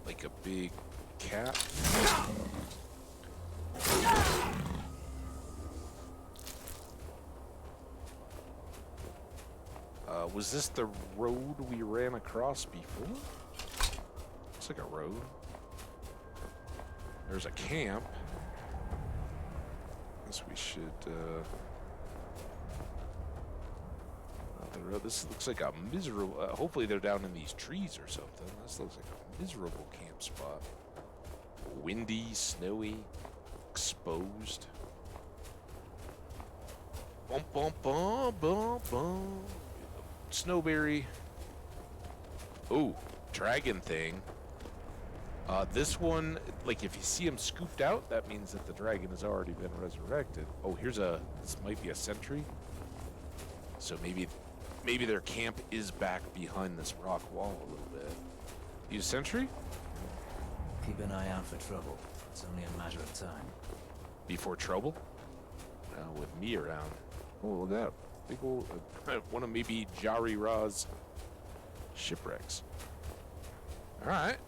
like a big cat. Was this the road we ran across before? Looks like a road. There's a camp. Guess we should, not the road. This looks like a miserable, hopefully they're down in these trees or something. This looks like a miserable camp spot. Windy, snowy, exposed. Bum, bum, bum, bum, bum. Snowberry. Oh, dragon thing. This one, like if you see him scooped out, that means that the dragon has already been resurrected. Oh, here's this might be a sentry. So maybe their camp is back behind this rock wall a little bit. Use sentry? Keep an eye out for trouble. It's only a matter of time. Before trouble? With me around. Oh, look at that. Big old, one of maybe Jari Ra's shipwrecks. Alright.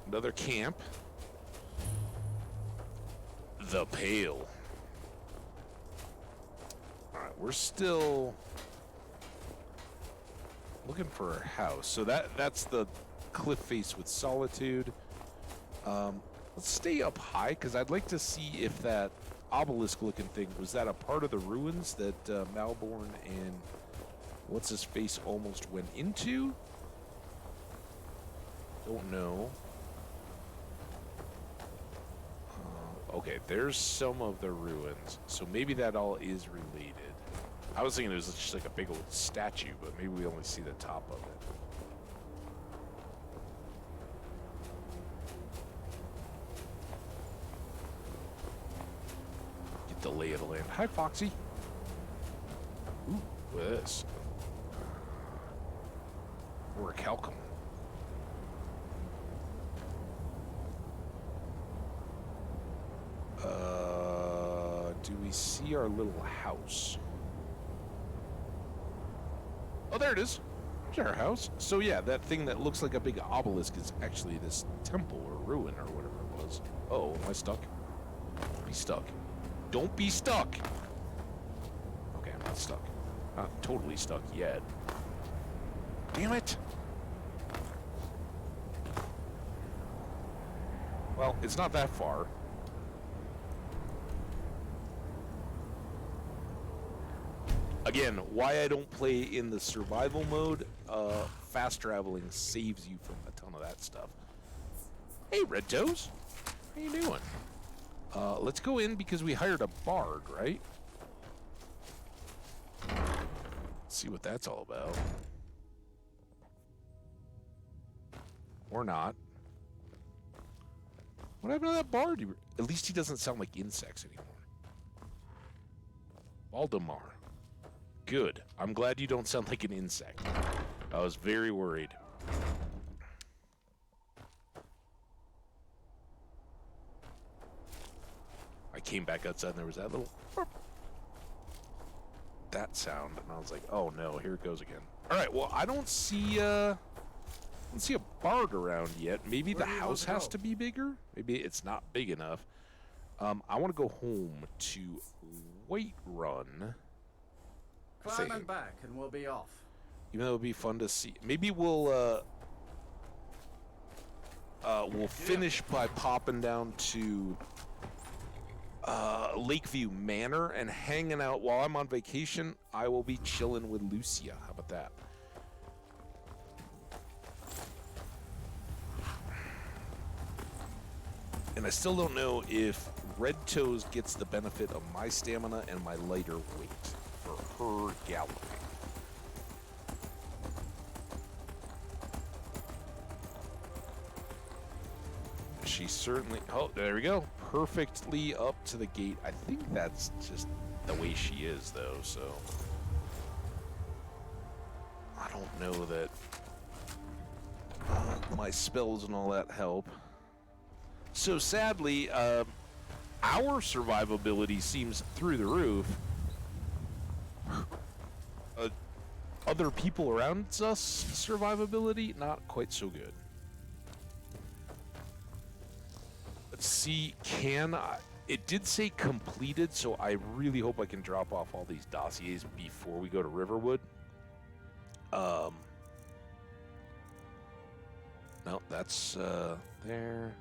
Another camp. The Pale. Alright, we're still looking for a house. So that's the cliff face with Solitude. Let's stay up high, because I'd like to see if that obelisk-looking thing, was that a part of the ruins that Malborn and what's-his-face almost went into? Don't know. Okay, there's some of the ruins, so maybe that all is related. I was thinking it was just like a big old statue, but maybe we only see the top of it. Get the lay of the land. Hi, Foxy. Ooh, what's this? Or a Calcum. Do we see our little house? Oh, there it is. There's our house. So yeah, that thing that looks like a big obelisk is actually this temple or ruin or whatever it was. Oh, am I stuck? Be stuck. Don't be stuck! Okay, I'm not stuck. Not totally stuck yet. Damn it! Well, it's not that far. Again, why I don't play in the survival mode, fast traveling saves you from a ton of that stuff. Hey, Red Toes! How you doing? Let's go in because we hired a bard, right? Let's see what that's all about. Or not. What happened to that bard? At least he doesn't sound like insects anymore. Valdemar. Good. I'm glad you don't sound like an insect. I was very worried. I came back outside and there was that little... that sound, and I was like, oh no, here it goes again. Alright, well, I don't see a bard around yet. Maybe the house has to be bigger? Maybe it's not big enough. I want to go home to Whiterun. Climb and back, and we'll be off. Even though it would be fun to see. Maybe we'll finish by popping down to Lakeview Manor and hanging out while I'm on vacation. I will be chilling with Lucia. How about that? And I still don't know if Red Toes gets the benefit of my stamina and my lighter weight for her galloping. She certainly... oh, there we go. Perfectly up to the gate. I think that's just the way she is, though, so... I don't know that my spells and all that help. So sadly, our survivability seems through the roof. Other people around us, survivability, not quite so good. Let's see, it did say completed, so I really hope I can drop off all these dossiers before we go to Riverwood. No, that's there.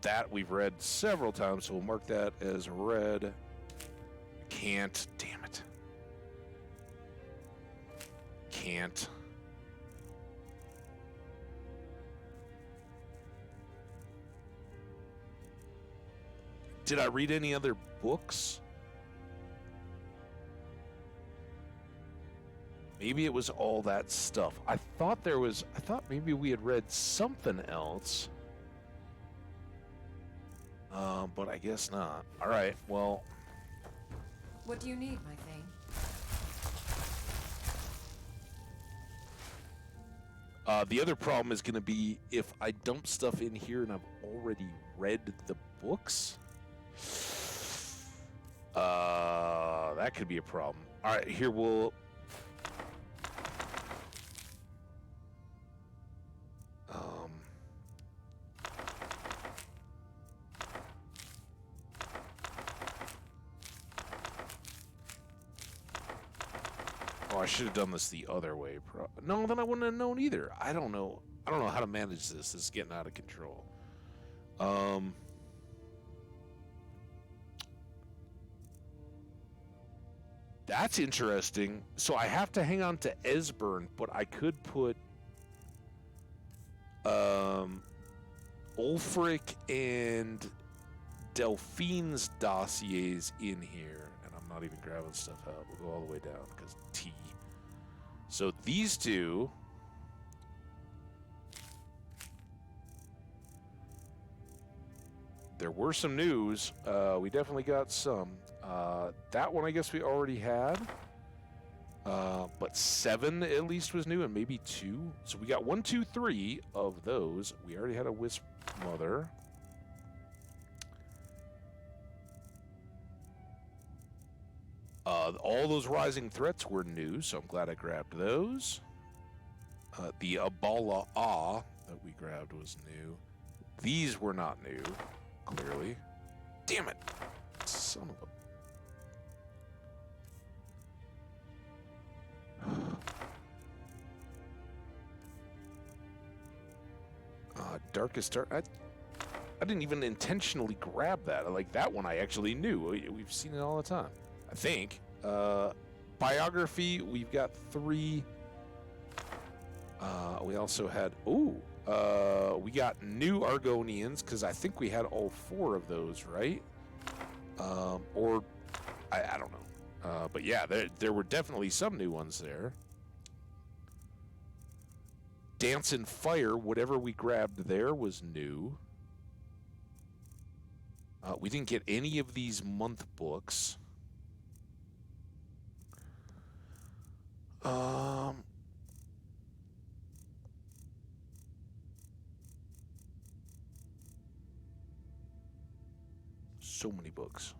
That we've read several times, so we'll mark that as read. Can't. Damn it. Can't. Did I read any other books? Maybe it was all that stuff. I thought maybe we had read something else. But I guess not. All right, well. What do you need, my thing? The other problem is going to be if I dump stuff in here and I've already read the books. That could be a problem. All right, here we'll... Oh, I should have done this the other way. No, then I wouldn't have known either. I don't know how to manage this. This is getting out of control. That's interesting. So I have to hang on to Esbern, but I could put Ulfric and Delphine's dossiers in here, and I'm not even grabbing stuff out. We'll go all the way down because T. So these two. There were some news. We definitely got some. That one I guess we already had. But 7 at least was new, and maybe 2. So we got 1, 2, 3 of those. We already had a Wisp Mother. All those Rising Threats were new, so I'm glad I grabbed those. The Abala Ah that we grabbed was new. These were not new, clearly. Damn it! Son of a... Darkest Dark. I didn't even intentionally grab that. Like that one, I actually knew. We've seen it all the time. I think. Biography. We've got 3. We also had. We got new Argonians because I think we had all 4 of those, right? Or I don't know. But yeah, there were definitely some new ones there. Dance and Fire, whatever we grabbed there was new. We didn't get any of these month books. So many books.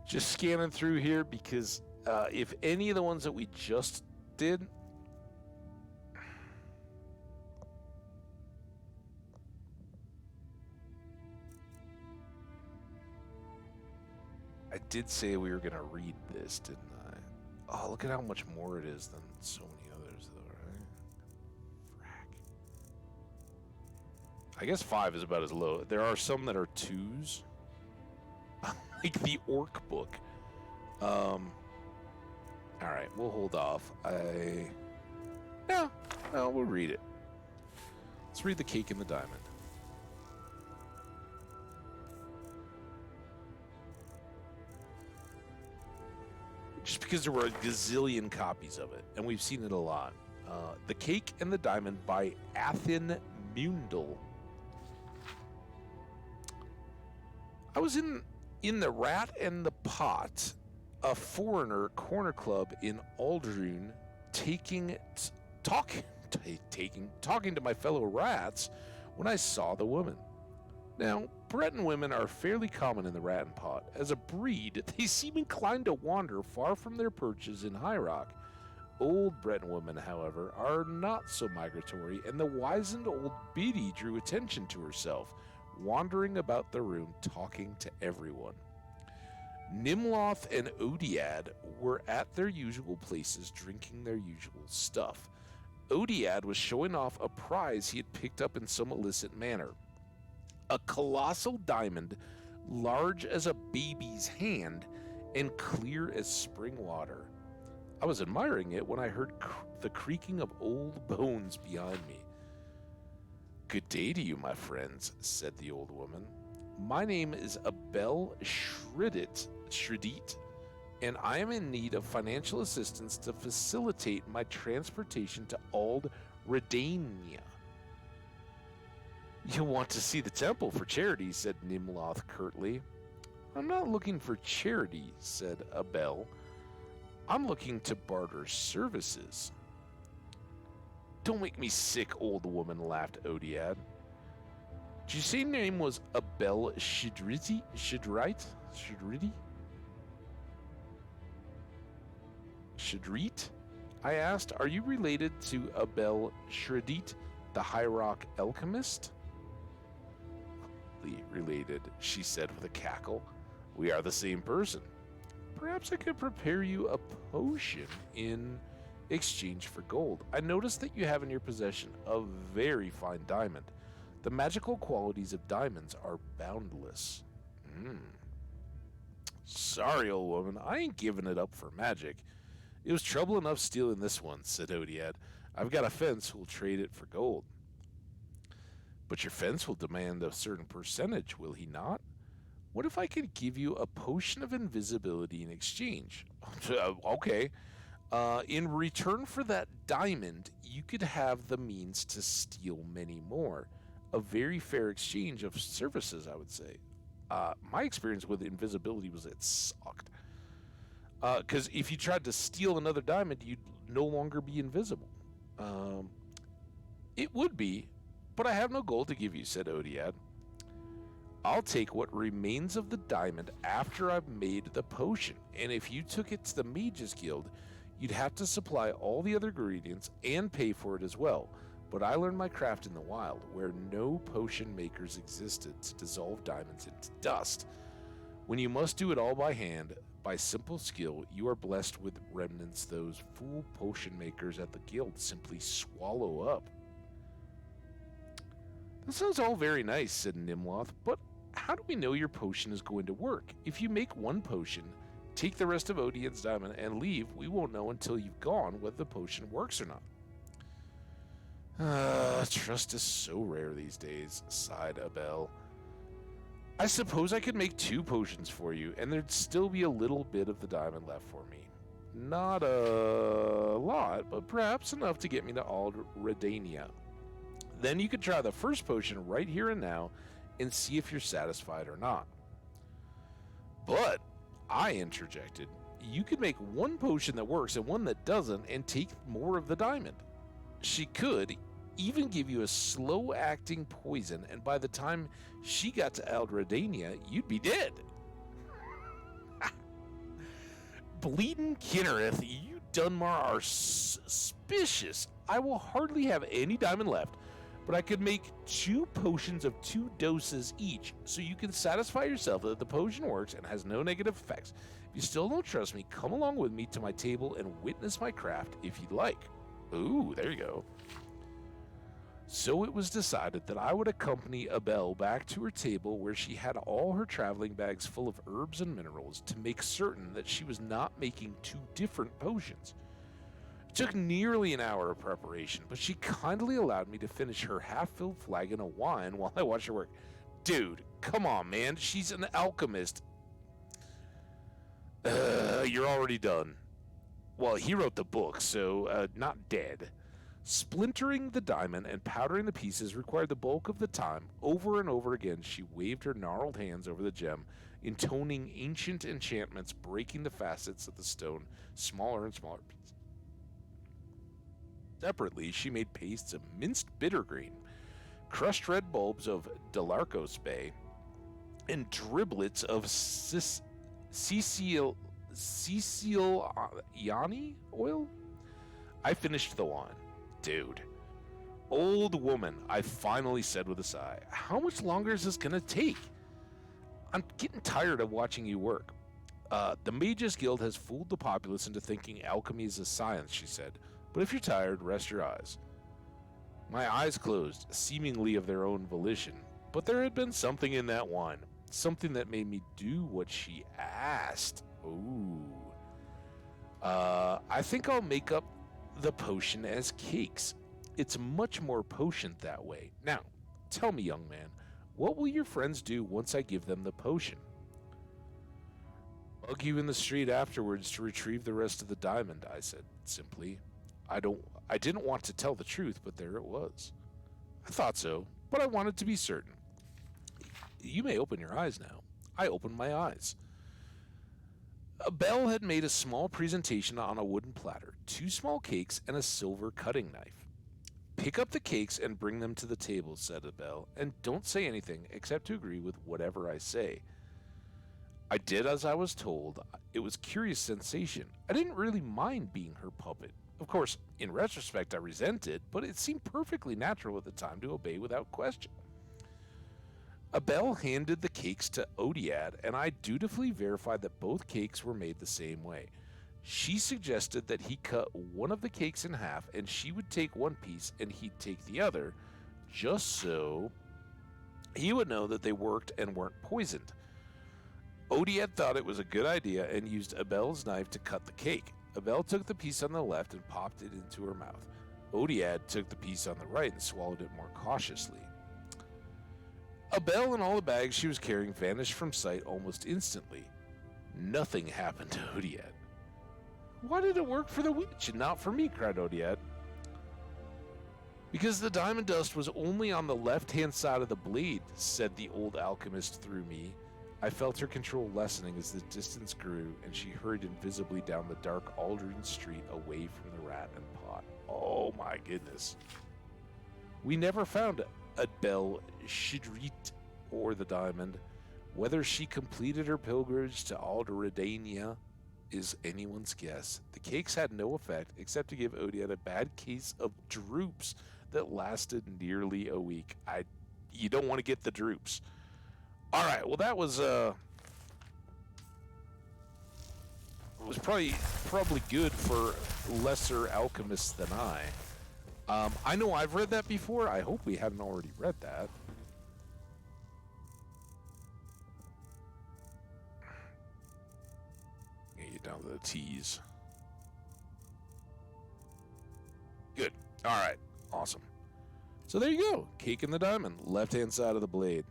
Just scanning through here because if any of the ones that we just did... I did say we were going to read this, didn't I? Oh, look at how much more it is than so many others, though, right? Frack. I guess 5 is about as low. There are some that are 2s. Like the Orc book. Alright, we'll hold off. No, we'll read it. Let's read The Cake and the Diamond. Just because there were a gazillion copies of it, and we've seen it a lot. The Cake and the Diamond by Athen Mundel. I was in the Rat and the Pot, a foreigner corner club in Aldrune, talking to my fellow rats when I saw the woman. Now, Breton women are fairly common in the Rat and Pot. As a breed, they seem inclined to wander far from their perches in High Rock. Old Breton women, however, are not so migratory, and the wizened old biddy drew attention to herself, wandering about the room talking to everyone. Nimloth and Odiad were at their usual places drinking their usual stuff. Odiad was showing off a prize he had picked up in some illicit manner. A colossal diamond, large as a baby's hand and clear as spring water. I was admiring it when I heard the creaking of old bones behind me. "Good day to you, my friends," said the old woman. "My name is Abel Shridit, and I am in need of financial assistance to facilitate my transportation to Ald Redania." "You'll want to see the temple for charity," said Nimloth curtly. "I'm not looking for charity," said Abel. "I'm looking to barter services." "Don't make me sick, old woman," laughed Odiad. "Did you say your name was Abel Shidriti? Shidrit? I asked. "Are you related to Abel Shridit, the High Rock alchemist?" "Related," she said with a cackle. "We are the same person. Perhaps I could prepare you a potion in exchange for gold. I noticed that you have in your possession a very fine diamond. The magical qualities of diamonds are boundless." "Sorry, old woman, I ain't giving it up for magic. It was trouble enough stealing this one," said Odiad. "I've got a fence who'll trade it for gold." "But your fence will demand a certain percentage, will he not? What if I could give you a potion of invisibility in exchange?" "Okay. In return for that diamond, you could have the means to steal many more. A very fair exchange of services, I would say. My experience with invisibility was it sucked. Because if you tried to steal another diamond, you'd no longer be invisible. It would be, but I have no gold to give you, said Odiad. I'll take what remains of the diamond after I've made the potion, and if you took it to the Mages Guild, you'd have to supply all the other ingredients and pay for it as well. But I learned my craft in the wild, where no potion makers existed to dissolve diamonds into dust. When you must do it all by hand, by simple skill, you are blessed with remnants those fool potion makers at the guild simply swallow up. That sounds all very nice, said Nimloth, but how do we know your potion is going to work? If you make one potion, take the rest of Odian's diamond, and leave, we won't know until you've gone whether the potion works or not. Trust is so rare these days, sighed Abel. I suppose I could make 2 potions for you, and there'd still be a little bit of the diamond left for me. Not a lot, but perhaps enough to get me to Redania. Then you could try the first potion right here and now and see if you're satisfied or not. But, I interjected, you could make one potion that works and one that doesn't and take more of the diamond. She could even give you a slow-acting poison, and by the time she got to Aldredania, you'd be dead. Bleedin' Kinnereth, you Dunmar are suspicious. I will hardly have any diamond left, but I could make 2 potions of 2 doses each, so you can satisfy yourself that the potion works and has no negative effects. If you still don't trust me, come along with me to my table and witness my craft if you'd like. Ooh, there you go. So it was decided that I would accompany Abel back to her table where she had all her traveling bags full of herbs and minerals to make certain that she was not making 2 different potions. It took nearly an hour of preparation, but she kindly allowed me to finish her half-filled flagon of wine while I watched her work. Dude, come on, man. She's an alchemist. You're already done. Well, he wrote the book, so not dead. Splintering the diamond and powdering the pieces required the bulk of the time. Over and over again, she waved her gnarled hands over the gem, intoning ancient enchantments, breaking the facets of the stone, smaller and smaller pieces. Separately, she made pastes of minced bittergreen, crushed red bulbs of Delarcos Bay, and driblets of Siciliani oil? I finished the wine. Dude. Old woman, I finally said with a sigh. How much longer is this gonna take? I'm getting tired of watching you work. The Mages Guild has fooled the populace into thinking alchemy is a science, she said. But if you're tired, rest your eyes. My eyes closed, seemingly of their own volition. But there had been something in that wine. Something that made me do what she asked. Ooh. I think I'll make up the potion as cakes. It's much more potent that way. Now, tell me, young man, what will your friends do once I give them the potion? Bug you in the street afterwards to retrieve the rest of the diamond, I said simply. I didn't want to tell the truth, but there it was. I thought so, but I wanted to be certain. You may open your eyes now. I opened my eyes. Belle had made a small presentation on a wooden platter, 2 small cakes, and a silver cutting knife. Pick up the cakes and bring them to the table, said Abel, and don't say anything except to agree with whatever I say. I did as I was told. It was a curious sensation. I didn't really mind being her puppet. Of course, in retrospect, I resented, but it seemed perfectly natural at the time to obey without question. Abel handed the cakes to Odiad, and I dutifully verified that both cakes were made the same way. She suggested that he cut one of the cakes in half, and she would take one piece and he'd take the other, just so he would know that they worked and weren't poisoned. Odiad thought it was a good idea and used Abel's knife to cut the cake. Abel took the piece on the left and popped it into her mouth. Odiad took the piece on the right and swallowed it more cautiously. Abel and all the bags she was carrying vanished from sight almost instantly. Nothing happened to Odiad. Why did it work for the witch and not for me? Cried Odiad. Because the diamond dust was only on the left-hand side of the blade, said the old alchemist through me. I felt her control lessening as the distance grew, and she hurried invisibly down the dark Aldrin street away from the rat and pot. Oh my goodness. We never found Adbel Shidrit or the diamond. Whether she completed her pilgrimage to Alderadania is anyone's guess. The cakes had no effect except to give Odian a bad case of droops that lasted nearly a week. You don't want to get the droops. All right, well that was probably good for lesser alchemists than I. I know I've read that before. I hope we haven't already read that. Get down to the T's. Good. All right. Awesome. So there you go. Cake in the diamond. Left-hand side of the blade.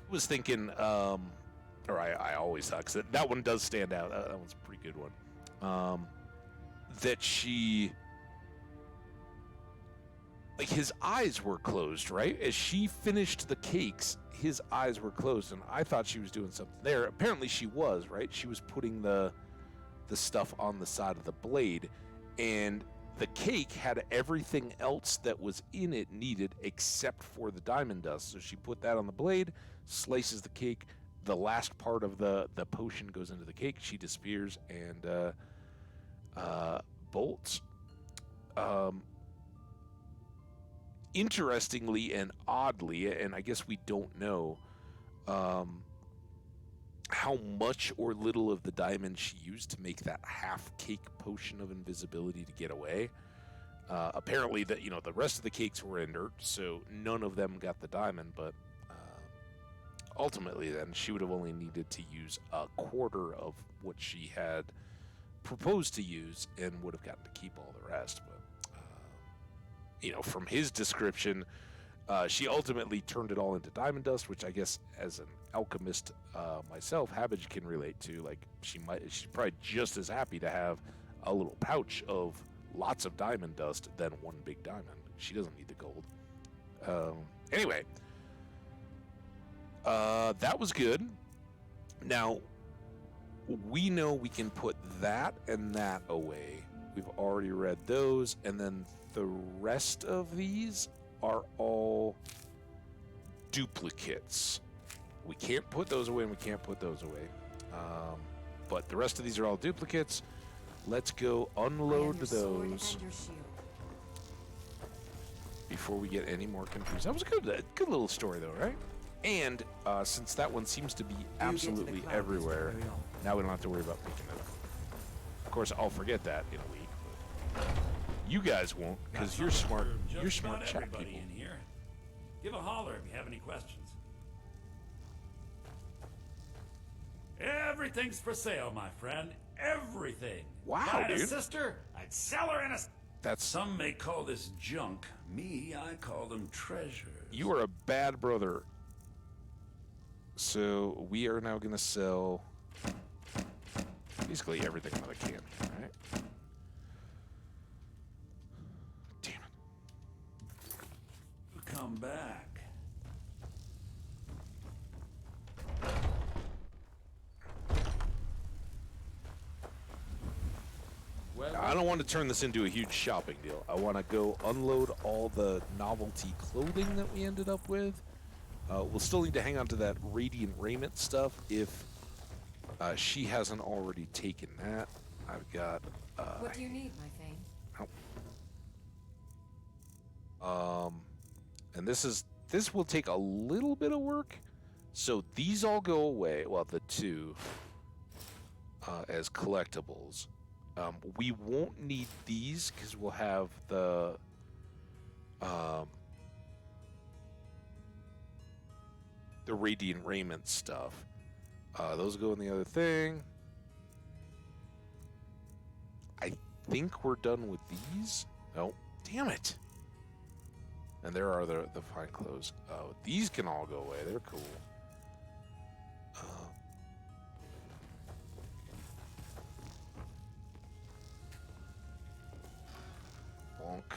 Was thinking, or I always thought, because that one does stand out. That one's a pretty good one. That she, like, his eyes were closed, right? As she finished the cakes, his eyes were closed, and I thought she was doing something there. Apparently she was, right? She was putting the stuff on the side of the blade, and the cake had everything else that was in it needed except for the diamond dust. So she put that on the blade, slices the cake, the last part of the potion goes into the cake, she disappears, and bolts. Interestingly and oddly, and I guess we don't know how much or little of the diamond she used to make that half cake potion of invisibility to get away. Apparently, the rest of the cakes were inert, so none of them got the diamond. But ultimately, then she would have only needed to use a quarter of what she had proposed to use, and would have gotten to keep all the rest. But from his description, she ultimately turned it all into diamond dust, which I guess, as an alchemist myself, Hambbage can relate to. Like, she's probably just as happy to have a little pouch of lots of diamond dust than one big diamond. She doesn't need the gold. Anyway, that was good. Now, we know we can put that and that away. We've already read those, and then the rest of these are all duplicates. We can't put those away, and we can't put those away. But the rest of these are all duplicates. Let's go unload those before we get any more confused. That was a good little story, though, right? And since that one seems to be absolutely everywhere, now we don't have to worry about picking it up. Of course, I'll forget that in a week. But you guys won't, because you're smart. You're smart chat people. In here. Give a holler if you have any questions. Everything's for sale, my friend. Everything. Wow, Buy a dude. sister, I'd sell her in a... That's... Some may call this junk. Me, I call them treasures. You are a bad brother. So we are now going to sell basically everything that I can, right? Damn it. Come back. I don't want to turn this into a huge shopping deal. I want to go unload all the novelty clothing that we ended up with. We'll still need to hang on to that radiant raiment stuff if she hasn't already taken that. I've got... what do you need, my Thane? And this will take a little bit of work. So these all go away. Well, the two as collectibles. We won't need these because we'll have the radiant raiment stuff. Those go in the other thing. I think we're done with these. No, damn it. And there are the fine clothes. These can all go away. They're cool. Bonk.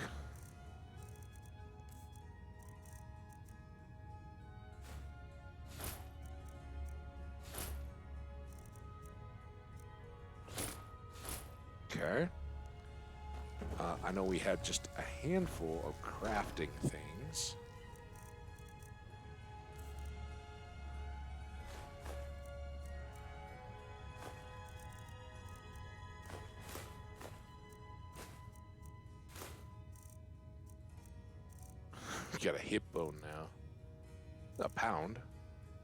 Okay. I know we had just a handful of crafting things. Got a hip bone now. A pound.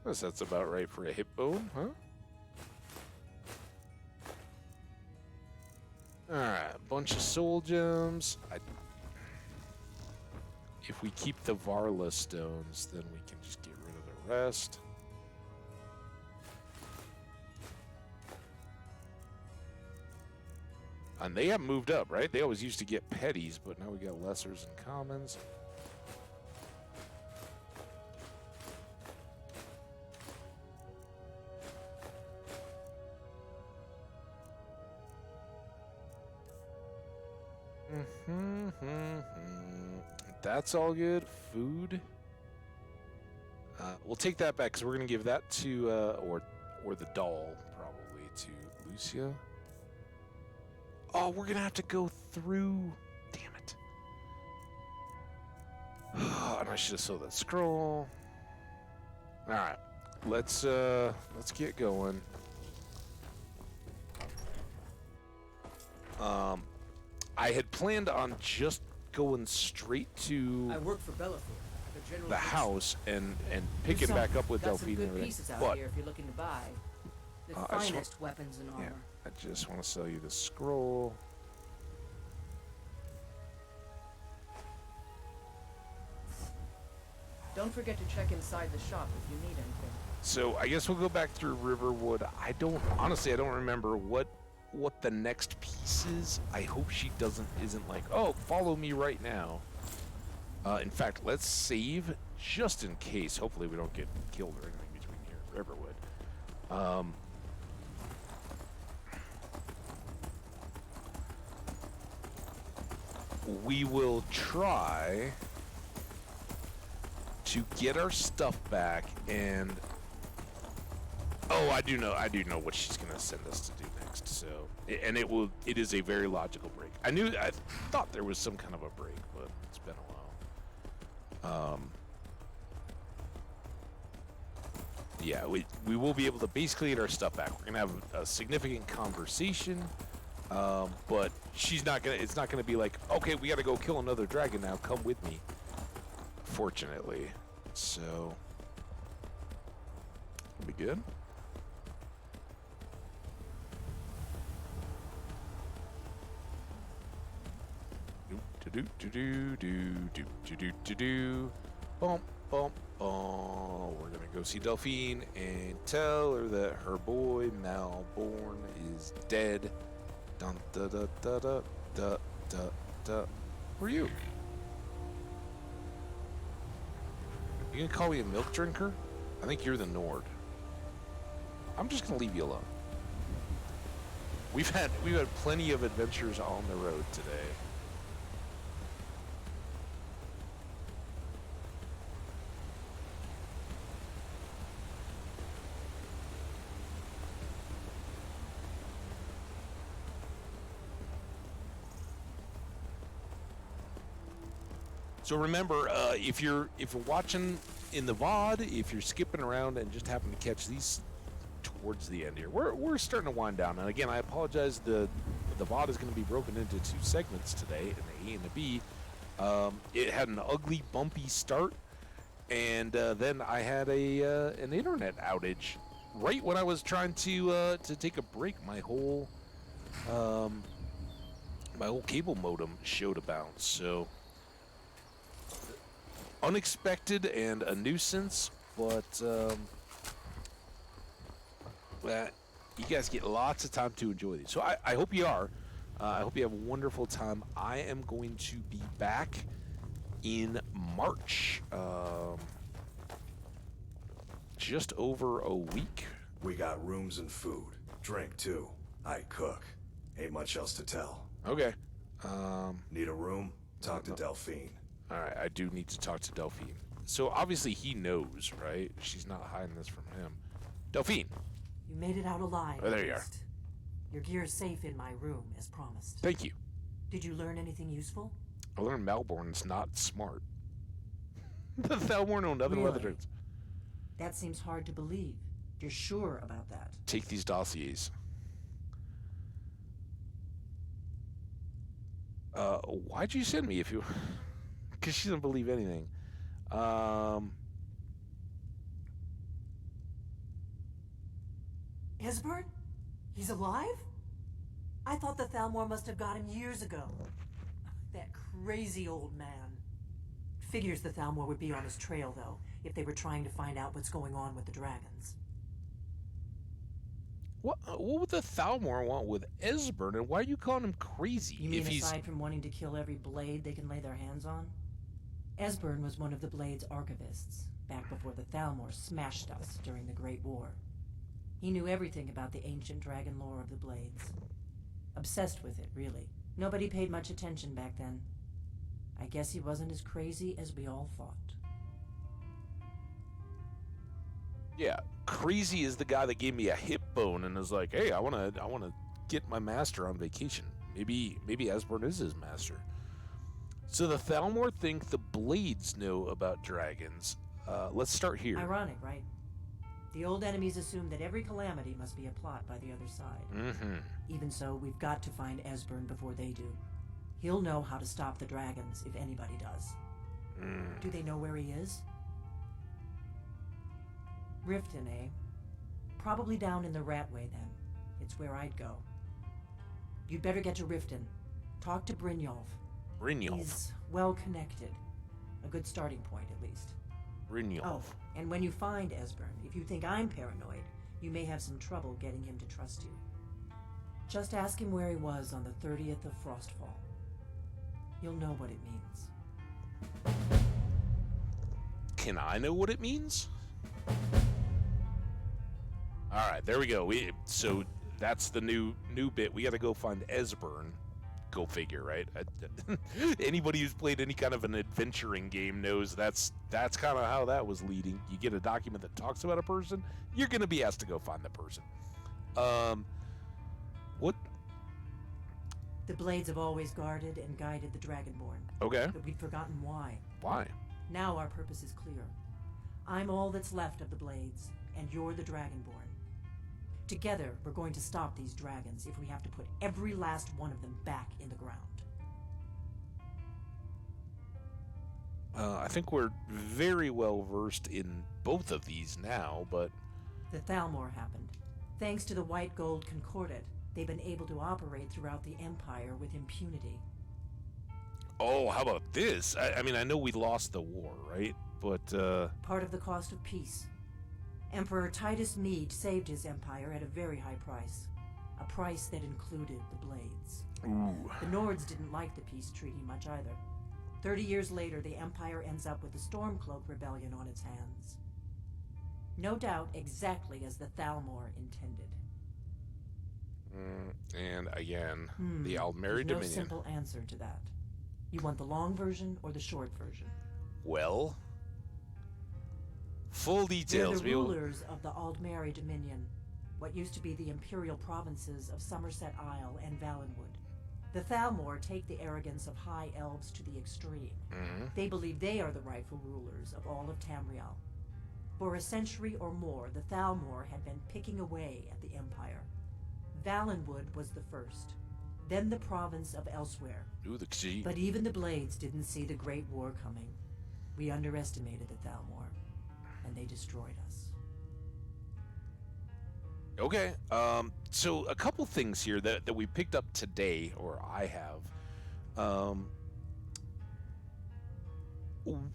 I guess that's about right for a hip bone, huh? Alright, a bunch of soul gems. If we keep the Varla stones, then we can just get rid of the rest. And they have moved up, right? They always used to get petties, but now we got lessers and commons. That's all good. Food. We'll take that back because we're gonna give that to or the doll probably to Lucia. Oh, we're gonna have to go through. Damn it! And I should have sold that scroll. All right, let's get going. I had planned on just going straight to I work for Bellathor, the house and picking back up with Delphine and everything. Pieces out But here if you're looking to buy the finest weapons and armor. I just want to sell you the scroll. Don't forget to check inside the shop if you need anything. So I guess we'll go back through Riverwood. I don't remember what the next piece is. I hope she isn't like, oh, follow me right now. In fact, let's save just in case. Hopefully we don't get killed or anything between here and Riverwood. We will try to get our stuff back, and I do know what she's gonna send us to do next. So, and it is a very logical break. I thought there was some kind of a break, but it's been a while. Yeah, we will be able to basically get our stuff back. We're gonna have a significant conversation, but it's not gonna be like, okay, we gotta go kill another dragon now. Come with me. Fortunately, so it'll be good. Bump, bump, bump. We're gonna go see Delphine and tell her that her boy Malborn is dead. Dun da da da da da da da. Who are you? You gonna call me a milk drinker? I think you're the Nord. I'm just gonna leave you alone. We've had plenty of adventures on the road today. So remember, if you're watching in the VOD, if you're skipping around and just happen to catch these towards the end here, we're starting to wind down. And again, I apologize. The VOD is going to be broken into 2 segments today, an A and a B. It had an ugly, bumpy start, and then I had an internet outage right when I was trying to take a break. My whole cable modem showed a bounce. So. Unexpected and a nuisance, but you guys get lots of time to enjoy these. So I hope you are. I hope you have a wonderful time. I am going to be back in March. Just over a week. We got rooms and food. Drink, too. I cook. Ain't much else to tell. Okay. Need a room? Talk to Delphine. All right, I do need to talk to Delphine. So obviously he knows, right? She's not hiding this from him. Delphine. You made it out alive. Oh, there you are. Your gear's safe in my room, as promised. Thank you. Did you learn anything useful? I learned Malborn's not smart. The Thalmor know nothing about the Really? dragons. That seems hard to believe. You're sure about that? Take these dossiers. Why'd you send me if you... Because she doesn't believe anything. Esbern? He's alive? I thought the Thalmor must have got him years ago. That crazy old man. Figures the Thalmor would be on his trail, though, if they were trying to find out what's going on with the dragons. What would the Thalmor want with Esbern, and why are you calling him crazy? You mean if he's... aside from wanting to kill every blade they can lay their hands on? Esbern was one of the Blade's archivists, back before the Thalmor smashed us during the Great War. He knew everything about the ancient dragon lore of the Blades. Obsessed with it, really. Nobody paid much attention back then. I guess he wasn't as crazy as we all thought. Yeah, crazy is the guy that gave me a hip bone and is like, hey, I wanna get my master on vacation. Maybe Esbern is his master. So the Thalmor think the Blades know about dragons. Let's start here. Ironic, right? The old enemies assume that every calamity must be a plot by the other side. Mm-hmm. Even so, we've got to find Esbern before they do. He'll know how to stop the dragons, if anybody does. Do they know where he is? Riften, eh? Probably down in the Ratway, then. It's where I'd go. You'd better get to Riften. Talk to Brynjolf. Brynjolf? He's well-connected. A good starting point, at least. Brynjolf. Oh, and when you find Esbern, if you think I'm paranoid, you may have some trouble getting him to trust you. Just ask him where he was on the 30th of Frostfall. You'll know what it means. Can I know what it means? All right, there we go. So that's the new bit. We got to go find Esbern. Go figure, right? Anybody who's played any kind of an adventuring game knows that's kind of how that was leading. You get a document that talks about a person, you're going to be asked to go find the person. What? The Blades have always guarded and guided the Dragonborn. Okay. But we'd forgotten why. Why? Now our purpose is clear. I'm all that's left of the Blades, and you're the Dragonborn. Together, we're going to stop these dragons if we have to put every last one of them back in the ground. I think we're very well versed in both of these now, but... The Thalmor happened. Thanks to the White Gold Concordat, they've been able to operate throughout the Empire with impunity. Oh, how about this? I mean, I know we lost the war, right? But, Part of the cost of peace. Emperor Titus Mede saved his empire at a very high price. A price that included the Blades. Ooh. The Nords didn't like the peace treaty much either. 30 years later, the Empire ends up with the Stormcloak Rebellion on its hands. No doubt exactly as the Thalmor intended. And again, the Aldmeri There's no Dominion. simple answer to that. You want the long version or the short version? Well, full details. They're the rulers of the Aldmeri Dominion, what used to be the imperial provinces of Somerset Isle and Valenwood. The Thalmor take the arrogance of high elves to the extreme. They believe they are the rightful rulers of all of Tamriel. For a century or more, the Thalmor had been picking away at the Empire. Valenwood was the first, then the province of Elsewhere. Ooh, the Xi. But even the Blades didn't see the Great War coming. We underestimated the Thalmor, and they destroyed us. Okay, so a couple things here that we picked up today, or I have.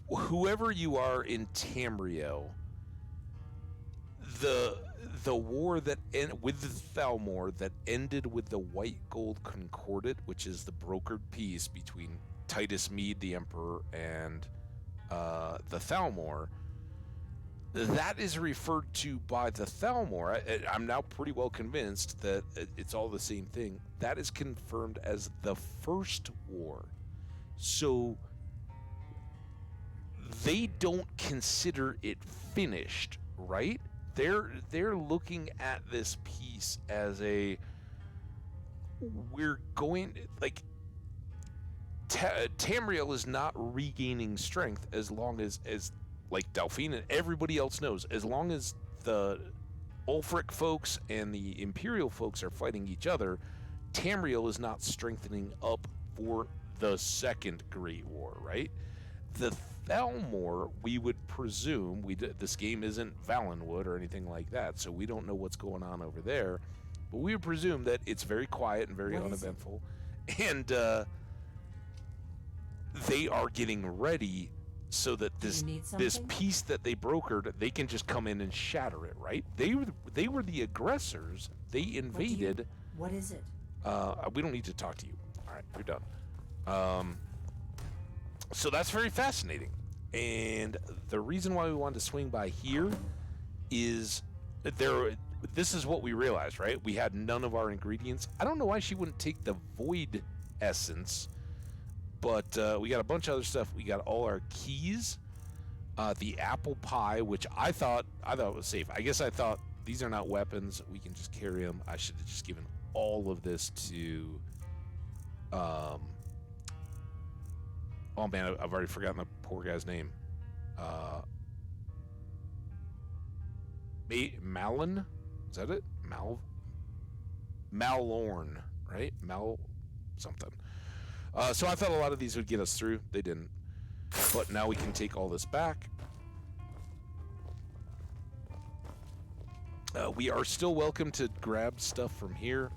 Whoever you are in Tamriel, the war that with the Thalmor that ended with the White Gold Concordat, which is the brokered peace between Titus Mede, the Emperor, and the Thalmor, that is referred to by the Thalmor. I'm now pretty well convinced that it's all the same thing. That is confirmed as the First War. So they don't consider it finished, right? They're looking at this peace as a we're going like Tamriel is not regaining strength as long as like Delphine and everybody else knows, as long as the Ulfric folks and the Imperial folks are fighting each other, Tamriel is not strengthening up for the Second Great War, right? The Thalmor, we would presume, this game isn't Valenwood or anything like that, so we don't know what's going on over there, but we would presume that it's very quiet and very uneventful, and they are getting ready so that this peace that they brokered, they can just come in and shatter it, right? They were the aggressors. They invaded. What is it? We don't need to talk to you. All right, you're done. So that's very fascinating. And the reason why we wanted to swing by here is this is what we realized, right? We had none of our ingredients. I don't know why she wouldn't take the void essence, but we got a bunch of other stuff. We got all our keys, the apple pie, which I thought was safe. I guess I thought these are not weapons. We can just carry them. I should have just given all of this to oh man, I've already forgotten the poor guy's name. Malin? Is that it? Malorn, right? Something. So I thought a lot of these would get us through. They didn't. But now we can take all this back. We are still welcome to grab stuff from here.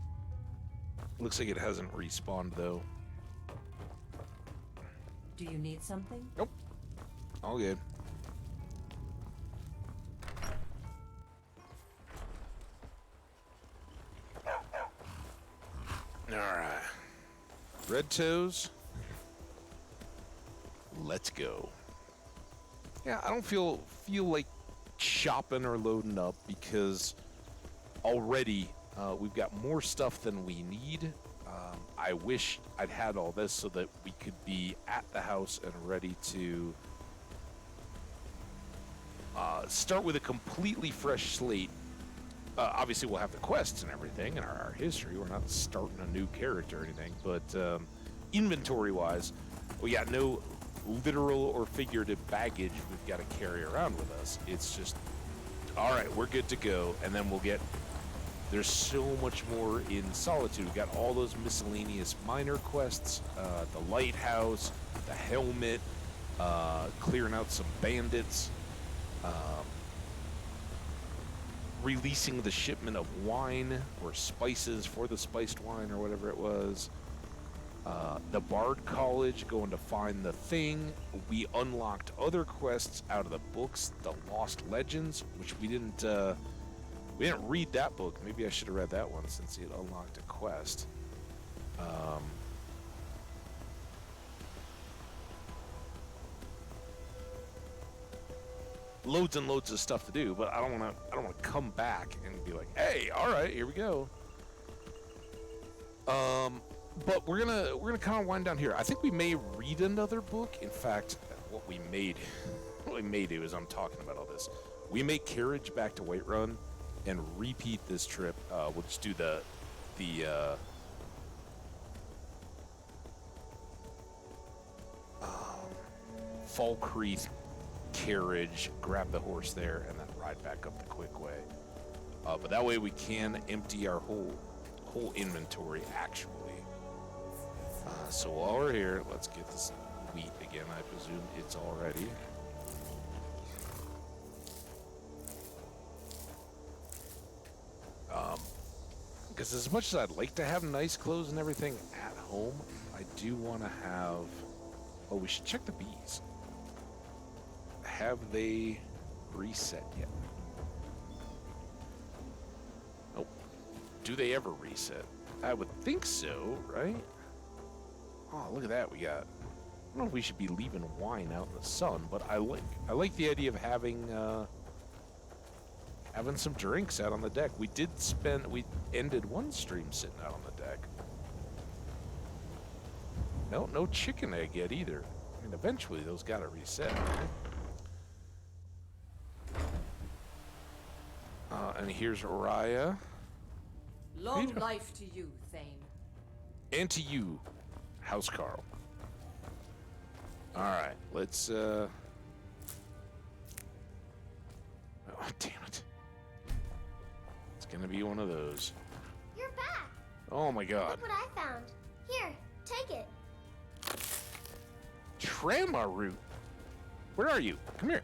Looks like it hasn't respawned, though. Do you need something? Nope. All good. Alright. Red toes. Let's go. Yeah, I don't feel like shopping or loading up because already we've got more stuff than we need. I wish I'd had all this so that we could be at the house and ready to start with a completely fresh slate. Obviously, we'll have the quests and everything and our history. We're not starting a new character or anything, but inventory-wise, we got no literal or figurative baggage we've got to carry around with us. It's just, all right, we're good to go, and then we'll get... There's so much more in Solitude. We've got all those miscellaneous minor quests, the lighthouse, the helmet, clearing out some bandits, releasing the shipment of wine or spices for the spiced wine or whatever it was. The Bard College, going to find the thing. We unlocked other quests out of the books, the Lost Legends, which we didn't read that book. Maybe I should have read that one since it unlocked a quest. Loads and loads of stuff to do, but I don't want to come back and be like, hey, all right, here we go. But we're gonna kind of wind down here. I think we may read another book. In fact, what we may do is, I'm talking about all this, we may carriage back to Whiterun and repeat this trip. We'll just do the Falkreath carriage, grab the horse there, and then ride back up the quick way. But that way we can empty our whole inventory, actually. So while we're here, let's get this wheat again. I presume it's all ready. Because as much as I'd like to have nice clothes and everything at home, I do want to have... Oh, we should check the bees. Have they reset yet? Nope. Do they ever reset? I would think so, right? Oh, look at that. We got... I don't know if we should be leaving wine out in the sun, but I like the idea of having some drinks out on the deck. We ended one stream sitting out on the deck. No chicken egg yet either. I mean, eventually those gotta reset, right? And here's Raya. Long life to you, Thane. And to you, House Carl. Alright, let's, Oh, damn it. It's gonna be one of those. You're back. Oh my god. Look what I found. Here, take it. Trama root. Where are you? Come here.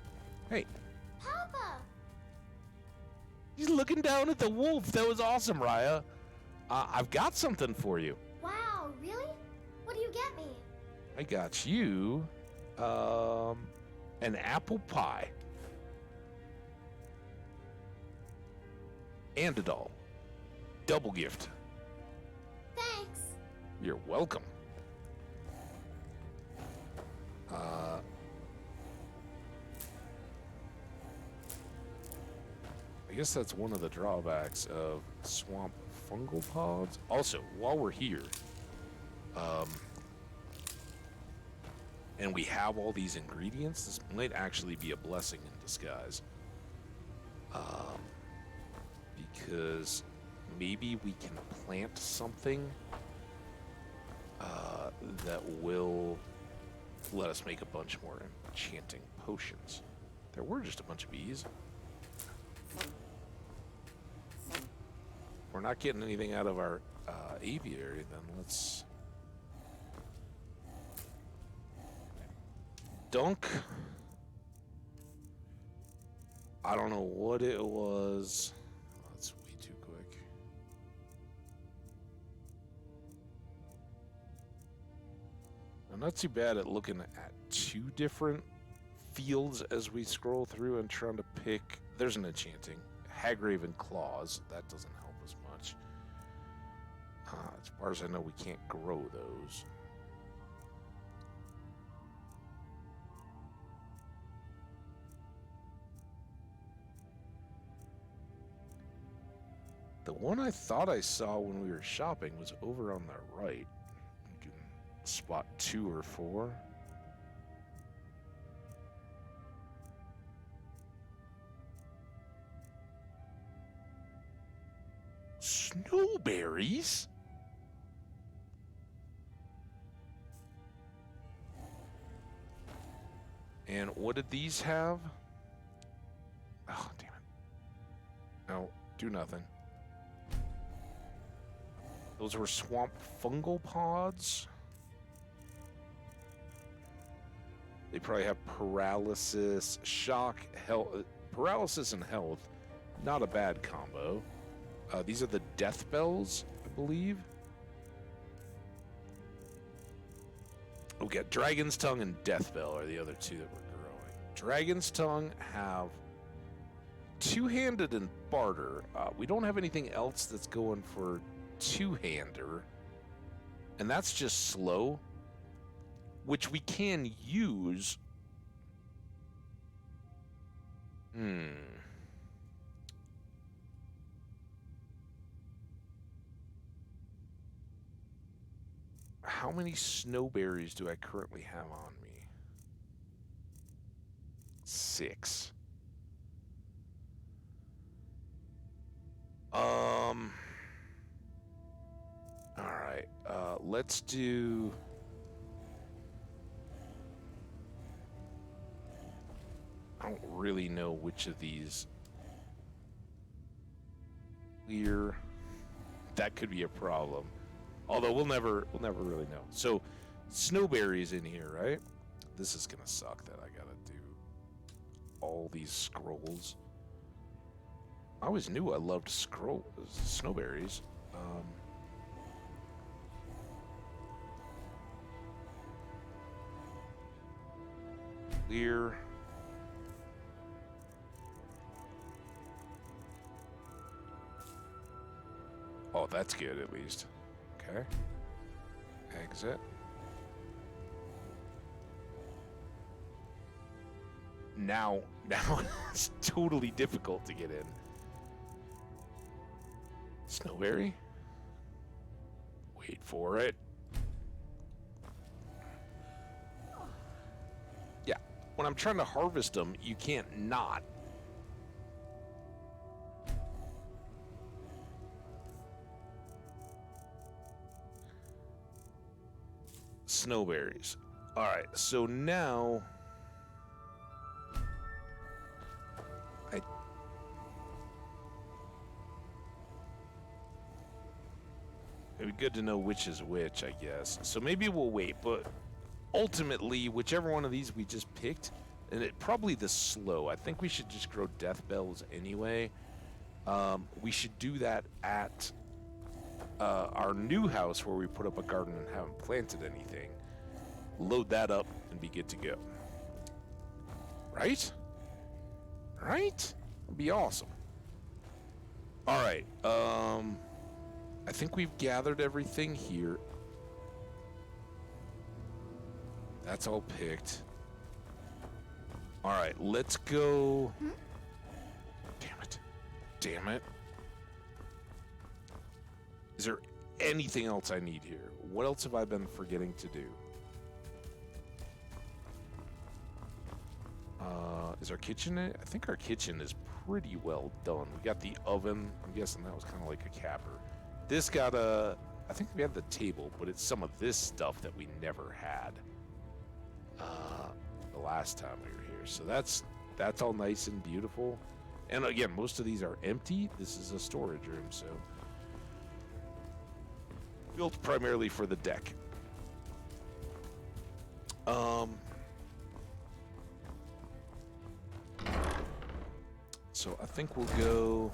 Hey. Papa. He's looking down at the wolf. That was awesome, Raya. I've got something for you. Wow, really? What do you get me? I got you, an apple pie. And a doll. Double gift. Thanks. You're welcome. I guess that's one of the drawbacks of swamp fungal pods. Also, while we're here, and we have all these ingredients, this might actually be a blessing in disguise. Because maybe we can plant something that will let us make a bunch more enchanting potions. There were just a bunch of bees. We're not getting anything out of our aviary, then let's dunk. I don't know what it was. That's way too quick. I'm not too bad at looking at two different fields as we scroll through and trying to pick. There's an enchanting. Hagraven Claws. That doesn't help as much. As far as I know, we can't grow those. The one I thought I saw when we were shopping was over on the right. You can spot 2 or 4. Snowberries? And what did these have? Oh, damn it. No, do nothing. Those were swamp fungal pods. They probably have paralysis, shock, health. Paralysis and health, not a bad combo. These are the death bells, I believe. Okay, Dragon's Tongue and Death Bell are the other 2 that we're growing. Dragon's Tongue have two-handed and barter. We don't have anything else that's going for two-hander, and that's just slow, which we can use. How many snowberries do I currently have on me? 6. Alright, let's do... I don't really know which of these... Clear. That could be a problem. Although we'll never really know. So, snowberries in here, right? This is gonna suck that I gotta do all these scrolls. I always knew I loved snowberries. Clear. Oh, that's good at least. Okay. Exit. Now it's totally difficult to get in. Snowberry? Wait for it. Yeah, when I'm trying to harvest them, you can't not. Snowberries. All right, so now it'd be good to know which is which, I guess. So maybe we'll wait, but ultimately, whichever one of these we just picked, and it probably the slow. I think we should just grow death bells anyway. We should do that at our new house where we put up a garden and haven't planted anything. Load that up and be good to go. Right? Right? It'd be awesome. All right. I think we've gathered everything here. That's all picked. All right, let's go. Damn it. Damn it. Is there anything else I need here? What else have I been forgetting to do? Is our kitchen I think our kitchen is pretty well done. We got the oven. I'm guessing that was kind of like a capper. This got a... I think we had the table, but it's some of this stuff that we never had the last time we were here. So that's all nice and beautiful. And again, most of these are empty. This is a storage room, so... built primarily for the deck. So I think we'll go...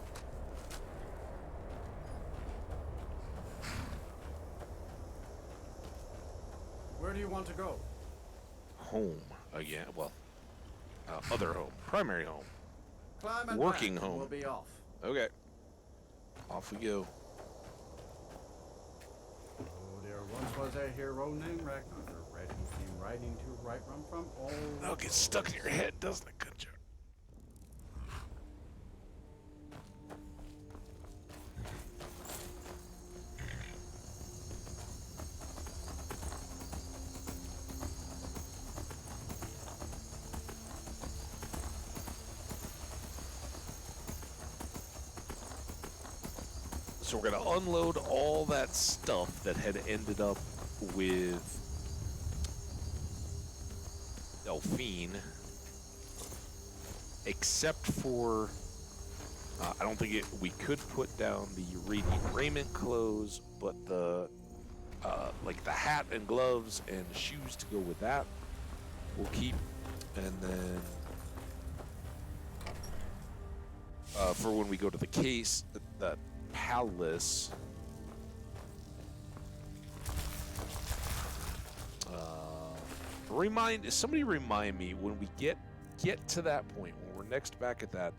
Where do you want to go? Home again. Well, other home. Primary home. Climb and Working back, and home. We'll be off. Okay. Off we go. Oh, there once was a hero named Ragnar. The red who came riding to right run from all... That'll get stuck in your head, doesn't it? Good job. So we're going to unload all that stuff that had ended up with Delphine, except for, I don't think we could put down the radiant raiment clothes, but the, like the hat and gloves and shoes to go with that, we'll keep. And then, for when we go to the case, that palace. Somebody remind me when we get to that point, when we're next back at that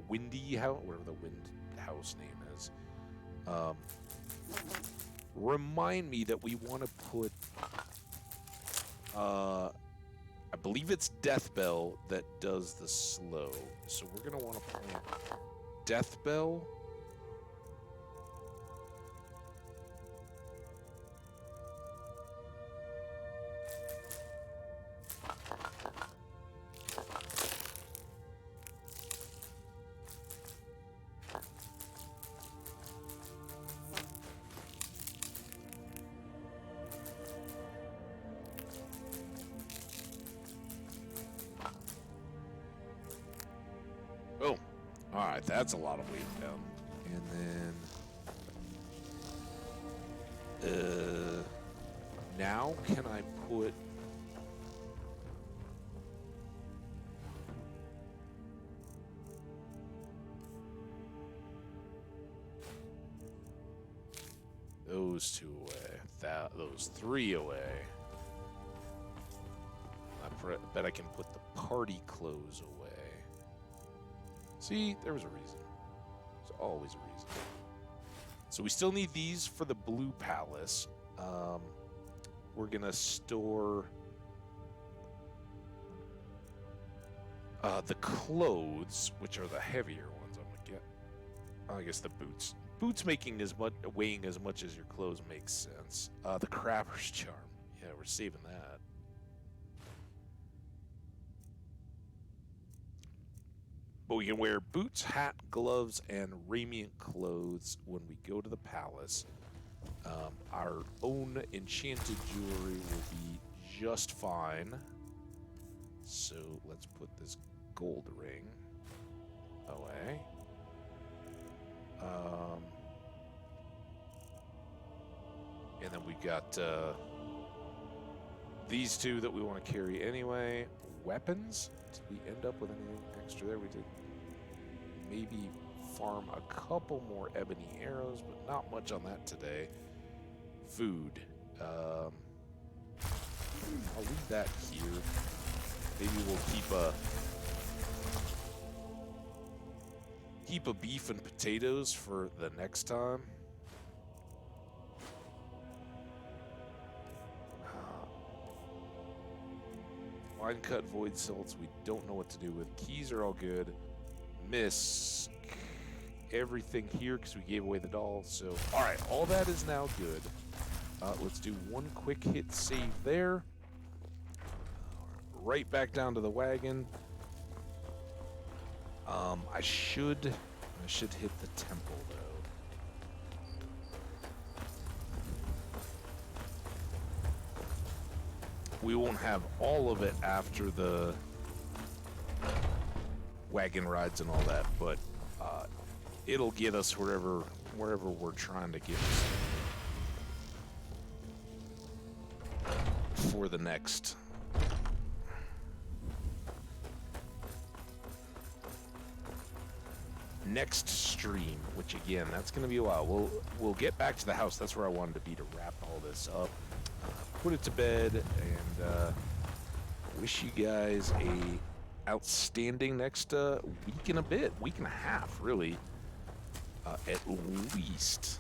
windy house, whatever the wind house name is. Remind me that we want to put, I believe it's Death Bell that does the slow, so we're gonna want to plant Death Bell. Oh, all right, that's a lot of weight down. And then, now can I put? Those two away. Those three away. I bet I can put the party clothes away. See, there was a reason. There's always a reason. So we still need these for the Blue Palace. We're gonna store the clothes, which are the heavier ones. I'm gonna get. I guess the boots. Boots weighing as much as your clothes makes sense. The Crabber's Charm. Yeah, we're saving that. But we can wear boots, hat, gloves, and radiant clothes when we go to the palace. Our own enchanted jewelry will be just fine. So let's put this gold ring away. And then we got these two that we want to carry anyway. Weapons? Did we end up with anything extra there? We did maybe farm a couple more ebony arrows, but not much on that today. Food. I'll leave that here. Maybe we'll keep a beef and potatoes for the next time. Wine cut void salts, we don't know what to do with. Keys are all good. Miss everything here because we gave away the doll. So, all right, all that is now good. Let's do one quick hit save there. Right back down to the wagon. I should hit the temple though. We won't have all of it after the wagon rides and all that, but it'll get us wherever we're trying to get for the next. Next stream, which again, that's going to be a while. We'll get back to the house. That's where I wanted to be to wrap all this up, put it to bed, and wish you guys a outstanding next week and a bit, week and a half, really, at least.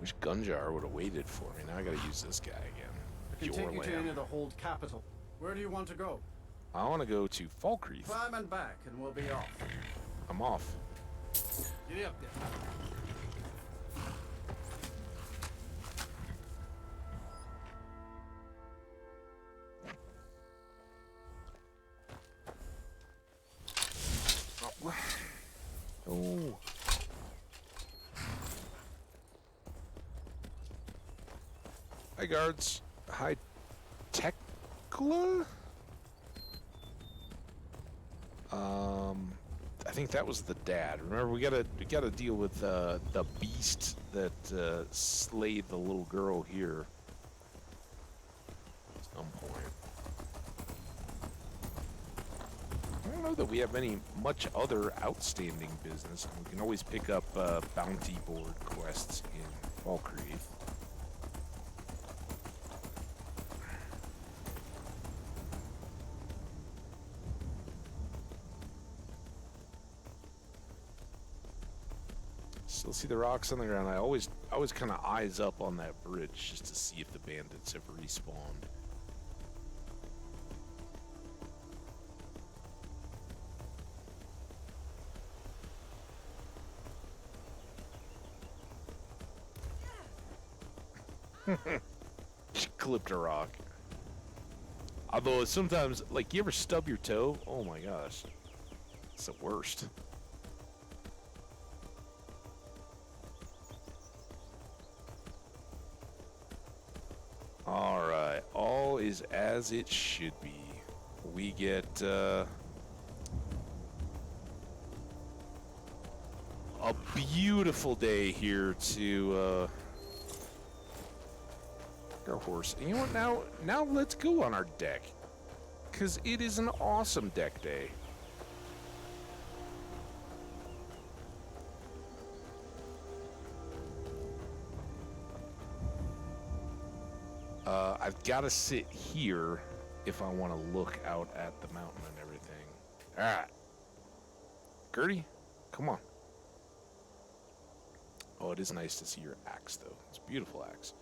Wish Gunjar would have waited for me. Now I gotta use this guy again. I can take you to any of the hold capital. Where do you want to go? I want to go to Falkreath. Climb and back, and we'll be off. I'm off. Get up there. Oh. Hi, guards. Hi, Tekla? I think that was the dad. Remember, we gotta deal with the beast that slayed the little girl here at some point. I don't know that we have much other outstanding business. We can always pick up bounty board quests in Falkreath. Still see the rocks on the ground. I always kind of eyes up on that bridge just to see if the bandits have respawned. She clipped a rock. Although sometimes, like, you ever stub your toe? Oh my gosh. It's the worst. Alright, all is as it should be. We get a beautiful day here to our horse. And you know what, now let's go on our deck, because it is an awesome deck day. I've got to sit here if I want to look out at the mountain and everything. All right. Gertie, come on. Oh, it is nice to see your axe, though. It's a beautiful axe.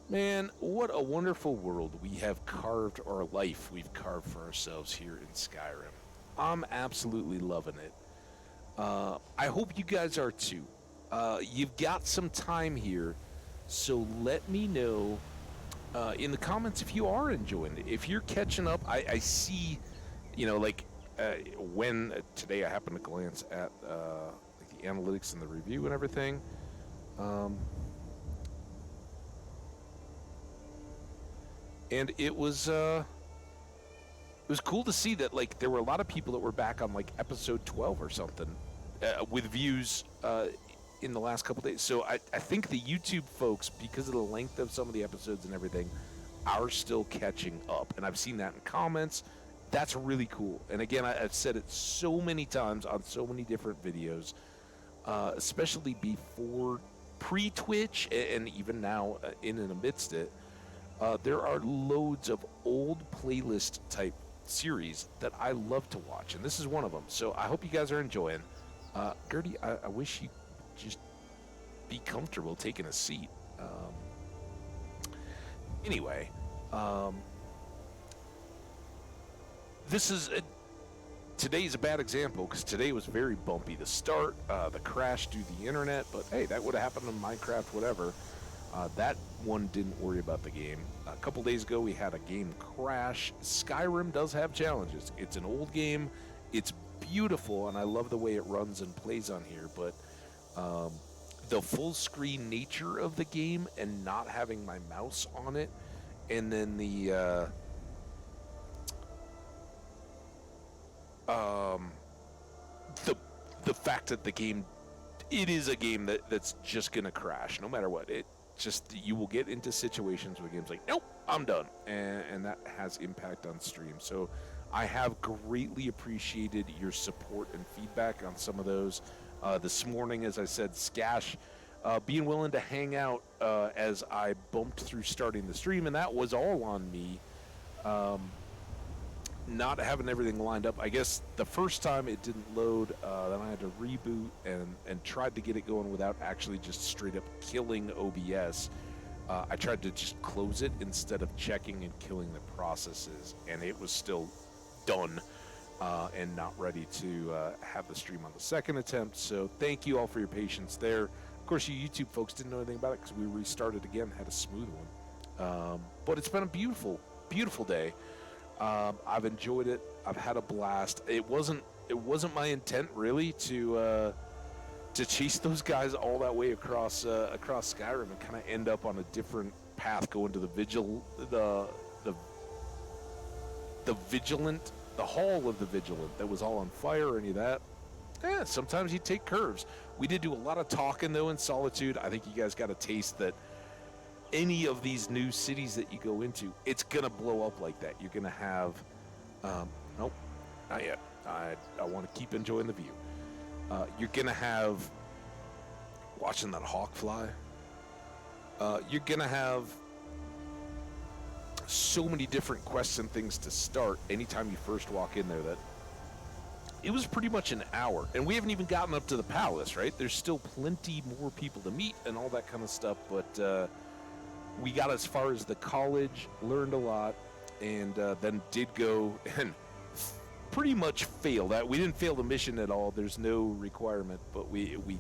Man, what a wonderful world we have carved, or life we've carved for ourselves here in Skyrim. I'm absolutely loving it. I hope you guys are too. You've got some time here, so let me know in the comments if you are enjoying it. If you're catching up, I see, like when today I happened to glance at like the analytics and the review and everything. And it was cool to see that like there were a lot of people that were back on like episode 12 or something with views in the last couple days. So I think the YouTube folks, because of the length of some of the episodes and everything, are still catching up. And I've seen that in comments. That's really cool. And again, I've said it so many times on so many different videos, especially before pre-Twitch and even now in and amidst it. There are loads of old playlist type series that I love to watch, and this is one of them. So I hope you guys are enjoying. Gertie, I wish you just be comfortable taking a seat. Anyway, this is today's a bad example because today was very bumpy to start. The crash due to the internet, but hey, that would have happened in Minecraft, whatever. That one didn't worry about the game. A couple days ago, we had a game crash. Skyrim does have challenges. It's an old game. It's beautiful, and I love the way it runs and plays on here, but the full screen nature of the game and not having my mouse on it, and then the fact that the game, it is a game that's just gonna crash no matter what. You will get into situations where games like, nope, I'm done, and that has impact on stream. So I have greatly appreciated your support and feedback on some of those. This morning, as I said, Skash being willing to hang out as I bumped through starting the stream, and that was all on me. Not having everything lined up. I guess the first time it didn't load, then I had to reboot and tried to get it going without actually just straight up killing OBS. I tried to just close it instead of checking and killing the processes, and it was still done and not ready to have the stream on the second attempt. So thank you all for your patience there. Of course, you YouTube folks didn't know anything about it because we restarted again, had a smooth one. But it's been a beautiful, beautiful day. I've enjoyed it. I've had a blast. It wasn't my intent really to chase those guys all that way across Skyrim and kind of end up on a different path, going to the Vigilant, the Hall of the Vigilant that was all on fire or any of that. Sometimes you take curves. We did do a lot of talking though in Solitude. I think you guys got a taste that any of these new cities that you go into, it's gonna blow up like that. You're gonna have nope, not yet. I want to keep enjoying the view. You're gonna have, watching that hawk fly, you're gonna have so many different quests and things to start anytime you first walk in there that it was pretty much an hour, and we haven't even gotten up to the palace, right? There's still plenty more people to meet and all that kind of stuff, but we got as far as the college, learned a lot, and then did go and pretty much failed. We didn't fail the mission at all. There's no requirement, but we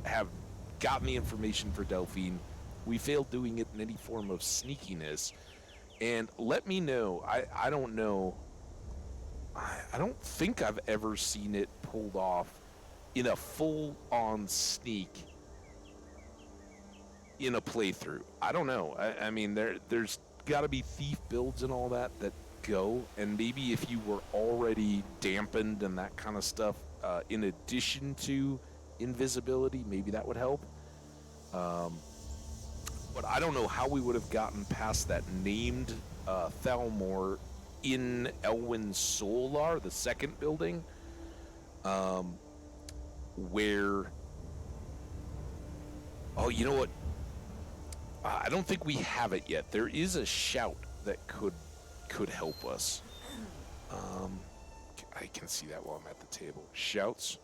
have gotten the information for Delphine. We failed doing it in any form of sneakiness. And let me know, I don't know, I don't think I've ever seen it pulled off in a full-on sneak in a playthrough. I don't know. I mean, there's got to be thief builds and all that go, and maybe if you were already dampened and that kind of stuff, in addition to invisibility, maybe that would help. But I don't know how we would have gotten past that named Thalmor in Elwyn's Solar, the second building, where... Oh, you know what? I don't think we have it yet. There is a shout that could help us. I can see that while I'm at the table. Shouts.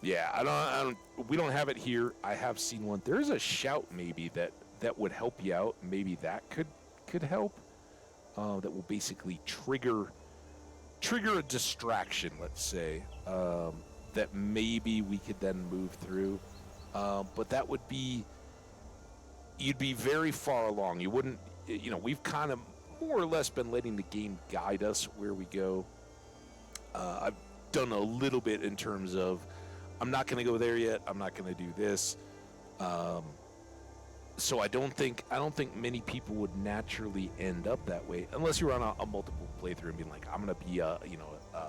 Yeah, I don't. We don't have it here. I have seen one. There's a shout maybe that would help you out. Maybe that could help. That will basically trigger a distraction. Let's say that maybe we could then move through. But that would be. You'd be very far along. You wouldn't. You know, we've kind of more or less been letting the game guide us where we go. I've done a little bit in terms of. I'm not going to go there yet. I'm not going to do this. So I don't think many people would naturally end up that way unless you're on a multiple playthrough and being like, I'm going to be a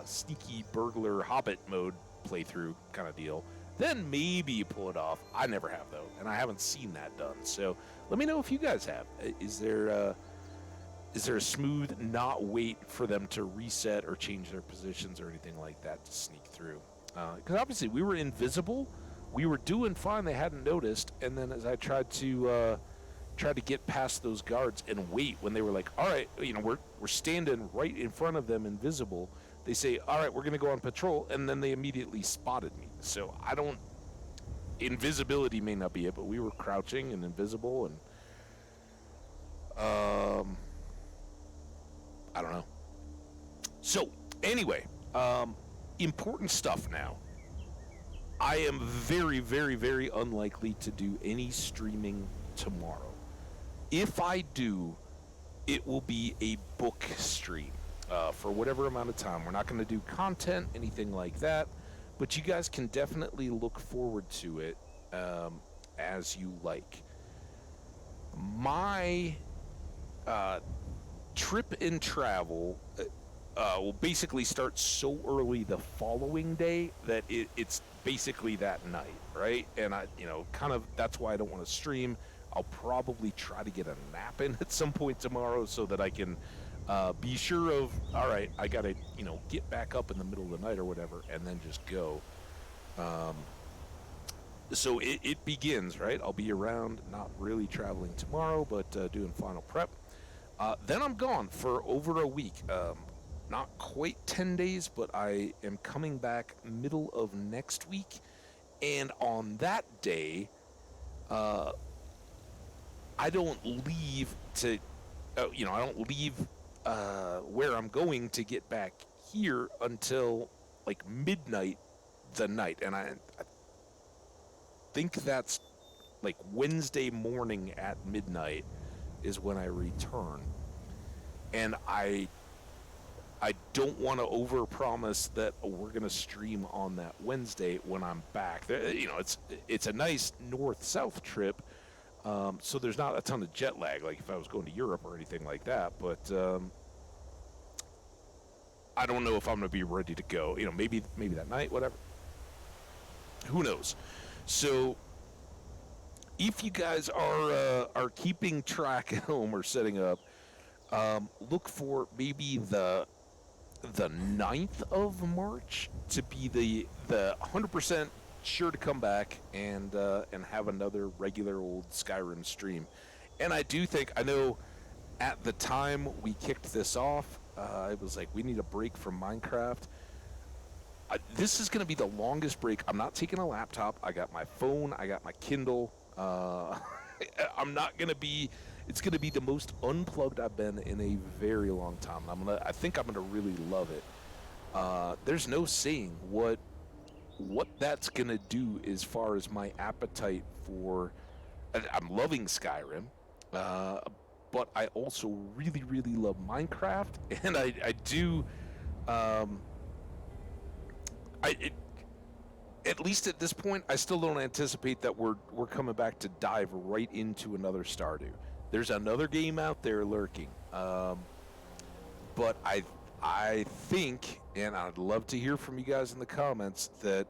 sneaky burglar hobbit mode playthrough kind of deal. Then maybe you pull it off. I never have though, and I haven't seen that done. So let me know if you guys have. Is there a smooth not wait for them to reset or change their positions or anything like that to sneak through? Because obviously we were invisible, we were doing fine. They hadn't noticed, and then as I tried to get past those guards and wait when they were like, "All right, we're standing right in front of them, invisible." They say, "All right, we're going to go on patrol," and then they immediately spotted me. So invisibility may not be it, but we were crouching and invisible, and I don't know. So anyway. Important stuff now. I am very, very, very unlikely to do any streaming tomorrow. If I do, it will be a book stream for whatever amount of time. We're not going to do content, anything like that, but you guys can definitely look forward to it as you like. My trip and travel will basically start so early the following day that it's basically that night, right? And that's why I don't want to stream. I'll probably try to get a nap in at some point tomorrow so that I can be sure of, all right, I got to, get back up in the middle of the night or whatever and then just go. So it begins, right? I'll be around, not really traveling tomorrow, but doing final prep. Then I'm gone for over a week. Not quite 10 days, but I am coming back middle of next week. And on that day, I don't leave to, I don't leave where I'm going to get back here until like midnight the night. And I think that's like Wednesday morning at midnight is when I return. And I don't want to overpromise that we're going to stream on that Wednesday when I'm back. It's a nice north-south trip, so there's not a ton of jet lag like if I was going to Europe or anything like that. But I don't know if I'm going to be ready to go. Maybe that night, whatever. Who knows? So if you guys are keeping track at home or setting up, look for maybe the 9th of March to be the 100% sure to come back and have another regular old Skyrim stream. And I know at the time we kicked this off, it was like we need a break from Minecraft. This is going to be the longest break. I'm not taking a laptop. I got my phone. I got my Kindle. I'm not going to be... It's going to be the most unplugged I've been in a very long time. I think I'm going to really love it. There's no saying what that's going to do as far as my appetite for... I'm loving Skyrim, but I also really, really love Minecraft, and I do... at least at this point, I still don't anticipate that we're coming back to dive right into another Stardew. There's another game out there lurking, but I think, and I'd love to hear from you guys in the comments, that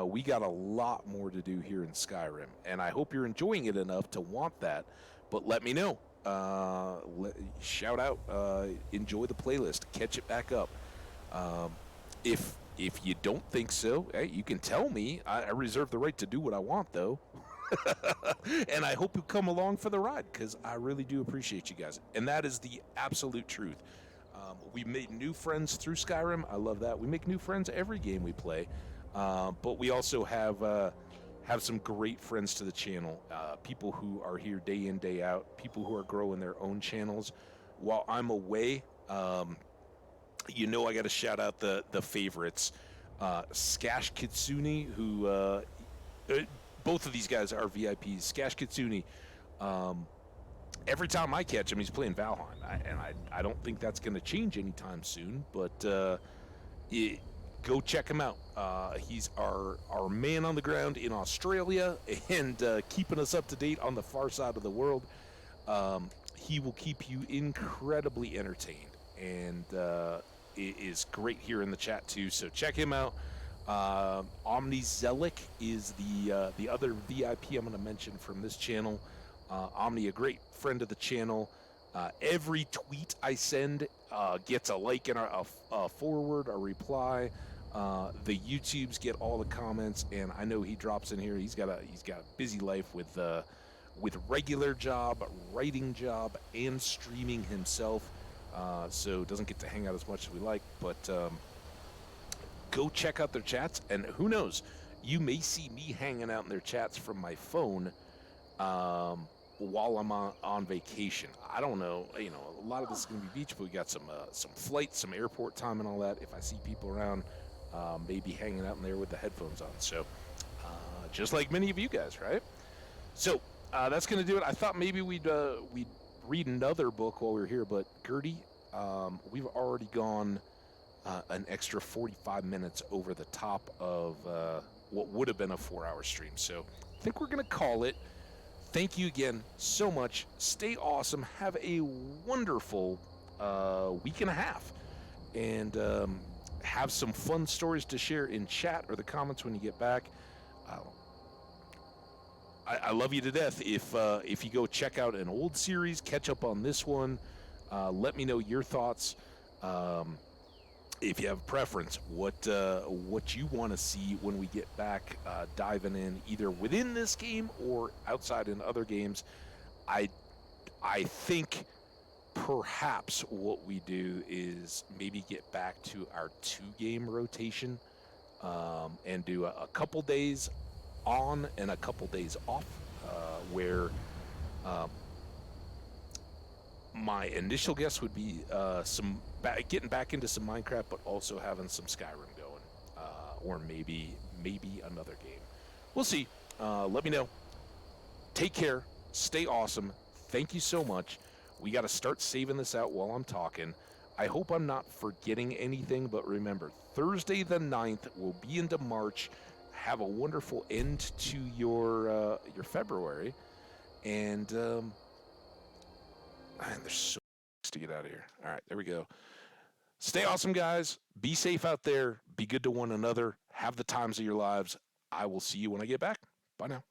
we got a lot more to do here in Skyrim, and I hope you're enjoying it enough to want that. But let me know. Shout out. Enjoy the playlist. Catch it back up. If you don't think so, hey, you can tell me. I reserve the right to do what I want, though. And I hope you come along for the ride, because I really do appreciate you guys. And that is the absolute truth. We made new friends through Skyrim. I love that. We make new friends every game we play. But we also have some great friends to the channel, people who are here day in, day out, people who are growing their own channels. While I'm away, you know I got to shout out the favorites. Skash Kitsune, who both of these guys are VIPs. Skash Kitsune, every time I catch him, he's playing Valheim, and I don't think that's going to change anytime soon, but go check him out. He's our man on the ground in Australia and keeping us up to date on the far side of the world. He will keep you incredibly entertained, and it is great here in the chat too, so check him out. Omni is the other VIP I'm going to mention from this channel. Omni, a great friend of the channel. Every tweet I send gets a like and a forward, a reply. The YouTubes get all the comments, and I know he drops in here. He's got a busy life with regular job, writing job, and streaming himself. So doesn't get to hang out as much as we like, but go check out their chats, and who knows, you may see me hanging out in their chats from my phone while I'm on vacation. I don't know, you know, a lot of this is going to be beach, but we got some flights, some airport time and all that. If I see people around, maybe hanging out in there with the headphones on. So just like many of you guys, right? So that's going to do it. I thought maybe we'd read another book while we were here, but Gertie, we've already gone an extra 45 minutes over the top of what would have been a 4-hour stream. So I think we're going to call it. Thank you again so much. Stay awesome. Have a wonderful week and a half. And have some fun stories to share in chat or the comments when you get back. I love you to death. If you go check out an old series, catch up on this one, let me know your thoughts. If you have a preference, what you want to see when we get back diving in, either within this game or outside in other games. I think perhaps what we do is maybe get back to our 2-game rotation and do a couple days on and a couple days off, where my initial guess would be getting back into some Minecraft, but also having some Skyrim going, or maybe another game. We'll see. Let me know. Take care. Stay awesome. Thank you so much. We got to start saving this out while I'm talking. I hope I'm not forgetting anything, but remember, Thursday the 9th will be into March. Have a wonderful end to your February, and man, there's so much to get out of here. All right, there we go. Stay awesome, guys. Be safe out there. Be good to one another. Have the times of your lives. I will see you when I get back. Bye now.